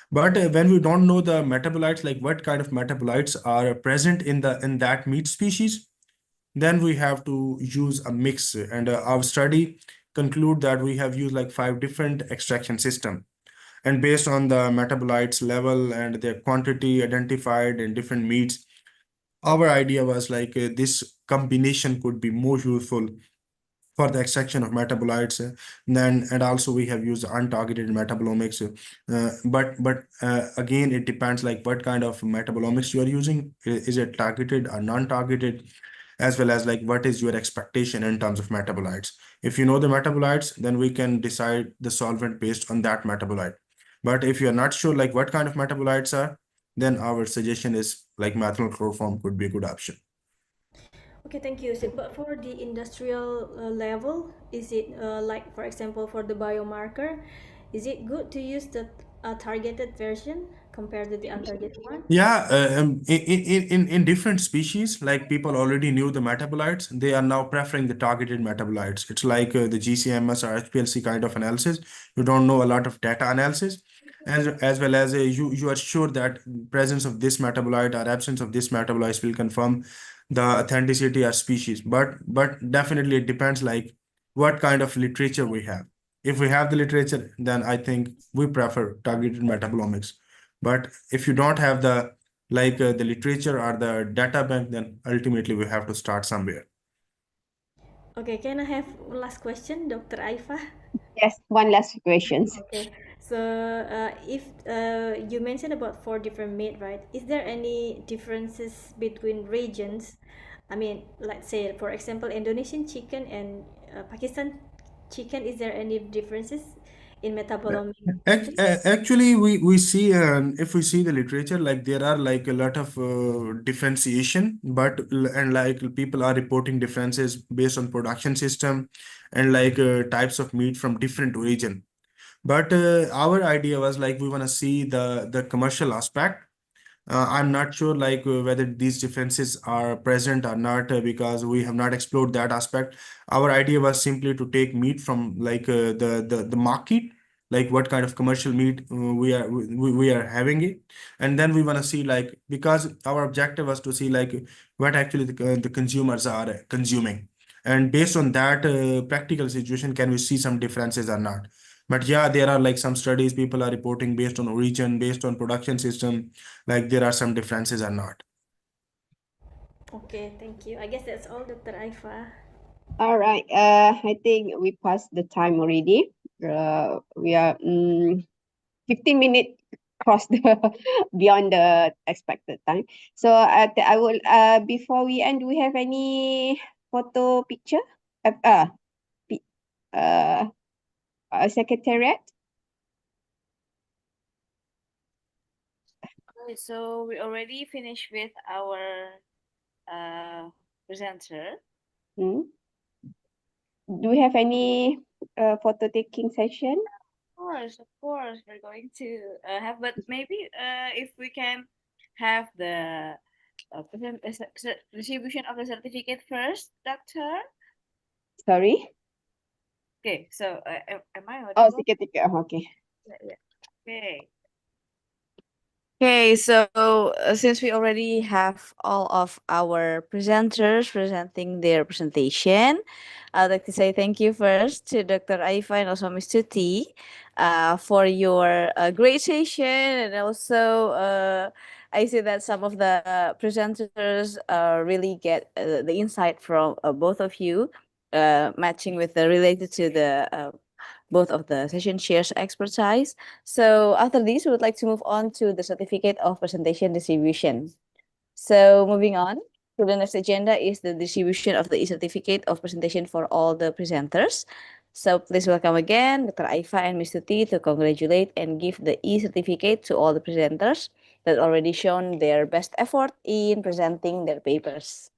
But when we don't know the metabolites, like what kind of metabolites are present in that meat species, then we have to use a mix. And our study conclude that we have used like 5 different extraction system, and based on the metabolites level and their quantity identified in different meats, our idea was like this combination could be more useful for the extraction of metabolites. Then and also we have used untargeted metabolomics, but again it depends like what kind of metabolomics you are using. Is it targeted or non-targeted, as well as like what is your expectation in terms of metabolites. If you know the metabolites, then we can decide the solvent based on that metabolite. But if you're not sure like what kind of metabolites are, then our suggestion is like methanol chloroform could be a good option. Okay, thank you. So, but for the industrial level, is it like, for example, for the biomarker, is it good to use the targeted version compared to the untargeted one? Yeah, in different species, like people already knew the metabolites, they are now preferring the targeted metabolites. It's like the GCMS or HPLC kind of analysis. You don't know a lot of data analysis. as well as you are sure that presence of this metabolite or absence of this metabolite will confirm the authenticity of species. But definitely it depends like what kind of literature we have. If we have the literature, then I think we prefer targeted metabolomics. But if you don't have the literature or the data bank, then ultimately we have to start somewhere. Okay, can I have last question, Dr. Aifa? Yes, one last questions. Okay, so if you mentioned about four different meat, right? Is there any differences between regions? I mean, let's say, for example, Indonesian chicken and Pakistan chicken. Is there any differences in metabolomic testing? Actually, we see if we see the literature, like there are like a lot of differentiation, but and like people are reporting differences based on production system and like types of meat from different region. But our idea was like we want to see the commercial aspect. I'm not sure like whether these differences are present or not because we have not explored that aspect. Our idea was simply to take meat from like the market, like what kind of commercial meat we are having it, and then we want to see like because our objective was to see like what actually the consumers are consuming, and based on that practical situation, can we see some differences or not? But yeah, there are like some studies people are reporting based on origin, based on production system, like there are some differences or not. Okay, thank you. I guess that's all, Dr. Aifa. All right. I think we passed the time already. We are 15 minutes crossed the beyond the expected time. So I will before we end, do we have any photo picture? Pi- uh, secretariat. Okay, so we already finished with our presenter. Hmm? Do we have any photo taking session? Of course, we're going to have, but maybe if we can have the distribution of the certificate first, Doctor. Sorry. Okay, so am I Oh, audible? ticket. Okay. Yeah. Okay. Okay, so since we already have all of our presenters presenting their presentation, I'd like to say thank you first to Dr. Aifa and also Mr. T for your great session. And also, I see that some of the presenters really get the insight from both of you, matching with the related to the both of the session shares expertise. So after this, we would like to move on to the certificate of presentation distribution. So moving on to the next agenda is the distribution of the e-certificate of presentation for all the presenters. So please welcome again Dr. Aifa and Mr. T to congratulate and give the e-certificate to all the presenters that already shown their best effort in presenting their papers.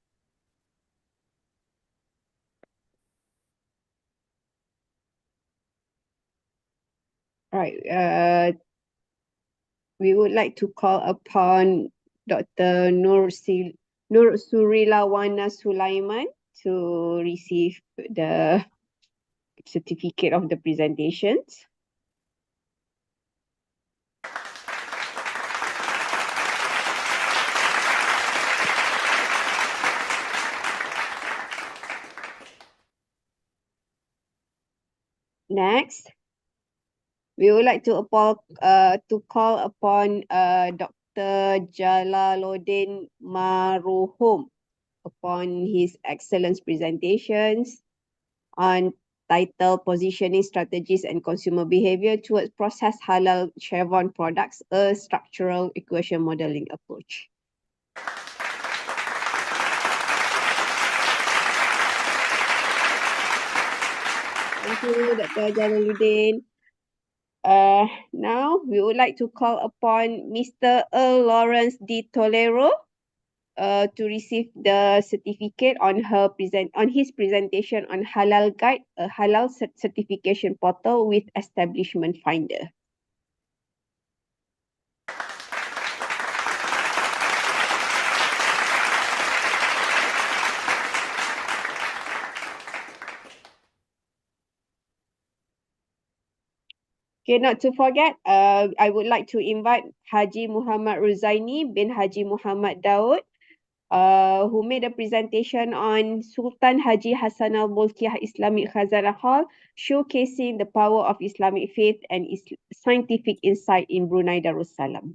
All right. We would like to call upon Dr. Nur Surilawana Sulaiman to receive the certificate of the presentations. Next, we would like to call upon Dr. Jalaluddin Maruhum upon his excellent presentations on title Positioning Strategies and Consumer Behavior Towards Processed Halal Chevron Products, a Structural Equation Modeling Approach. Thank you, Dr. Jalaluddin. Now we would like to call upon Mr. Earl Lawrence D. Tolero to receive the certificate on his presentation on Halal Guide, a halal certification portal with establishment finder. Okay, not to forget, I would like to invite Haji Muhammad Ruzaini bin Haji Muhammad Daud, who made a presentation on Sultan Haji Hassan al-Bolkiah Islamic Khazanah Hall, showcasing the power of Islamic faith and scientific insight in Brunei Darussalam.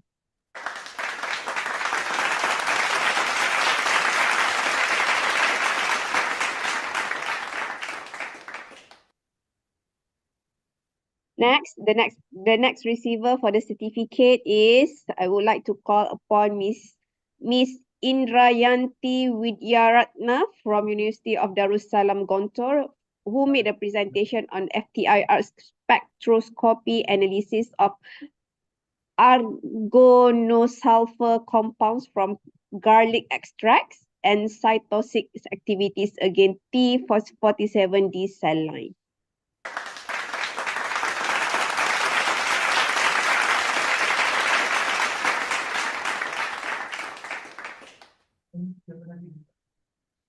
The next receiver for the certificate is, I would like to call upon Miss Indrayanti Widyaratna from University of Darussalam Gontor, who made a presentation on FTIR spectroscopy analysis of argonosulfur compounds from garlic extracts and cytotoxic activities against T47D cell line.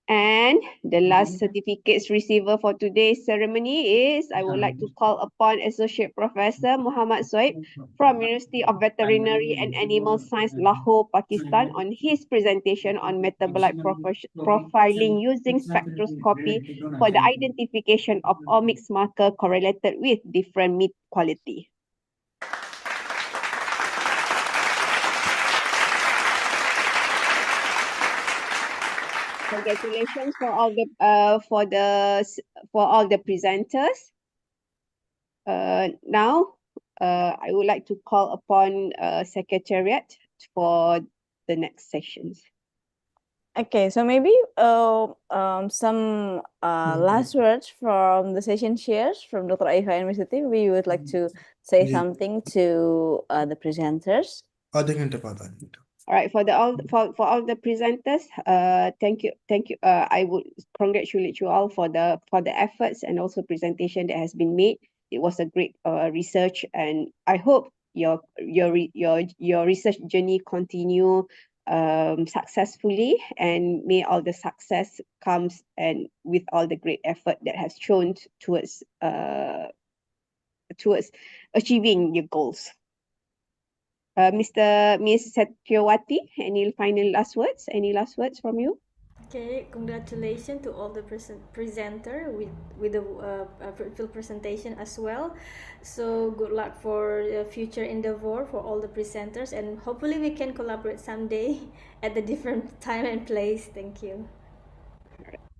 And the last certificates receiver for today's ceremony is, I would like to call upon Associate Professor Muhammad Soib from University of Veterinary and Animal Science, Lahore, Pakistan, on his presentation on metabolite profiling using spectroscopy for the identification of omics marker correlated with different meat quality. Congratulations for all the presenters. Now, I would like to call upon Secretariat for the next sessions. Okay, so maybe some last words from the session chairs from Dr. Aifa and Mr. T. We would like to say something to the presenters. All right, for all the presenters, thank you. I would congratulate you all for the efforts and also presentation that has been made. It was a great research, and I hope your research journey continue successfully, and may all the success comes and with all the great effort that has shown towards achieving your goals. Miss Satyawati, any last words? Any last words from you? Okay, congratulations to all the presenter with the fruitful presentation as well. So good luck for future endeavor for all the presenters, and hopefully we can collaborate someday at the different time and place. Thank you.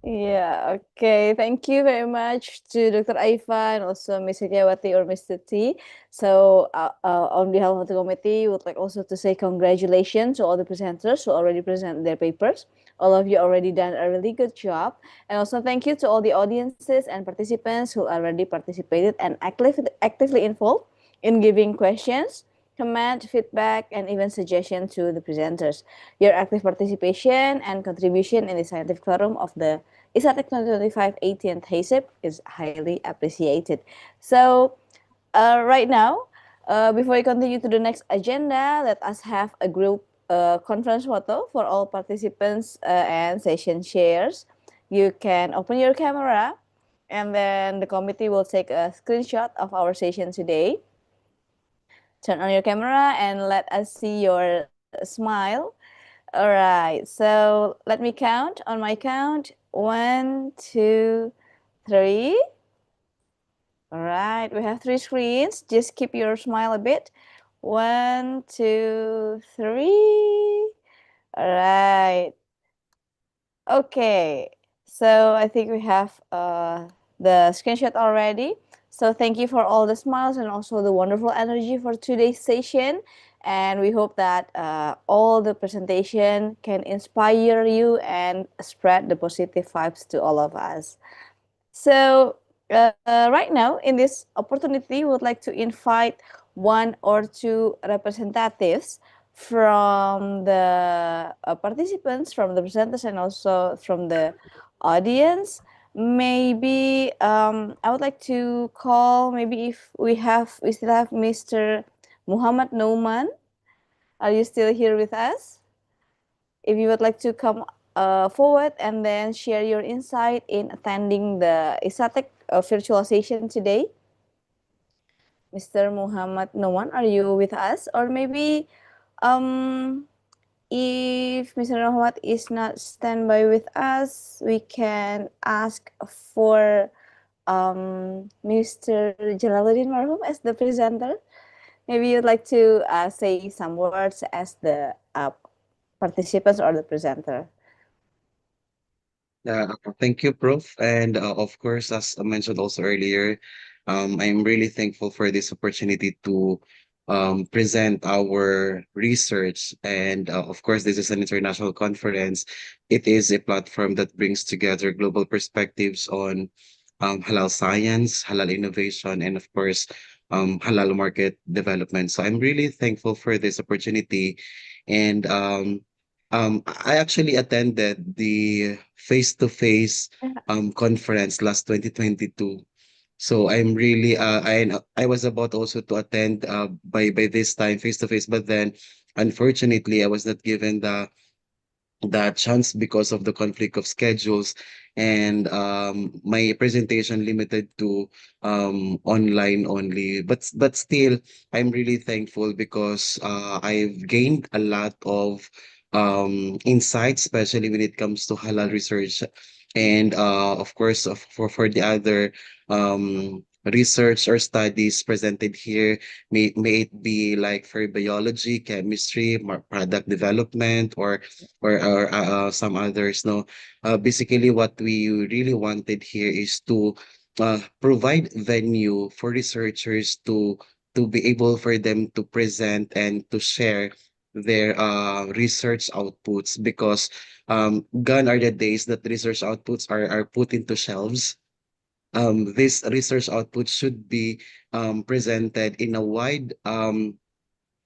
Yeah, okay. Thank you very much to Dr. Aifa and also Ms. Satyawati or Mr. T. So on behalf of the committee, we would like also to say congratulations to all the presenters who already presented their papers. All of you already done a really good job. And also thank you to all the audiences and participants who already participated and actively involved in giving questions, comment, feedback, and even suggestions to the presenters. Your active participation and contribution in the scientific forum of the IHSATEC 2025 18th HASIB is highly appreciated. So right now, before we continue to the next agenda, let us have a group conference photo for all participants and session chairs. You can open your camera, and then the committee will take a screenshot of our session today. Turn on your camera and let us see your smile. All right, so let me count. On my count, 1, 2, 3. All right, we have 3 screens. Just keep your smile a bit. 1, 2, 3. All right. Okay, so I think we have the screenshot already. So thank you for all the smiles and also the wonderful energy for today's session. And we hope that all the presentation can inspire you and spread the positive vibes to all of us. So right now, in this opportunity, we would like to invite 1 or 2 representatives from the participants, from the presenters, and also from the audience. Maybe I would like to call, maybe if we still have Mr. Muhammad Nouman. Are you still here with us? If you would like to come forward and then share your insight in attending the IHSATEC virtual session today. Mr. Muhammad Noman, are you with us? Or maybe if Mr. Muhammad is not standby with us, we can ask for Mr. Jalaluddin Marhum as the presenter. Maybe you'd like to say some words as the participants or the presenter. Thank you, Prof. And of course, as I mentioned also earlier, I'm really thankful for this opportunity to present our research. And of course, this is an international conference. It is a platform that brings together global perspectives on halal science, halal innovation, and of course, halal market development. So I'm really thankful for this opportunity. And I actually attended the face-to-face conference last 2022. So I'm really I was about also to attend by this time face-to-face, but then unfortunately I was not given the chance because of the conflict of schedules, and my presentation limited to online only, but still I'm really thankful because I've gained a lot of insights, especially when it comes to halal research, and of course for the other research or studies presented here, may it be like for biology, chemistry, product development, or some others. No, basically what we really wanted here is to provide venue for researchers to be able for them to present and to share their research outputs, because gone are the days that research outputs are put into shelves. This research output should be presented in a wide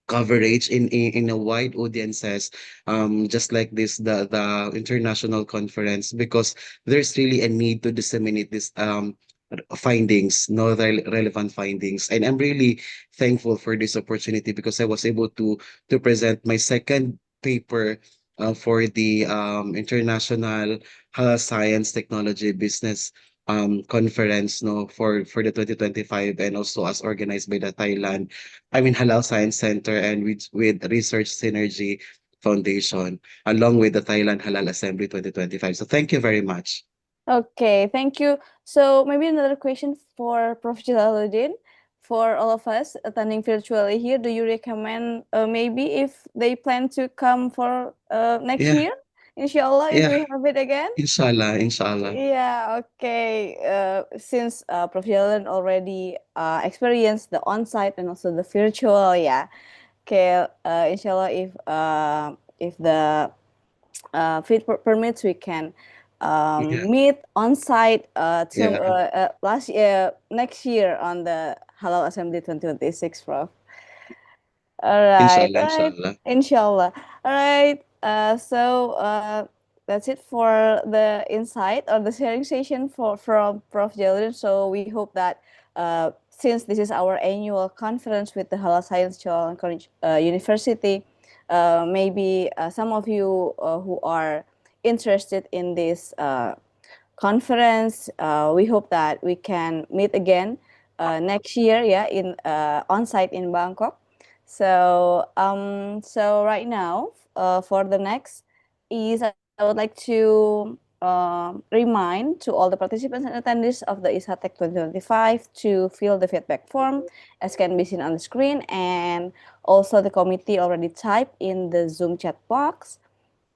coverage in a wide audiences, just like this the international conference, because there's really a need to disseminate this findings, no relevant findings, and I'm really thankful for this opportunity because I was able to present my second paper for the international science technology business conference, no, for the 2025, and also as organized by the Thailand, I mean, Halal Science Center, and with Research Synergy Foundation, along with the Thailand Halal Assembly 2025. So thank you very much. Okay, thank you. So maybe another question for Prof. Jalaluddin. For all of us attending virtually here, do you recommend maybe if they plan to come for next Yeah, year, inshallah, if yeah, we have it again? inshallah, inshallah. Yeah, okay. Since Prof. Jalaluddin already experienced the on-site and also the virtual, yeah. Okay, inshallah, if the fit permits, we can Yeah, meet on site yeah, next year on the Halal Assembly 2026, Prof. All inshallah, right, inshallah. inshallah. All right, that's it for the insight or the sharing session from Prof. Jalaluddin. So we hope that since this is our annual conference with the Halal Science Chulalongkorn College University, maybe some of you who are interested in this conference, we hope that we can meet again next year, yeah, in on-site in Bangkok. So right now, for the next is I would like to remind to all the participants and attendees of the IHSATEC 2025 to fill the feedback form as can be seen on the screen, and also the committee already typed in the Zoom chat box.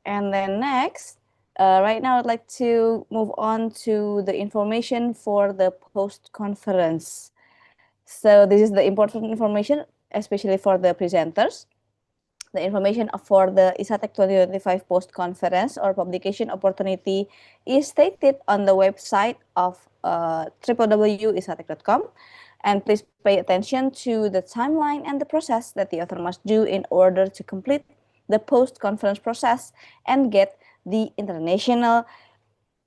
And then next, right now I'd like to move on to the information for the post-conference. So this is the important information, especially for the presenters. The information for the IHSATEC 2025 post-conference or publication opportunity is stated on the website of www.ihsatec.com. And please pay attention to the timeline and the process that the author must do in order to complete the post-conference process and get the international.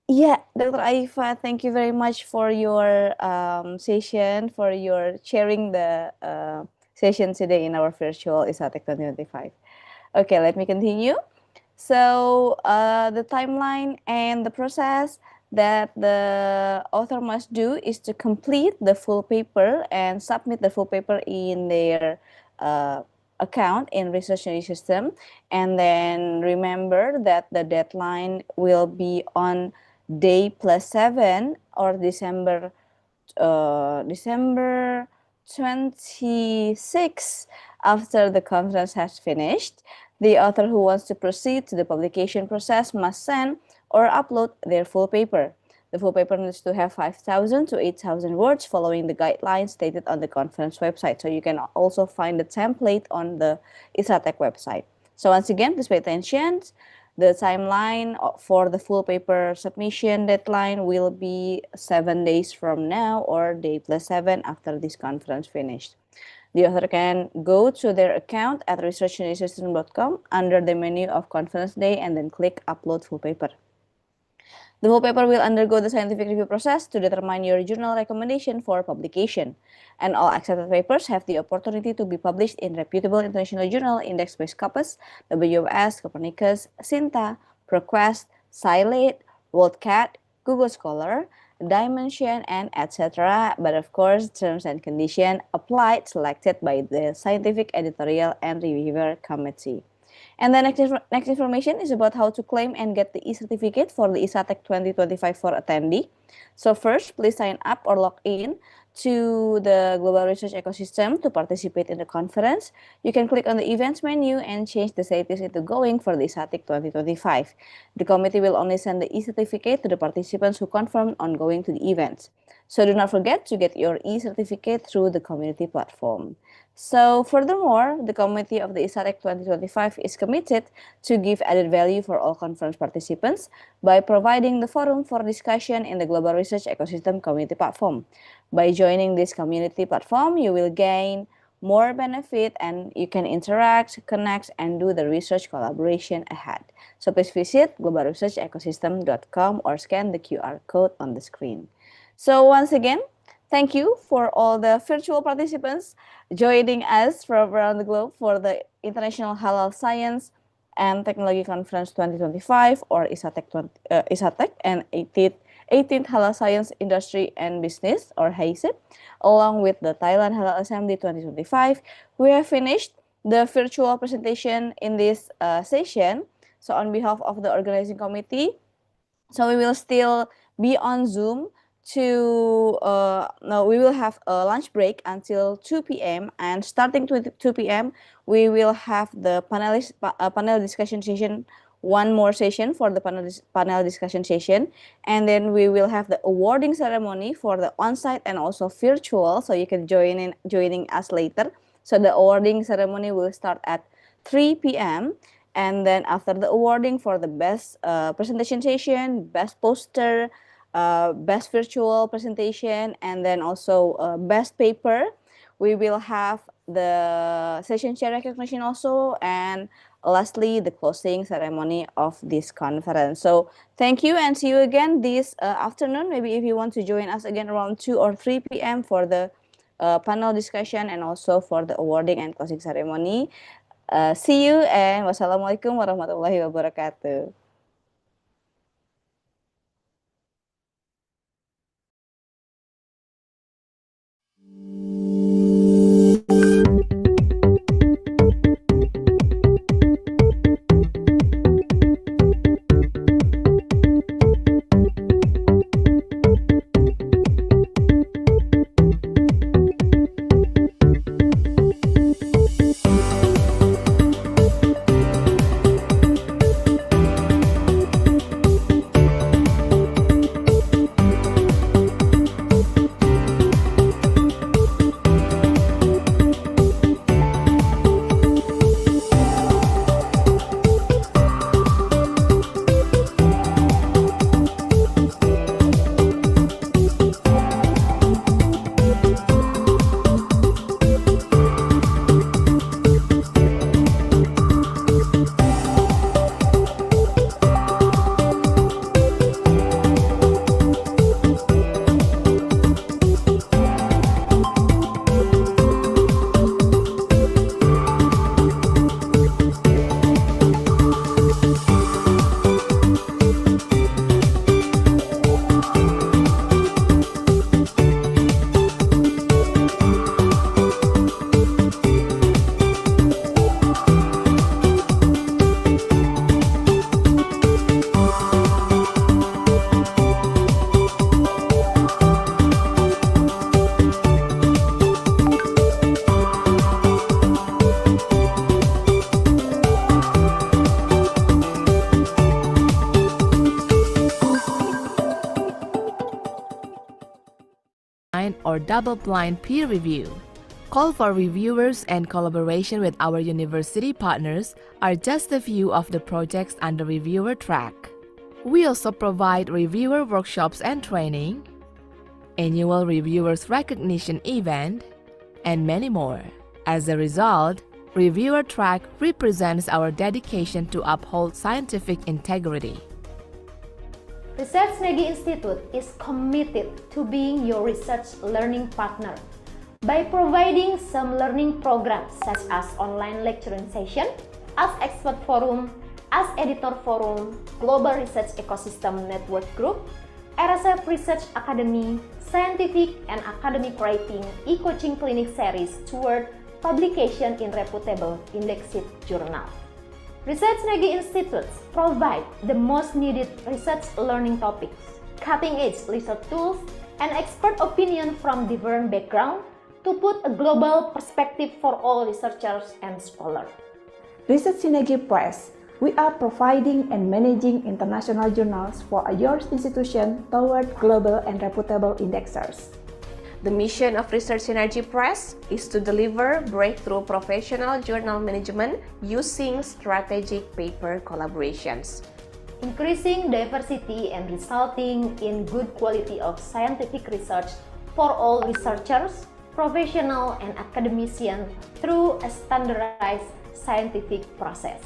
Yeah, Dr. Aifa, thank you very much for your session, for your sharing the session today in our virtual IHSATEC 2025. Okay, let me continue. So the timeline and the process, that the author must do is to complete the full paper and submit the full paper in their account in research knowledge system. And then remember that the deadline will be on day +7 or December 26 after the conference has finished. The author who wants to proceed to the publication process must send or upload their full paper. The full paper needs to have 5,000 to 8,000 words following the guidelines stated on the conference website. So you can also find the template on the IHSATEC website. So once again, please pay attention. The timeline for the full paper submission deadline will be 7 days from now or day +7 after this conference finished. The author can go to their account at researchnewsystem.com under the menu of conference day and then click upload full paper. The whole paper will undergo the scientific review process to determine your journal recommendation for publication. And all accepted papers have the opportunity to be published in reputable international journal index-based corpus, WS, Copernicus, Sinta, ProQuest, Scilate, WorldCat, Google Scholar, Dimension, and etc. But of course, terms and conditions applied selected by the scientific editorial and reviewer committee. And the next information is about how to claim and get the e-certificate for the IHSATEC 2025 for attendee. So first, please sign up or log in to the Global Research Ecosystem to participate in the conference. You can click on the events menu and change the status into going for the IHSATEC 2025. The committee will only send the e-certificate to the participants who confirm on going to the events. So do not forget to get your e-certificate through the community platform. So furthermore, the committee of the IHSATEC 2025 is committed to give added value for all conference participants by providing the forum for discussion in the Global Research Ecosystem community platform. By joining this community platform, you will gain more benefit and you can interact, connect, and do the research collaboration ahead. So please visit globalresearchecosystem.com or scan the QR code on the screen. So once again, thank you for all the virtual participants joining us from around the globe for the International Halal Science and Technology Conference 2025 or IHSATEC and 18th Halal Science Industry and Business or HASIB, along with the Thailand Halal Assembly 2025. We have finished the virtual presentation in this session. So on behalf of the organizing committee, so we will still be on Zoom to no, we will have a lunch break until 2 p.m. and starting 2 p.m. we will have the panel discussion session, one more session for the panel discussion session, and then we will have the awarding ceremony for the on-site and also virtual, so you can joining us later. So the awarding ceremony will start at 3 p.m. and then after the awarding for the best presentation session, best poster, best virtual presentation, and then also best paper, we will have the session chair recognition also, and lastly the closing ceremony of this conference. So thank you and see you again this afternoon. Maybe if you want to join us again around 2 or 3 p.m. for the panel discussion and also for the awarding and closing ceremony. See you and wassalamualaikum warahmatullahi wabarakatuh. blind or double-blind peer review. Call for reviewers and collaboration with our university partners are just a few of the projects under reviewer track. We also provide reviewer workshops and training, annual reviewers recognition event, and many more. As a result, reviewer track represents our dedication to uphold scientific integrity. Research Synergy Institute is committed to being your research learning partner by providing some learning programs such as online lecturing session, as expert forum, as editor forum, Global Research Ecosystem Network Group, RSF Research Academy, scientific and academic writing e-coaching clinic series toward publication in reputable indexed journal. Research Synergy Institutes provide the most needed research learning topics, cutting-edge research tools, and expert opinion from different backgrounds to put a global perspective for all researchers and scholars. Research Synergy Press, we are providing and managing international journals for your institution toward global and reputable indexers. The mission of Research Synergy Press is to deliver breakthrough professional journal management using strategic paper collaborations, increasing diversity and resulting in good quality of scientific research for all researchers, professionals, and academicians through a standardized scientific process.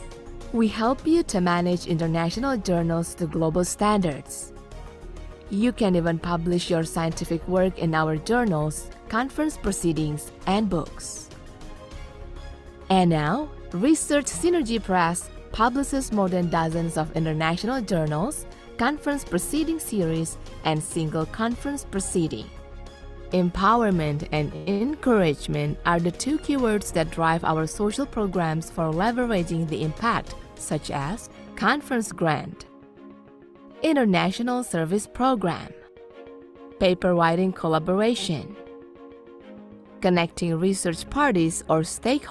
We help you to manage international journals to global standards. You can even publish your scientific work in our journals, conference proceedings, and books. And now, Research Synergy Press publishes more than dozens of international journals, conference proceeding series, and single conference proceeding. Empowerment and encouragement are the two keywords that drive our social programs for leveraging the impact, such as Conference Grant, International Service Program, Paper Writing Collaboration, Connecting Research Parties or Stakeholders